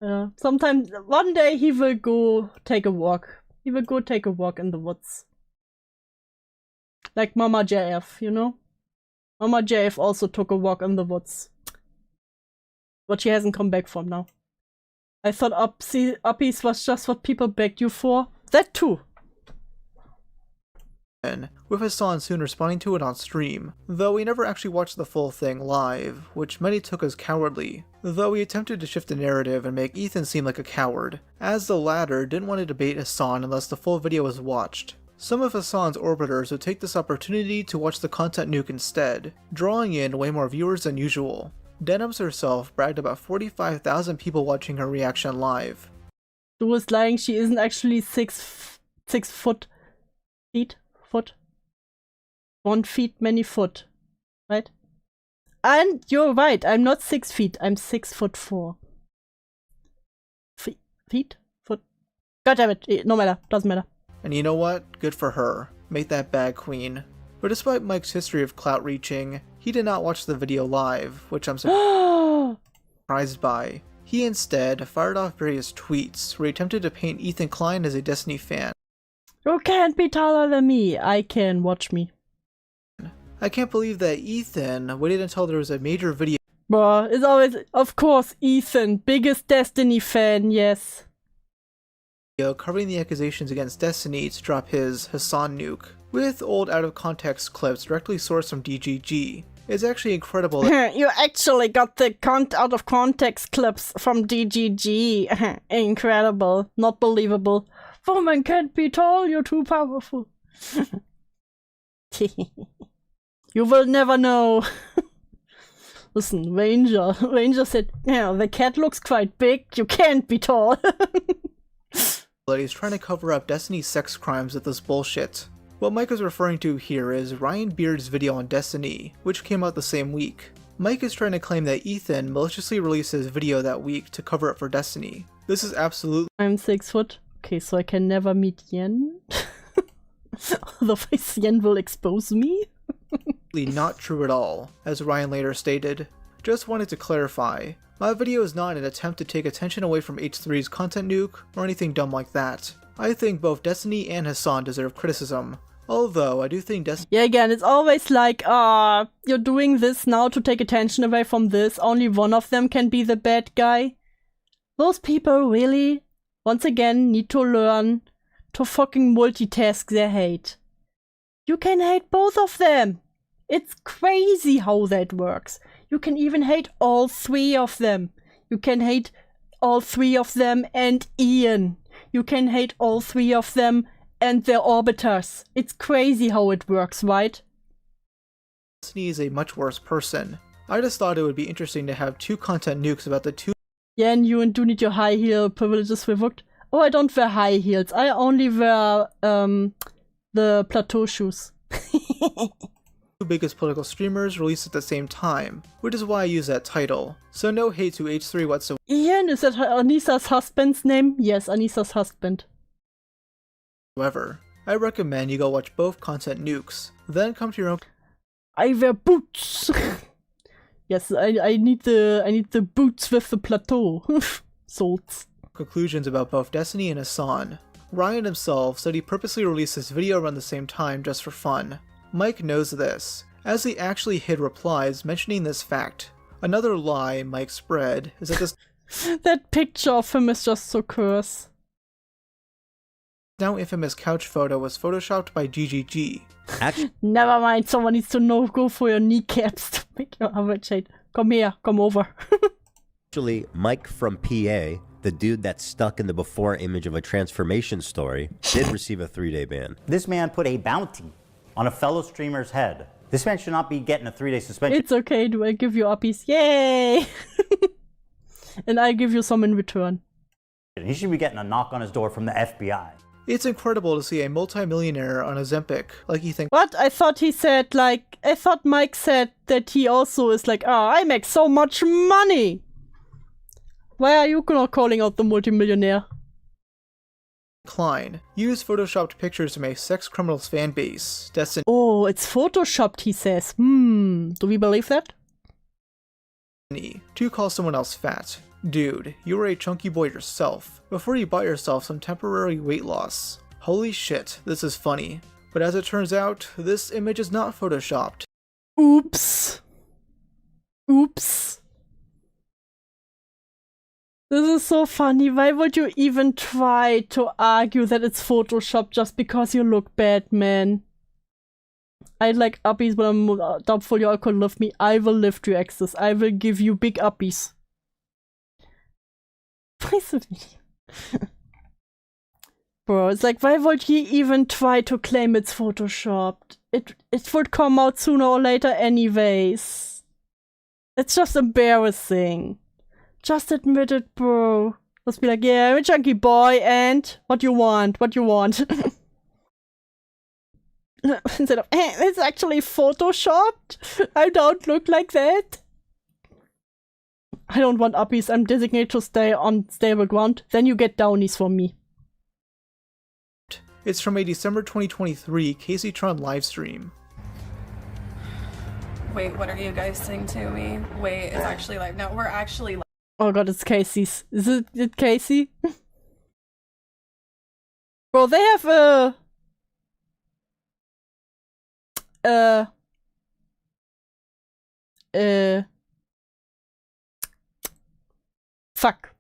now. Sometimes, one day he will go take a walk. He will go take a walk in the woods. Like Mama JF, you know? Mama JF also took a walk in the woods. But she hasn't come back from now. I thought uppies was just what people begged you for. That too. With Hassan soon responding to it on stream, though we never actually watched the full thing live, which many took as cowardly, though he attempted to shift the narrative and make Ethan seem like a coward, as the latter didn't want to debate Hassan unless the full video was watched. Some of Hassan's orbiters would take this opportunity to watch the content nuke instead, drawing in way more viewers than usual. Denims herself bragged about 45,000 people watching her reaction live. Who was lying? She isn't actually 6 foot. 1 feet, many foot. Right? And you're right, I'm not 6 feet, I'm 6'4". Feet? Foot? God damn it, no matter, doesn't matter. And you know what? Good for her. Make that bag queen. But despite Mike's history of clout reaching, he did not watch the video live, which I'm surprised by. He instead fired off various tweets where he attempted to paint Ethan Klein as a Destiny fan. You can't be taller than me, I can, watch me. I can't believe that Ethan waited until there was a major video. Bruh, it's always, of course, Ethan, biggest Destiny fan, yes. Covering the accusations against Destiny to drop his Hassan nuke, with old out-of-context clips directly sourced from DGG. It's actually incredible that you actually got the out-of-context clips from DGG. Incredible. Not believable. Woman can't be tall, you're too powerful. You will never know. Listen, Ranger said, yeah, the cat looks quite big, you can't be tall. that he's trying to cover up Destiny's sex crimes with this bullshit. What Mike is referring to here is Ryan Beard's video on Destiny, which came out the same week. Mike is trying to claim that Ethan maliciously released his video that week to cover up for Destiny. This is absolutely— I'm 6 foot. Okay, so I can never meet Yen? Otherwise Yen will expose me? not true at all, as Ryan later stated. Just wanted to clarify, my video is not an attempt to take attention away from H3's content nuke, or anything dumb like that. I think both Destiny and Hassan deserve criticism, although I do think Destiny— Yeah, again, it's always like, you're doing this now to take attention away from this, only one of them can be the bad guy. Those people really, once again, need to learn to fucking multitask their hate. You can hate both of them! It's crazy how that works. You can even hate all 3 of them. You can hate all 3 of them and Ian. You can hate all 3 of them and their orbiters. It's crazy how it works, right? Destiny is a much worse person. I just thought it would be interesting to have 2 content nukes about the 2— Yeah, and you do need your high heel privileges revoked. Oh, I don't wear high heels. I only wear the plateau shoes. biggest political streamers released at the same time, which is why I use that title. So no hate to H3 whatsoever. Ian, is that Anissa's husband's name? Yes, Anissa's husband. However, I recommend you go watch both content nukes, then come to your own— I wear boots. Yes, I need the boots with the plateau. Salts. Conclusions about both Destiny and Hassan. Ryan himself said he purposely released this video around the same time just for fun. Mike knows this, as he actually hid replies mentioning this fact. Another lie Mike spread is that this that picture of him is just so cursed. Now infamous couch photo was photoshopped by GGG. Never mind, someone needs to go for your kneecaps to make your average height. Come here, come over. Actually, Mike from PA, the dude that's stuck in the before image of a transformation story, did receive a 3-day ban. This man put a bounty on a fellow streamer's head. This man should not be getting a 3-day suspension. It's okay, do I give you uppies? Yay! And I give you some in return. He should be getting a knock on his door from the FBI. It's incredible to see a multimillionaire on Ozempic like he thinks. What? I thought he said, like, I thought Mike said that he also is like, oh, I make so much money. Why are you not calling out the multimillionaire? Klein used photoshopped pictures to make sex criminals fan base. Destiny. Oh, it's photoshopped, he says. Do we believe that? To call someone else fat. Dude, you were a chunky boy yourself, before you bought yourself some temporary weight loss. Holy shit, this is funny. But as it turns out, this image is not photoshopped. Oops. Oops. This is so funny. Why would you even try to argue that it's photoshopped just because you look bad, man? I like uppies, but I'm doubtful you all could love me. I will lift you, Axis. I will give you big uppies. Bro, it's like, why would he even try to claim it's photoshopped? It would come out sooner or later anyways. It's just embarrassing. Just admit it, bro. Just be like, yeah, I'm a chunky boy, and what you want? What you want? Instead of, it's actually photoshopped? I don't look like that. I don't want uppies. I'm designated to stay on stable ground. Then you get downies from me. It's from a December 2023 Casey Tron livestream. Wait, what are you guys saying to me? Wait, it's actually live. No, we're actually live. Oh god, it's Casey's. Is it Casey? Bro, they have fuck.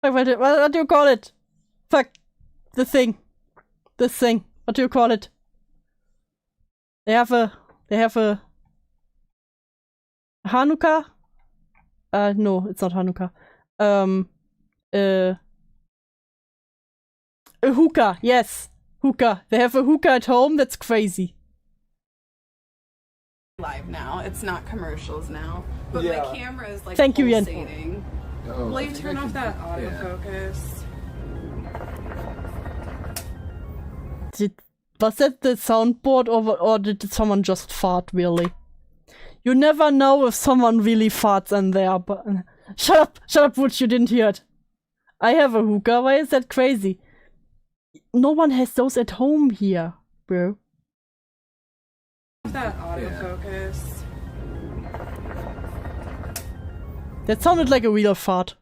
What do you call it? Fuck. The thing. This thing. What do you call it? They have a Hanukkah? No, it's not Hanukkah. A hookah, yes. Hookah. They have a hookah at home, that's crazy. Live now. It's not commercials now. But Yeah. my camera is like Thank you, Yen. pulsating. Will you turn off that autofocus? Was that the soundboard or did someone just fart, really? You never know if someone really farts in there, but... Shut up, Woods, you didn't hear it. I have a hookah, why is that crazy? No one has those at home here, bro. That autofocus. That sounded like a real fart.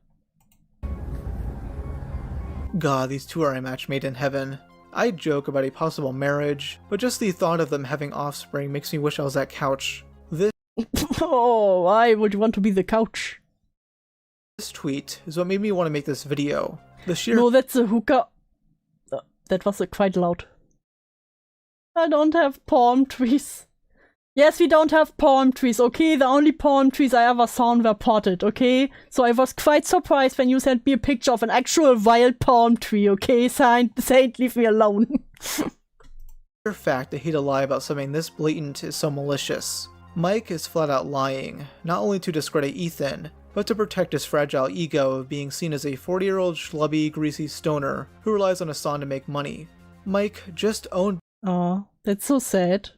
God, these two are a match made in heaven. I joke about a possible marriage, but just the thought of them having offspring makes me wish I was that couch. Oh, why would you want to be the couch? This tweet is what made me want to make this video. The sheer— No, that's a hookah. That was quite loud. I don't have palm trees. Yes, we don't have palm trees, okay? The only palm trees I ever saw were potted, okay? So I was quite surprised when you sent me a picture of an actual wild palm tree, okay? Saint, leave me alone. The fact I hate a lie about something this blatant is so malicious. Mike is flat out lying, not only to discredit Ethan, but to protect his fragile ego of being seen as a 40-year-old schlubby, greasy stoner who relies on a song to make money. Mike just owned— Aw, that's so sad.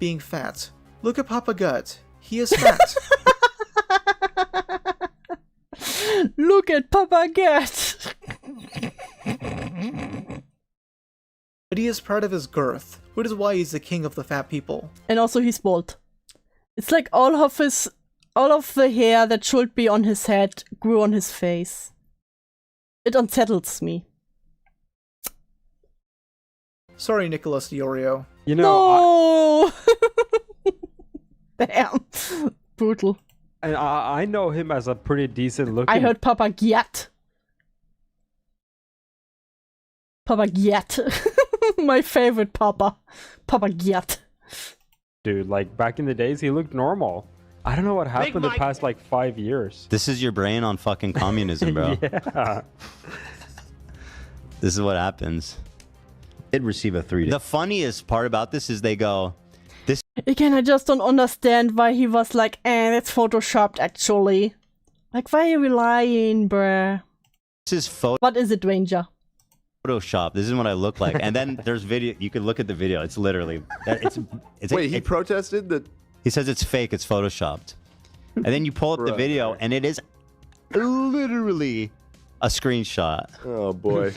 Being fat. Look at Papa Gut. He is fat. Look at Papa Gut. But he is proud of his girth, which is why he's the king of the fat people. And also he's bald. It's like all of the hair that should be on his head grew on his face. It unsettles me. Sorry, Nicholas Diorio. You know, no! Damn. Brutal. And I know him as a pretty decent looking. I heard Papa Gyat. Papa Gyat. My favorite Papa. Papa Gyat. Dude, like back in the days, he looked normal. I don't know what happened the past like 5 years. This is your brain on fucking communism, bro. Yeah. This is what happens. Did receive a 3. The funniest part about this is they go, this Again, I just don't understand why he was like, that's photoshopped actually. Like, why are you lying, bruh? This is What is it, Ranger? Photoshop. This is what I look like. And then there's video. You can look at the video. It's literally. Wait, he protested that? He says it's fake. It's photoshopped. And then you pull up the video, and it is literally a screenshot. Oh boy.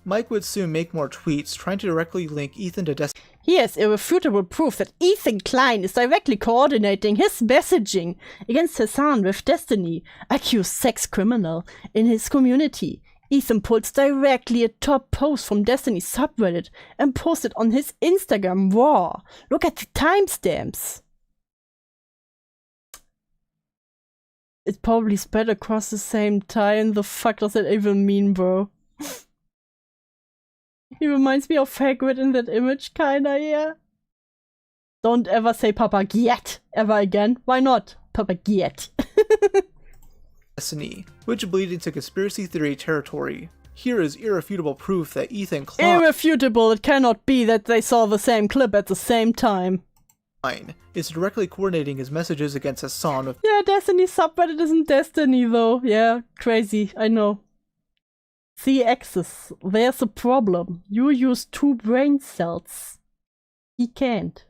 Mike would soon make more tweets trying to directly link Ethan to Destiny. He has irrefutable proof that Ethan Klein is directly coordinating his messaging against Hassan with Destiny, accused sex criminal, in his community. Ethan pulls directly a top post from Destiny's subreddit and posted on his Instagram raw. Look at the timestamps. It probably spread across the same time. The fuck does that even mean, bro? He reminds me of Hagrid in that image, kinda, yeah. Don't ever say Papa Giet ever again. Why not? Papa Giet. Destiny, which bleed into conspiracy theory territory. Here is irrefutable proof that Ethan Klein Irrefutable, it cannot be that they saw the same clip at the same time. Is directly coordinating his messages against Hassan with Destiny subreddit isn't Destiny though. Yeah, crazy, I know. C-axis, there's a problem. You use 2 brain cells. He can't.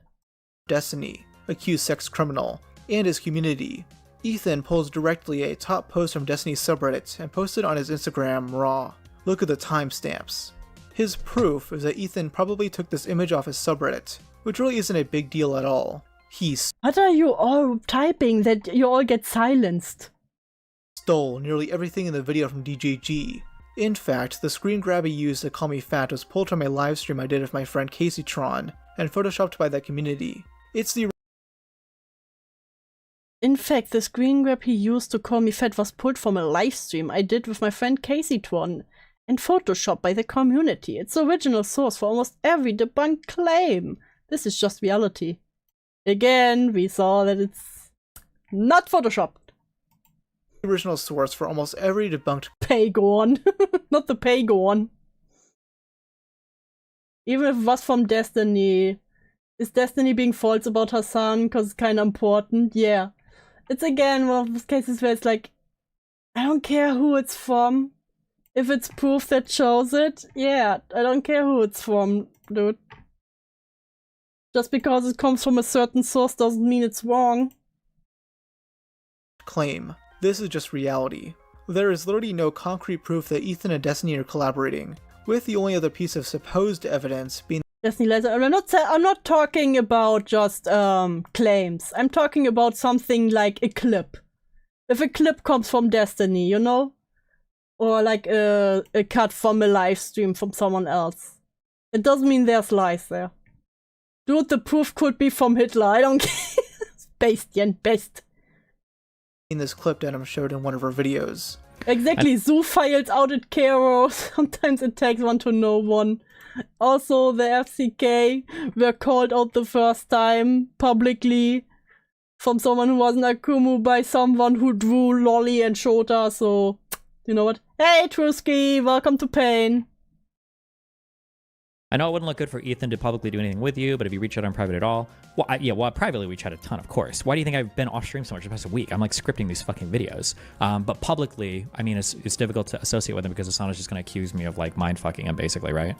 Destiny, accused sex criminal, and his community. Ethan pulls directly a top post from Destiny's subreddit and posted on his Instagram raw. Look at the timestamps. His proof is that Ethan probably took this image off his subreddit, which really isn't a big deal at all. What are you all typing that you all get silenced? Stole nearly everything in the video from DJG. In fact, the screen grab he used to call me fat was pulled from a livestream I did with my friend CaseyTron, and photoshopped by that community. It's the In fact, the screen grab he used to call me fat was pulled from a livestream I did with my friend CaseyTron, and photoshopped by the community. It's the original source for almost every debunked claim. This is just reality. Again, we saw that it's not photoshopped. original source for almost every debunked Pagon. Not the Pagon. Even if it was from Destiny. Is Destiny being false about Hassan because it's kind of important? Yeah. It's again one of those cases where it's like, I don't care who it's from. If it's proof that shows it, yeah, I don't care who it's from, dude. Just because it comes from a certain source doesn't mean it's wrong. claim. This is just reality. There is literally no concrete proof that Ethan and Destiny are collaborating, with the only other piece of supposed evidence being Destiny laser. I'm not talking about just claims. I'm talking about something like a clip. If a clip comes from Destiny, you know? Or like a cut from a live stream from someone else. It doesn't mean there's lies there. Dude, the proof could be from Hitler. I don't care. Bastien, best. in this clip Denim showed in one of her videos. Exactly, Zoo files out at Cairo. Sometimes it takes one to know one. Also, the FCK were called out the first time publicly from someone who was an Akumu by someone who drew Lolly and Shota, so you know what? Hey Trusky, welcome to Pain. I know it wouldn't look good for Ethan to publicly do anything with you, but if you reach out on private at all, well, privately we chat a ton, of course. Why do you think I've been off stream so much the past week? I'm like scripting these fucking videos. But publicly, I mean, it's difficult to associate with him because Asana's just going to accuse me of like mind fucking him, basically, right?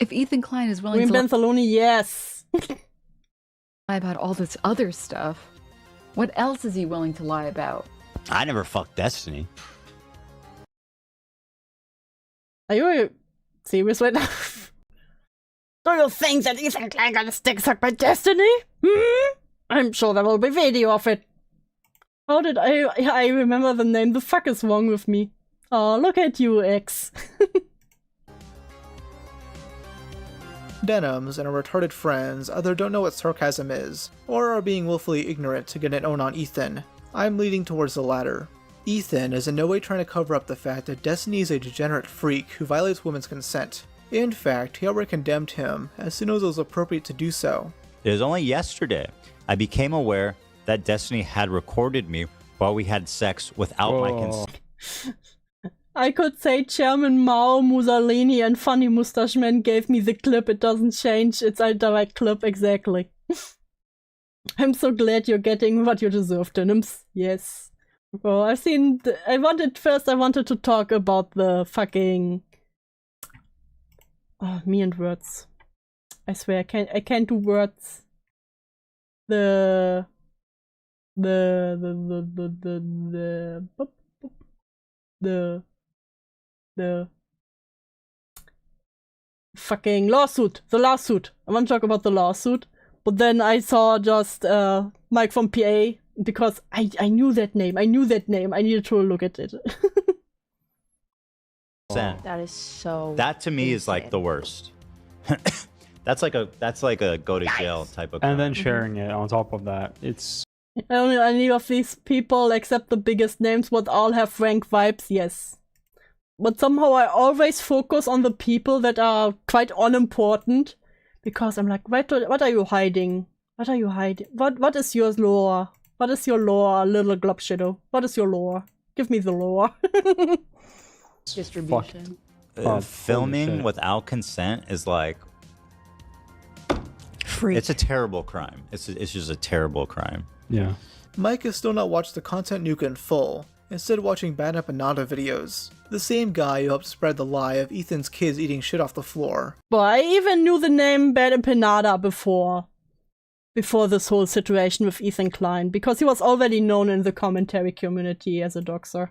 If Ethan Klein is willing Green to Benthaloni, yes. lie about all this other stuff, what else is he willing to lie about? I never fucked Destiny. Are you serious right now? Do you think that Ethan Klein got his dick sucked by Destiny? I'm sure there will be video of it. How did I remember the name? The fuck is wrong with me? Oh, look at you, X. Denims and her retarded friends either don't know what sarcasm is, or are being willfully ignorant to get an own on Ethan. I'm leaning towards the latter. Ethan is in no way trying to cover up the fact that Destiny is a degenerate freak who violates women's consent. In fact, he already condemned him as soon as it was appropriate to do so. It was only yesterday I became aware that Destiny had recorded me while we had sex without my consent. I could say Chairman Mao, Mussolini, and Funny Mustache Man gave me the clip. It doesn't change. It's a direct clip, exactly. I'm so glad you're getting what you deserve, Denims. Yes. Well, I've seen. I wanted to talk about the fucking. Oh, me and words. I swear, I can't do words. The fucking lawsuit. The lawsuit. I want to talk about the lawsuit, but then I saw just Mike from PA. Because I knew that name. I needed to look at it. That is so. That to me is like the worst. that's like a go to jail type of. And then sharing it on top of that, it's. I don't know any of these people except the biggest names would all have rank vibes, yes. But somehow I always focus on the people that are quite unimportant, because I'm like, what are you hiding? What are you hiding? What is your lore? What is your lore, little Glob Shadow? What is your lore? Give me the lore. Distribution. Filming without consent is like... It's a terrible crime. It's just a terrible crime. Yeah. Mike has still not watched the Content Nuke in full, instead watching Bad Empanada videos. The same guy who helped spread the lie of Ethan's kids eating shit off the floor. But I even knew the name Bad Empanada before this whole situation with Ethan Klein, because he was already known in the commentary community as a doxer.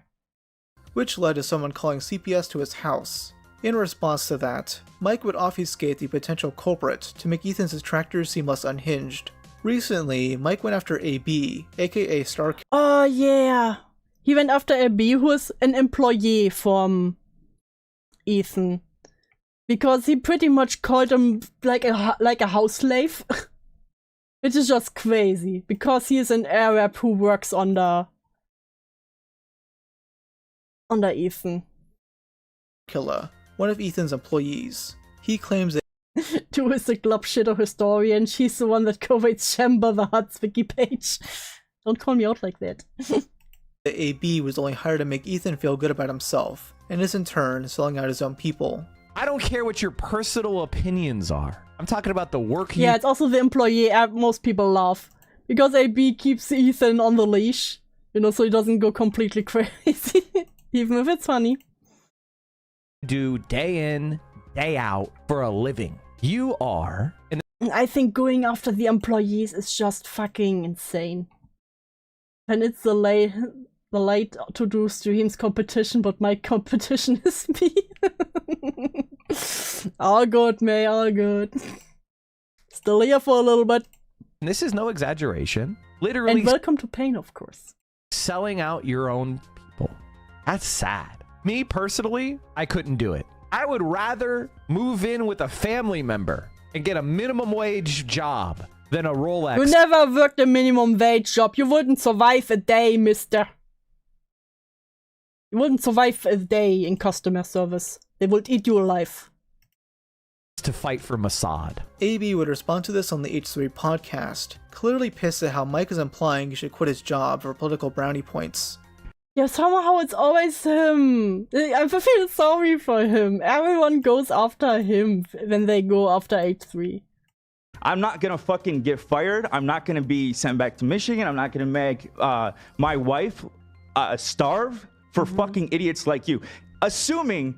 Which led to someone calling CPS to his house. In response to that, Mike would obfuscate the potential culprit to make Ethan's detractors seem less unhinged. Recently, Mike went after AB, aka Star. Oh yeah! He went after AB, who is an employee from Ethan. Because he pretty much called him like a house slave. Which is just crazy, because he is an Arab who works under Ethan. Killer, one of Ethan's employees. He claims that Dew is the Glob Shadow historian. She's the one that co-writes Chamber the Hutt's wiki page. Don't call me out like that. The AB was only hired to make Ethan feel good about himself, and is in turn selling out his own people. I don't care what your personal opinions are. I'm talking about the work you... Yeah, it's also the employee most people love. Because AB keeps Ethan on the leash. You know, so he doesn't go completely crazy. Even if it's funny. Do day in, day out for a living. You are... I think going after the employees is just fucking insane. And it's the late to do streams competition, but my competition is me. All good, May, all good. Still here for a little bit. This is no exaggeration. Literally. And welcome to pain, of course. Selling out your own people. That's sad. Me, personally, I couldn't do it. I would rather move in with a family member and get a minimum wage job than a Rolex. You never worked a minimum wage job. You wouldn't survive a day, mister. You wouldn't survive a day in customer service. They would eat you alive. To fight for Mossad. AB would respond to this on the H3 podcast, clearly pissed at how Mike is implying he should quit his job for political brownie points. Yeah, somehow it's always him. I feel sorry for him. Everyone goes after him when they go after H3. I'm not gonna fucking get fired. I'm not gonna be sent back to Michigan. I'm not gonna make my wife starve for fucking idiots like you. Assuming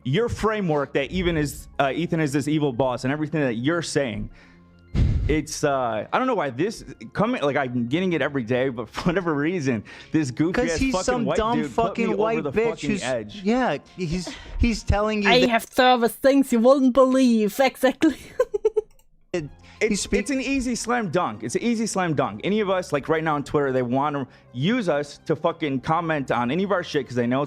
your framework that Ethan is this evil boss and everything that you're saying, it's I don't know why this coming, like I'm getting it every day, but for whatever reason, this goofy ass he's fucking some white dumb dude put me fucking white over the bitch fucking who's edge. Yeah, he's telling you. I have service things you wouldn't believe. Exactly. It's an easy slam dunk. It's an easy slam dunk. Any of us, like right now on Twitter, they want to use us to fucking comment on any of our shit because they know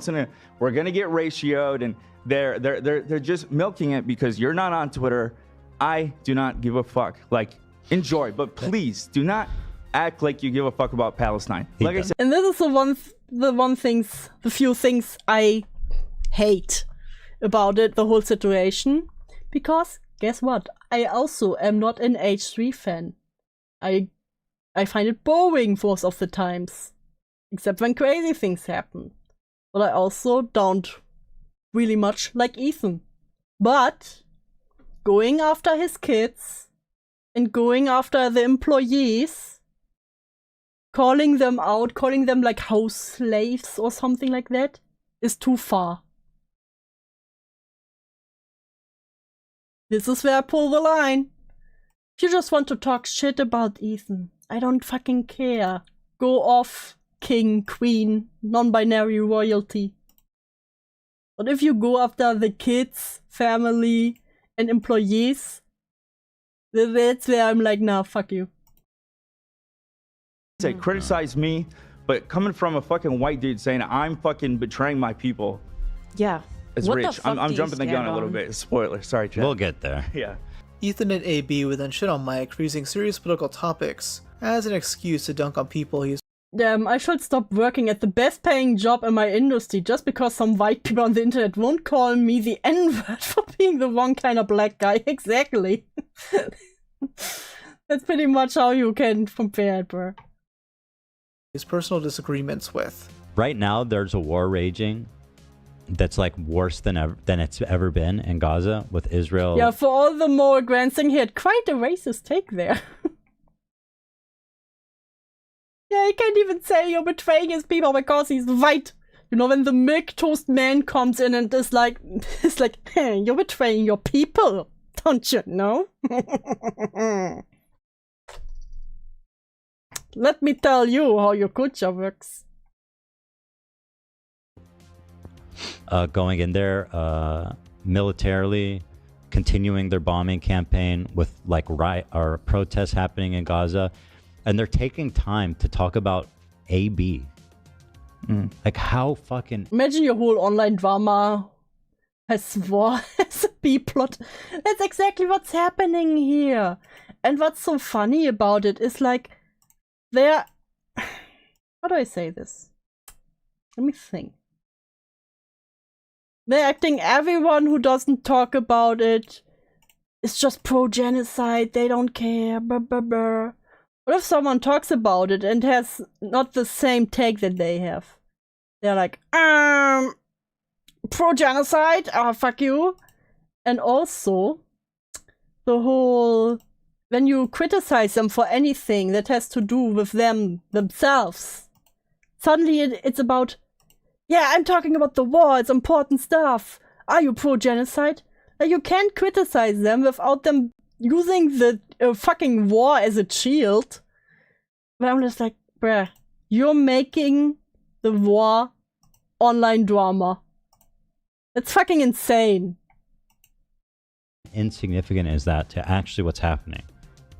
we're gonna get ratioed, and they're just milking it because you're not on Twitter. I do not give a fuck. Like, enjoy, but please do not act like you give a fuck about Palestine. Like I said, and this is the few things I hate about it, the whole situation, because guess what? I also am not an H3 fan. I find it boring most of the times, except when crazy things happen. But I also don't really much like Ethan. But going after his kids and going after the employees calling them out, calling them like house slaves or something like that, is too far. This is where I pull the line. If you just want to talk shit about Ethan, I don't fucking care. Go off, king, queen, non-binary royalty. But if you go after the kids, family, and employees, that's where I'm like, nah, fuck you. Say criticize me, but coming from a fucking white dude saying I'm fucking betraying my people. Yeah. It's What rich. the fuck I'm do you jumping the gun stand a little on? bit. Spoiler. Sorry, Chad. We'll get there. Yeah. Ethan and AB would then shit on Mike for using serious political topics as an excuse to dunk on people he's. I should stop working at the best paying job in my industry just because some white people on the internet won't call me the N-word for being the wrong kind of black guy. Exactly. That's pretty much how you can compare it, bro. His personal disagreements with. Right now, there's a war raging that's like worse than it's ever been in Gaza with Israel. Yeah, for all the more glancing, he had quite a racist take there. Yeah, he can't even say you're betraying his people because he's white. You know, when the milquetoast man comes in and is like, hey, you're betraying your people, don't you know? Let me tell you how your culture works. Going in there militarily, continuing their bombing campaign with like protests happening in Gaza, and they're taking time to talk about AB. Like how fucking... Imagine your whole online drama has war as a B-plot. That's exactly what's happening here. And what's so funny about it is like, they're... How do I say this? Let me think. They're acting everyone who doesn't talk about it is just pro-genocide, they don't care, blah, blah, blah. What if someone talks about it and has not the same take that they have? They're like, pro-genocide, fuck you. And also, the whole, when you criticize them for anything that has to do with themselves, suddenly it's about, yeah, I'm talking about the war, it's important stuff. Are you pro-genocide? Like, you can't criticize them without them using the fucking war as a shield. But I'm just like, bruh, you're making the war online drama. It's fucking insane. Insignificant is that to actually what's happening?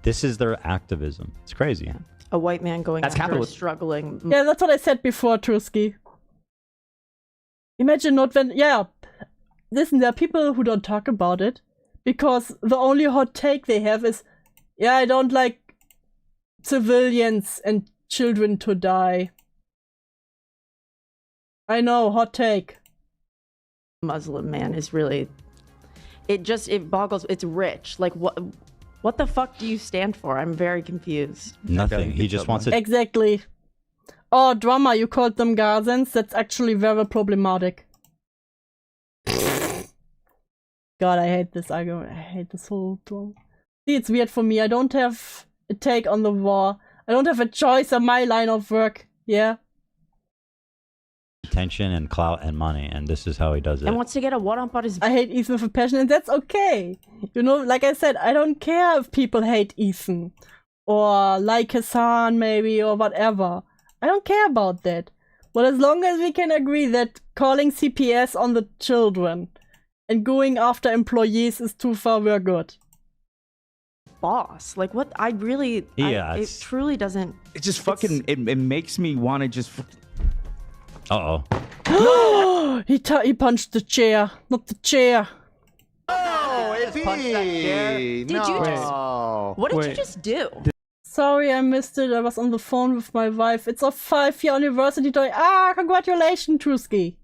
This is their activism. It's crazy. A white man going That's after a capitalism. struggling. Yeah, that's what I said before, Trusky. Imagine not when, yeah, listen, there are people who don't talk about it because the only hot take they have is, yeah, I don't like civilians and children to die. I know, hot take. Muslim man is really, it boggles. It's rich. Like what the fuck do you stand for? I'm very confused. Nothing. He just wants it. Exactly. Oh, drama, you called them Gazans? That's actually very problematic. God, I hate this argument. I hate this whole drama. See, it's weird for me. I don't have a take on the war. I don't have a choice on my line of work. Yeah. Attention and clout and money, and this is how he does it. And wants to get a one-up on his... I hate Ethan with a passion, and that's okay. You know, like I said, I don't care if people hate Ethan. Or like Hassan, maybe, or whatever. I don't care about that. But as long as we can agree that calling CPS on the children and going after employees is too far, we're good. Boss. Like, what? I really... Yeah, it truly doesn't... It just fucking... It makes me want to just... Uh-oh. He punched the chair, not the chair. Oh, AP! Did you just... What did you just do? Sorry, I missed it. I was on the phone with my wife. It's a 5-year anniversary toy. Ah, congratulations, Trusky.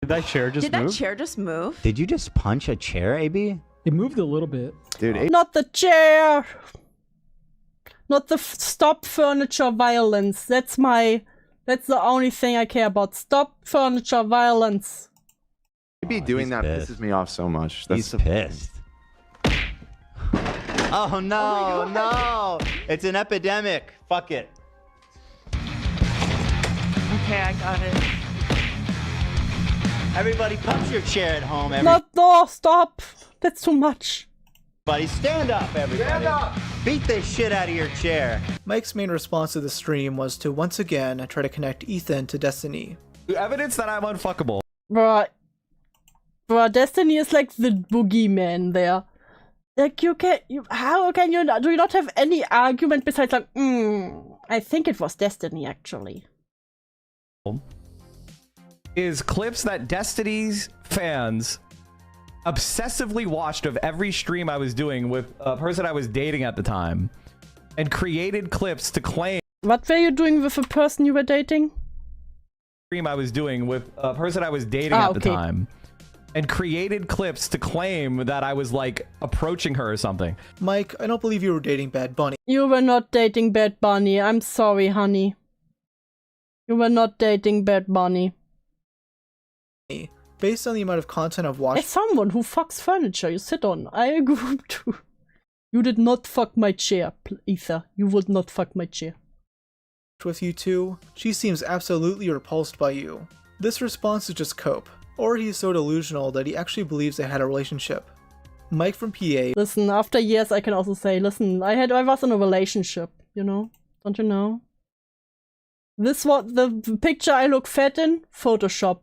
Did that chair just Did that chair just move? Did you just punch a chair, AB? It moved a little bit. Dude, Not the chair. Not the stop furniture violence. That's the only thing I care about. Stop furniture violence. AB doing that pisses me off so much. He's pissed. Oh no, no! It's an epidemic. Fuck it. Okay, I got it. Everybody punch your chair at home. No, stop. That's too much. Everybody stand up, everybody. Stand up! Beat the shit out of your chair. Mike's main response to the stream was to once again try to connect Ethan to Destiny. Evidence that I'm unfuckable. Bruh, Destiny is like the boogeyman there. Like, how can you not, do you not have any argument besides like, I think it was Destiny actually. Is clips that Destiny's fans obsessively watched of every stream I was doing with a person I was dating at the time and created clips to claim. What were you doing with a person you were dating? Stream I was doing with a person I was dating at the time and created clips to claim that I was like approaching her or something. Mike, I don't believe you were dating Bad Bunny. You were not dating Bad Bunny. I'm sorry, honey. You were not dating Bad Bunny. Based on the amount of content I've watched. As someone who fucks furniture you sit on, I agree too. You did not fuck my chair, Ether. You would not fuck my chair. With you two, she seems absolutely repulsed by you. This response is just cope, or he's so delusional that he actually believes they had a relationship. Mike from PA. Listen, after years I can also say, listen, I was in a relationship, you know? Don't you know? This was the picture I look fat in, Photoshop.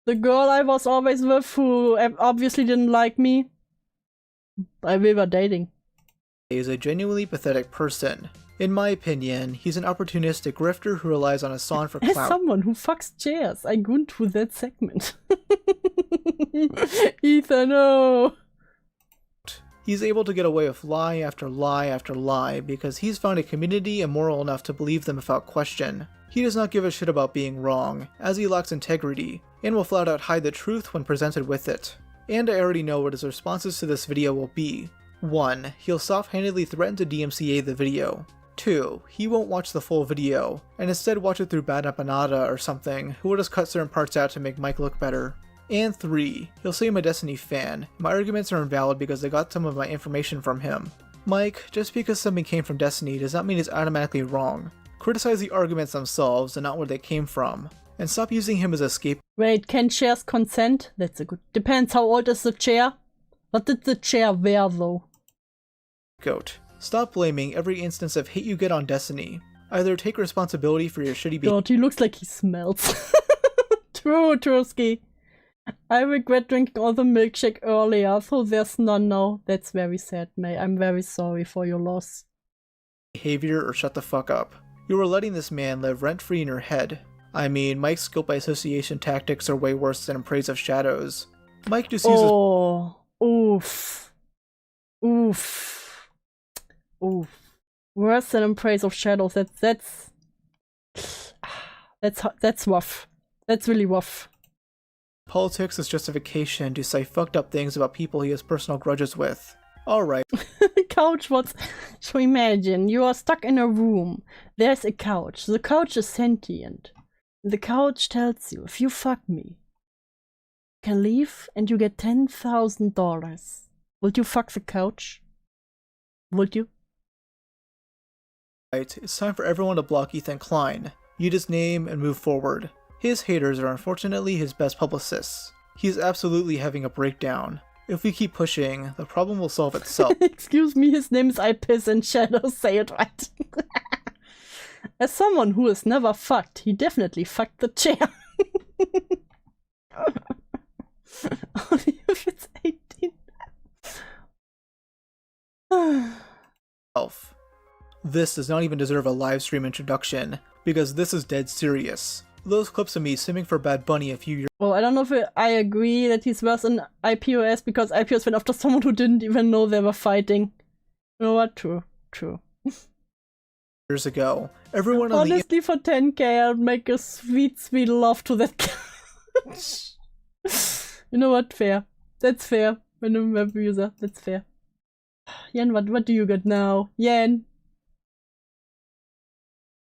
The girl I was always with, who obviously didn't like me, we were dating. He is a genuinely pathetic person. In my opinion, he's an opportunistic grifter who relies on a song for clout. As someone who fucks chairs, I go to that segment. Ethan, no! He's able to get away with lie after lie after lie because he's found a community immoral enough to believe them without question. He does not give a shit about being wrong, as he lacks integrity, and will flat out hide the truth when presented with it. And I already know what his responses to this video will be. 1. He'll soft-handedly threaten to DMCA the video. 2. He won't watch the full video, and instead watch it through Bad Empanada or something, who will just cut certain parts out to make Mike look better. And 3. He'll say I'm a Destiny fan. My arguments are invalid because I got some of my information from him. Mike, just because something came from Destiny does not mean it's automatically wrong. Criticize the arguments themselves and not where they came from. And stop using him as a scapegoat. Wait, can chairs consent? That's a good... Depends how old is the chair. What did the chair wear though? Stop blaming every instance of hate you get on Destiny. Either take responsibility for your shitty behavior. God, he looks like he smells. True, Truski. I regret drinking all the milkshake earlier, so there's none now. That's very sad, May. I'm very sorry for your loss. Behavior or shut the fuck up. You are letting this man live rent-free in your head. I mean, Mike's guilt by association tactics are way worse than in Praise of Shadows. Mike just uses— oof. Worse than in Praise of Shadows. That's rough. That's really rough. Politics as justification to say fucked up things about people he has personal grudges with. Alright. Couch wants... So imagine, you are stuck in a room. There's a couch. The couch is sentient. The couch tells you, if you fuck me, you can leave and you get $10,000. Would you fuck the couch? Would you? Right, it's time for everyone to block Ethan Klein. Use his name and move forward. His haters are unfortunately his best publicists. He's absolutely having a breakdown. If we keep pushing, the problem will solve itself. Excuse me, his name is I Piss in Shadows, say it right. As someone who has never fucked, he definitely fucked the chair. Only if it's 18. This does not even deserve a live stream introduction, because this is dead serious. Those clips of me simming for Bad Bunny a few years— Well, I don't know if I agree that he's worse than IPOS, because IPOS went after someone who didn't even know they were fighting. You know what? True. years ago. Everyone on honestly, for 10k, I'd make a sweet, sweet love to that couch. You know what? Fair. That's fair. When I'm a web user, that's fair. Yen, what do you got now? Yen.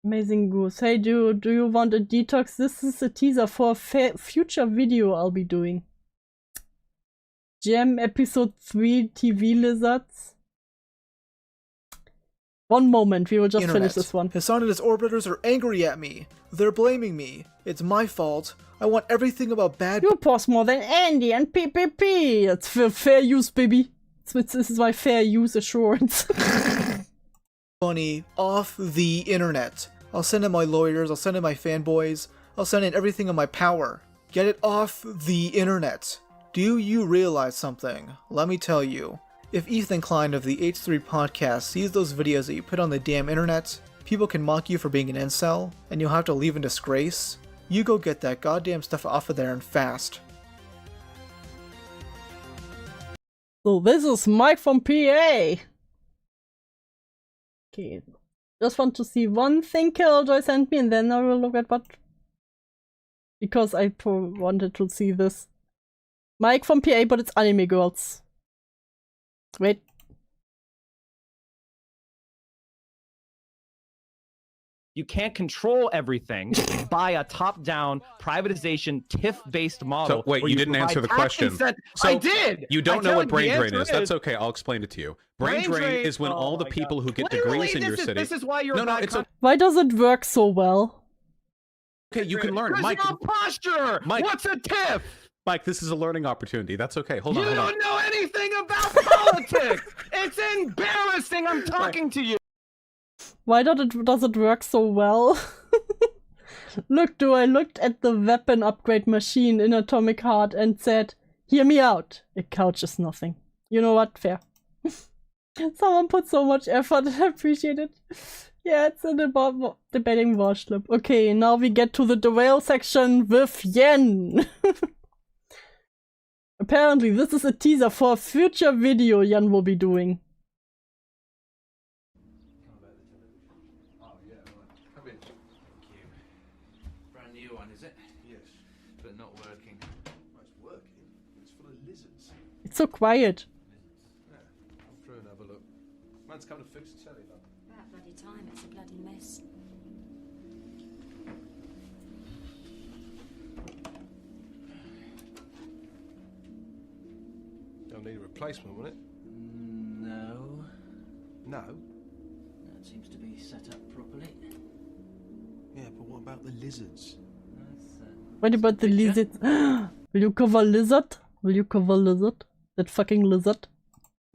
Amazing Goose. Hey, do you want a detox? This is a teaser for a future video I'll be doing. Gem episode 3 TV lizards. One moment, we will just Internet. finish this one. Hassan and his orbiters are angry at me. They're blaming me. It's my fault. I want everything about bad. You post more than Andy and PPP. That's for fair use, baby. This is my fair use assurance. Money off the internet. I'll send in my lawyers. I'll send in my fanboys. I'll send in everything in my power. Get it off the internet. Do you realize something? Let me tell you. If Ethan Klein of the H3 podcast sees those videos that you put on the damn internet, people can mock you for being an incel, and you'll have to leave in disgrace. You go get that goddamn stuff off of there and fast. So this is Mike from PA. Okay, just want to see one thing Killjoy sent me, and then I will look at what. Because I wanted to see this. Mike from PA, but it's anime girls. Wait. You can't control everything by a top-down privatization TIF-based model. So wait, where you didn't answer the question. So I did. You don't I know what tell you, brain the drain is. answer That's okay. I'll explain it to you. Brain drain is when all the people who get Clearly, degrees in your city. This is why you're no, it's okay. Why does it work so well? Okay, you can learn. Because Mike, you're a posture. Mike, What's a TIF? Mike, this is a learning opportunity. That's okay. Hold on. You hold on. don't know anything about politics. It's embarrassing. I'm talking to you. Why does it work so well? Look, I looked at the weapon upgrade machine in Atomic Heart and said, hear me out. A couch is nothing. You know what? Fair. Someone put so much effort and I appreciate it. Yeah, it's in the debating Warschlip. Okay, now we get to the derail section with Yen. Apparently, this is a teaser for a future video Yen will be doing. Brand new one, is it? Yes, but not working. It's working. It's full of lizards. It's so quiet. Yeah, I'm through and have a look. Man's come to fix the telly, though. About bloody time, it's a bloody mess. They'll need a replacement, won't it? No. No? That seems to be set up properly. Yeah, but what about the lizards? What about the lizard? Will you cover lizard? Will you cover lizard? That fucking lizard?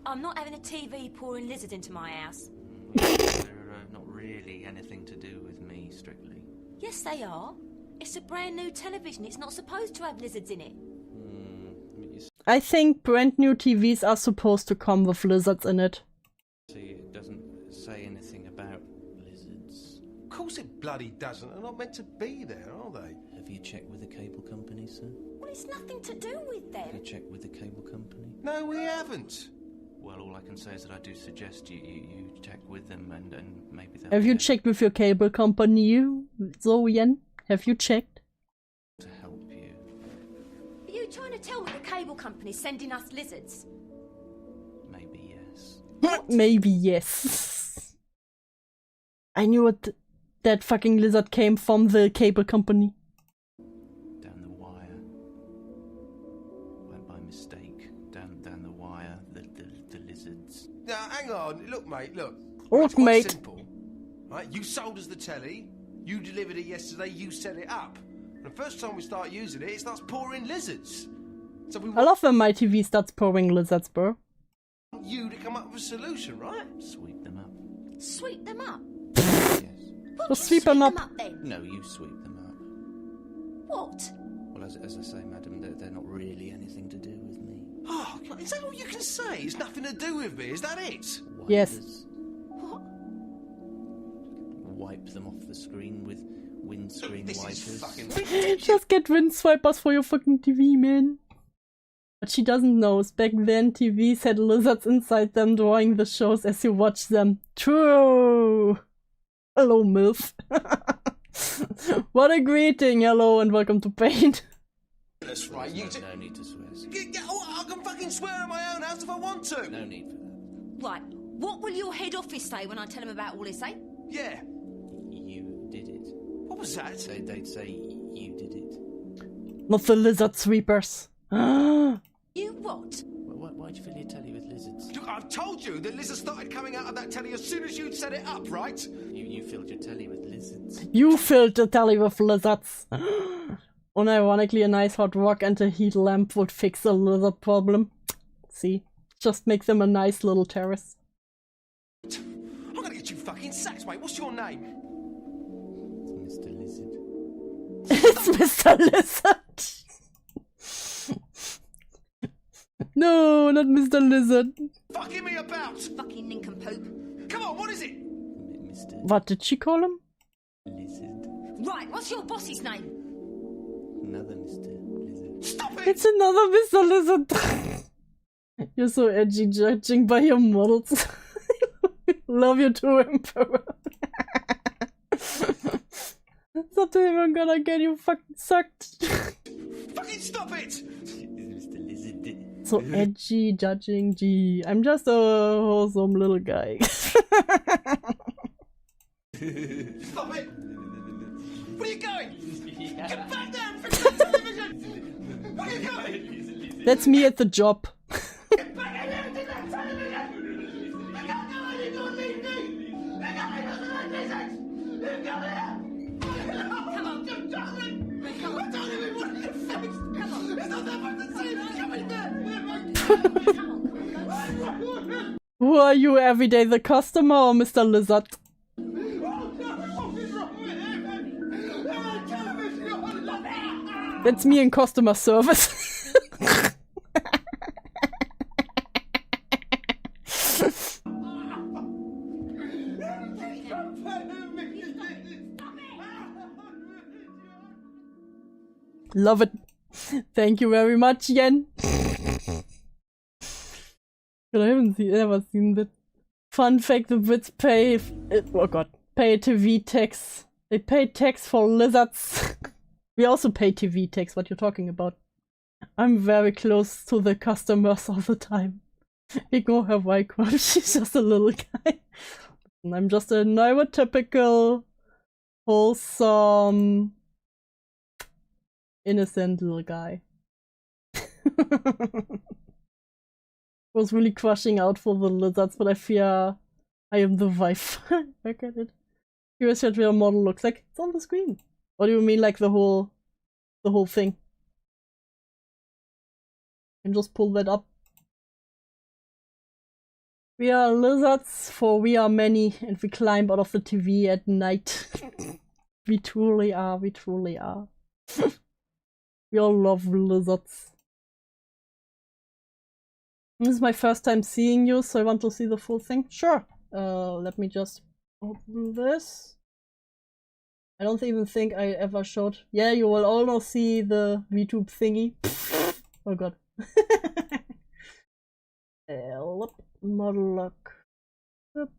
I'm not having a TV pouring lizards into my house. They're not really anything to do with me, strictly. Yes, they are. It's a brand new television. It's not supposed to have lizards in it. I think brand new TVs are supposed to come with lizards in it. See, it doesn't say anything about lizards. Of course it bloody doesn't. They're not meant to be there, are they? Have you checked with the cable company, sir? Well, it's nothing to do with them. Have you checked with the cable company? No, we haven't. Well, all I can say is that I do suggest you check with them and maybe they'll Have you checked with your cable company, so Yen? Have you checked? to help you. Are you trying to tell me the cable company's sending us lizards? Maybe yes. Maybe yes. I knew it. That fucking lizard came from the cable company. Down the wire. Went by mistake. Down the wire. The lizards. Now, hang on. Look, mate, look. Look, It's quite mate. simple. Right, you sold us the telly. You delivered it yesterday. You set it up. And the first time we start using it, it starts pouring lizards. So we I love when my TV starts pouring lizards, bro. want you to come up with a solution, right? Sweep them up. Sweep them up? Just sweep them up. Then? No, you sweep them up. What? Well, as I say, madam, they're not really anything to do with me. Oh, is that all you can say? It's nothing to do with me. Is that it? Yes. Wipe them off the screen with windscreen This wipers. is fucking Just get wind swipers for your fucking TV, man. What she doesn't know is back then TVs had lizards inside them drawing the shows as you watch them. True! Hello, MILF. What a greeting! Hello and welcome to Pain. That's right. No need to swear. I can fucking swear at my own house if I want to. No need for that. Right, what will your head office say when I tell them about all this, eh? Yeah. You did it. What was that? They'd say you did it. Not the lizard sweepers. You what? Why Why'd you fill your telly with lizards? Look, I've told you that lizards started coming out of that telly as soon as you'd set it up, right? You filled your telly with lizards. You filled the telly with lizards. Unironically, a nice hot rock and a heat lamp would fix the lizard problem. See? Just make them a nice little terrace. I'm gonna get you fucking sacked, mate. What's your name? It's Mr. Lizard. It's Mr. Lizard! No, not Mr. Lizard. Fucking me about! Fucking nincompoop. Come on, what is it? What did she call him? Lizard. Right, what's your boss's name? Another Mr. Lizard. Stop it! It's another Mr. Lizard. You're so edgy judging by your models. Love you too, Emperor. Something I'm gonna get you fucking sucked. Fucking stop it! Mr. Lizard. So edgy judging, gee. I'm just a wholesome little guy. Stop it! Where are you going? Get back down from the television! Where are you going? That's me at the job. Get back in there to the television! You can't do anything to leave me! You can't make us like this! You come here! Come on, don't touch me! I don't even want your face! Come on! It's not that much to say! Come in there! Who are you every day, the customer or Mr. Lizard? That's me in customer service. Love it. Thank you very much, Yen. But I haven't ever seen that. Fun fact: the Brits pay. Oh god, pay TV tax. They pay tax for lizards. We also pay TV tax. What you're talking about? I'm very close to the customers all the time. Ignore her white crap. She's just a little guy. And I'm just a neurotypical, wholesome, innocent little guy. Was really crushing out for the lizards, but I fear I am the wife. I get it. Curious what your model looks like. It's on the screen. What do you mean, like the whole thing? And just pull that up. We are lizards, for we are many, and we climb out of the TV at night. We truly are, we truly are. We all love lizards. This is my first time seeing you, so I want to see the full thing. Sure. Let me just open this. I don't even think I ever showed. Yeah, you will all now see the VTube thingy. Oh god. Model lock. That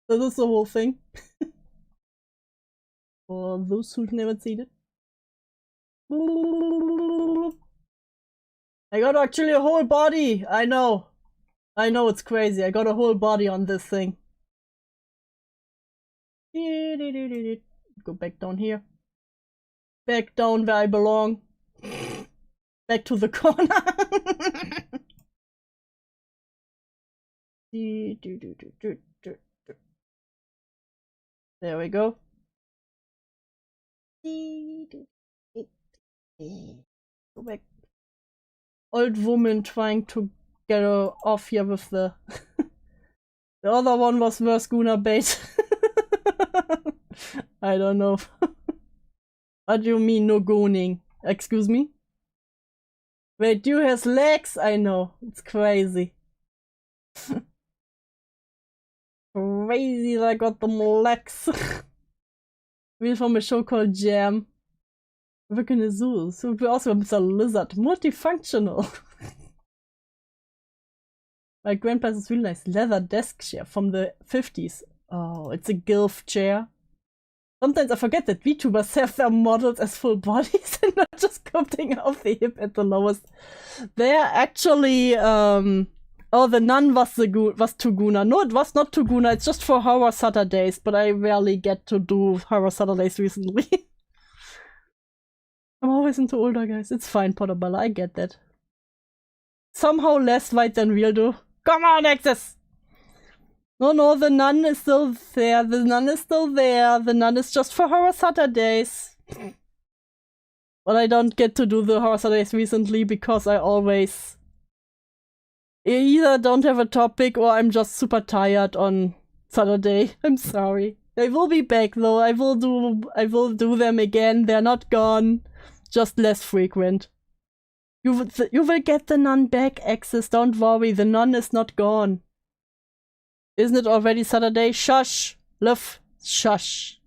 is the whole thing. For those who've never seen it. I got actually a whole body! I know it's crazy. I got a whole body on this thing. Go back down here. Back down where I belong. Back to the corner. There we go. Go back. Old woman trying to get her off here with the... The other one was worse Guna bait. I don't know. What do you mean no gooning? Excuse me? Wait, Dew has legs? I know. It's crazy. Crazy that I got them legs. We're from a show called Jam. Work in a zoo. So we're also Mr. Lizard. Multifunctional. My grandpa's is really nice. Leather desk chair from the 50s. Oh, it's a gilf chair. Sometimes I forget that VTubers have their models as full bodies and not just cutting off the hip at the lowest. They're actually a Oh, the nun was Tuguna. No, it was not Tuguna. It's just for Horror Saturdays, but I rarely get to do Horror Saturdays recently. I'm always into older guys. It's fine, Potterbella. I get that. Somehow less white than real, though. Come on, Axis! No, the nun is still there. The nun is still there. The nun is just for Horror Saturdays. But I don't get to do the Horror Saturdays recently because I always either don't have a topic or I'm just super tired on Saturday. I'm sorry. They will be back though. I will do them again. They're not gone. Just less frequent. You will get the nun back, Axis. Don't worry. The nun is not gone. Isn't it already Saturday? Shush! Liv, shush.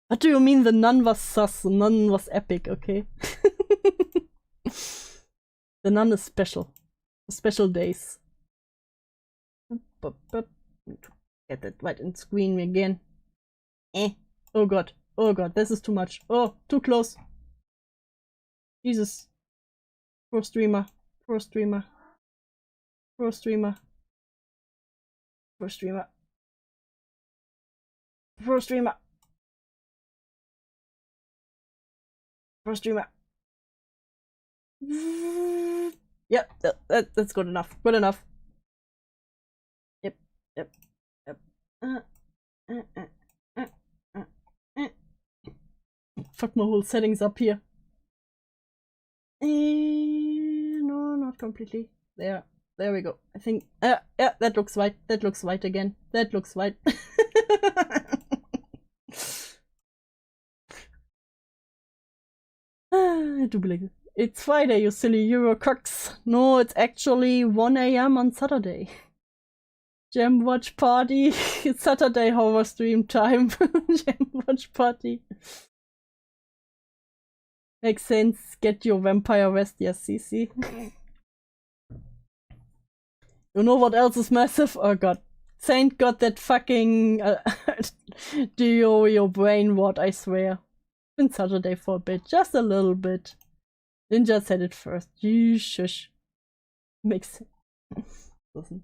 What do you mean the nun was sus? The nun was epic, okay? The nun is special. Special days. Get that right in screen again. Oh god. Oh god, this is too much. Oh, too close. Jesus. Poor streamer. Poor streamer. Poor streamer. Poor streamer. Poor streamer. Poor streamer. Yep, that's good enough. Good enough. Yep. Fuck my whole settings up here. No, not completely. There we go. I think. Yeah, that looks white. That looks white again. That looks white. I do believe it. It's Friday, you silly Eurococks. No, it's actually 1 AM on Saturday. Jam watch party. It's Saturday horror stream time. Jam watch party. Makes sense. Get your vampire rest, yes, CC. You know what else is massive? Oh god. Saint got that fucking do your brain what, I swear. Been Saturday for a bit, just a little bit. Ninja said it first. Shush. Makes sense. Listen.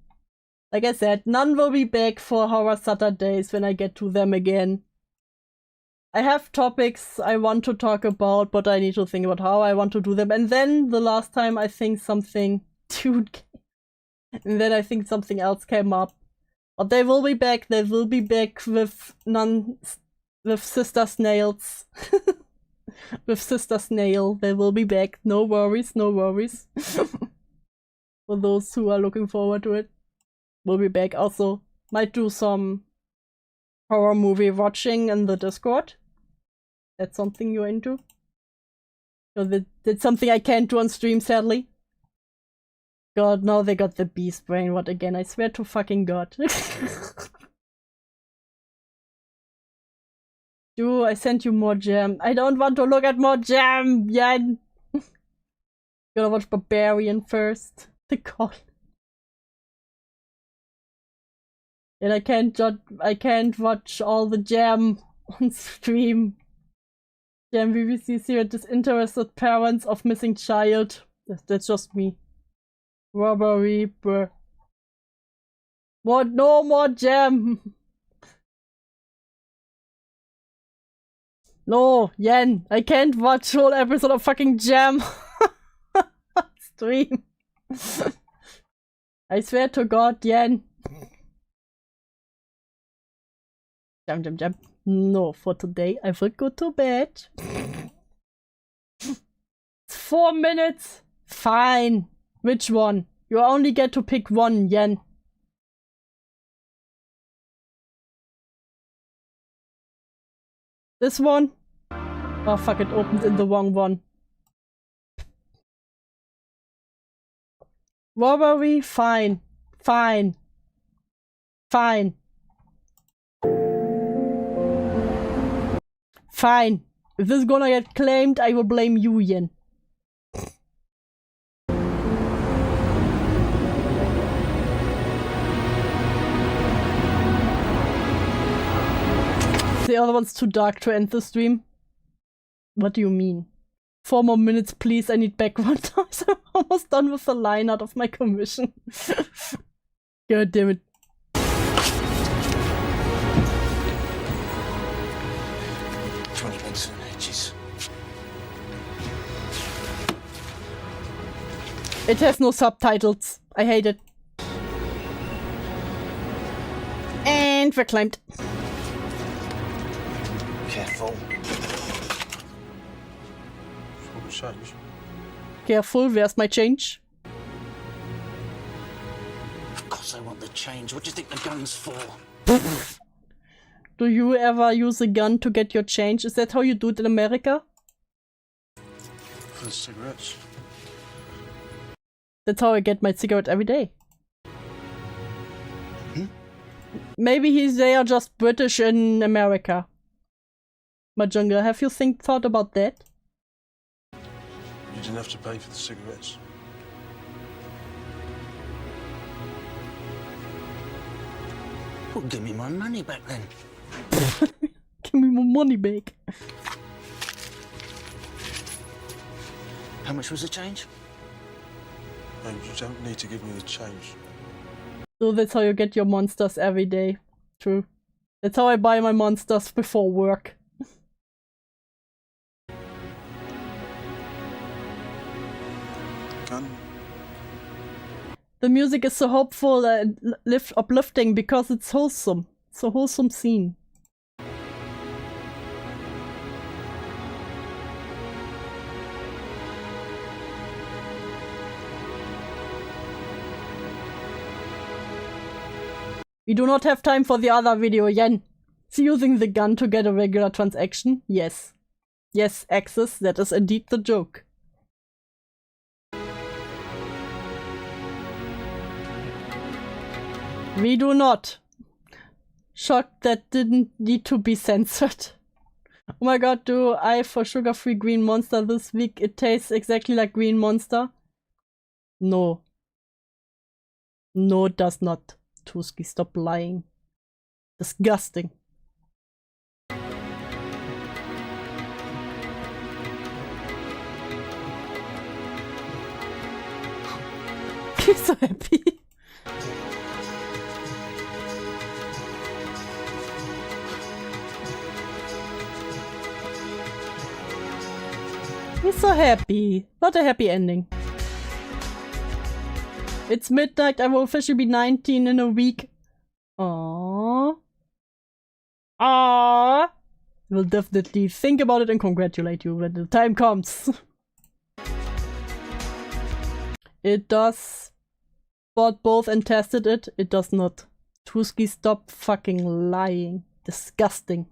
Like I said, none will be back for Horror Saturdays when I get to them again. I have topics I want to talk about, but I need to think about how I want to do them. And then the last time I think something and then I think something else came up. But they will be back. They will be back with Sister Snails. With Sister Snail. They will be back. No worries, no worries. For those who are looking forward to it. We'll be back. Also, might do some horror movie watching in the Discord. That's something you're into? So that's something I can't do on stream, sadly. God, now they got the beast brain. What again? I swear to fucking God. Dude, I sent you more jam. I don't want to look at more jam, Jan. Gotta watch Barbarian first. The god. And I can't watch all the jam on stream. Jam BBC series disinterested parents of missing child. That's just me. Robbery, bruh. No more jam. No, Yen, I can't watch whole episode of fucking jam stream. I swear to God, Yen. Jam. No, for today I will go to bed. 4 minutes. Fine. Which one? You only get to pick one, Yen. This one? Oh fuck, it opened in the wrong one. Robbery? Fine. Fine. Fine. Fine. If this is gonna get claimed, I will blame you, Yen. The other one's too dark to end the stream. What do you mean? 4 more minutes, please. I need background noise. I'm almost done with the line out of my commission. God damn it. It has no subtitles. I hate it. And verkleimt. Careful. Careful, where's my change? Of course I want the change. What do you think the gun's for? Do you ever use a gun to get your change? Is that how you do it in America? For the cigarettes. That's how I get my cigarette every day. Maybe they are just British in America. Majunga, have you thought about that? You didn't have to pay for the cigarettes. Well, give me my money back then. Give me my money back. How much was the change? And you don't need to give me the change. So that's how you get your monsters every day. True. That's how I buy my monsters before work. Gun. The music is so hopeful and uplifting because it's wholesome. It's a wholesome scene. We do not have time for the other video, Yen. Is he using the gun to get a regular transaction? Yes. Yes, Axis, that is indeed the joke. We do not. Shocked that didn't need to be censored. Oh my god, do I for sugar-free green monster this week? It tastes exactly like green monster. No. No, it does not. Tuski, stop lying. Disgusting. He's so happy. He's so happy. Not a happy ending. It's midnight, I will officially be 19 in a week. Aww. Aww. We'll definitely think about it and congratulate you when the time comes. It does. Bought both and tested it. It does not. Tuski, stop fucking lying. Disgusting.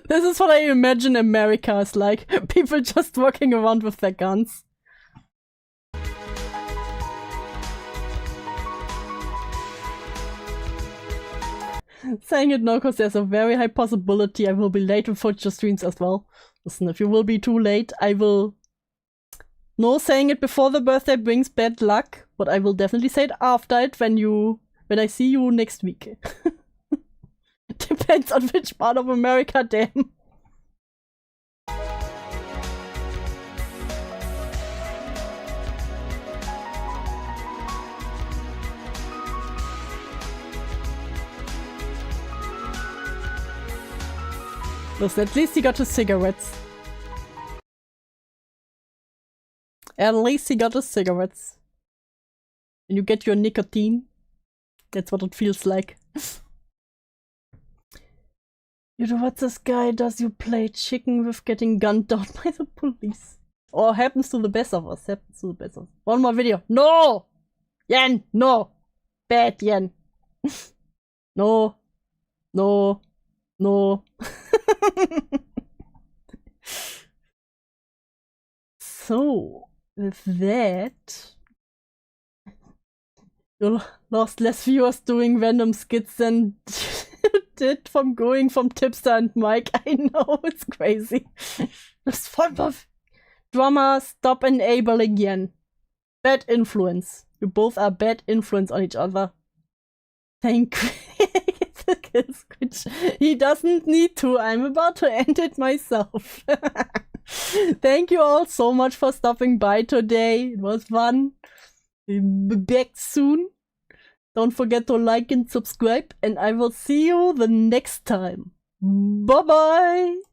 This is what I imagine America is like. People just walking around with their guns. Saying it now because there's a very high possibility I will be late with future streams as well. Listen, if you will be too late, I will... No, saying it before the birthday brings bad luck, but I will definitely say it after it when I see you next week. Depends on which part of America, damn. Listen, at least he got his cigarettes. At least he got his cigarettes. And you get your nicotine. That's what it feels like. You know what this guy does? You play chicken with getting gunned down by the police. Or happens to the best of us. Happens to the best of us. One more video. No! Yen! No! Bad Yen. No. No. No. So, with that, you lost less viewers doing random skits than did from going from Tipster and Mike. I know, it's crazy. This form of drama, stop enabling Yen. Bad influence. You both are bad influence on each other. Thank He doesn't need to. I'm about to end it myself. Thank you all so much for stopping by today. It was fun. We'll be back soon. Don't forget to like and subscribe, and I will see you the next time. Bye bye.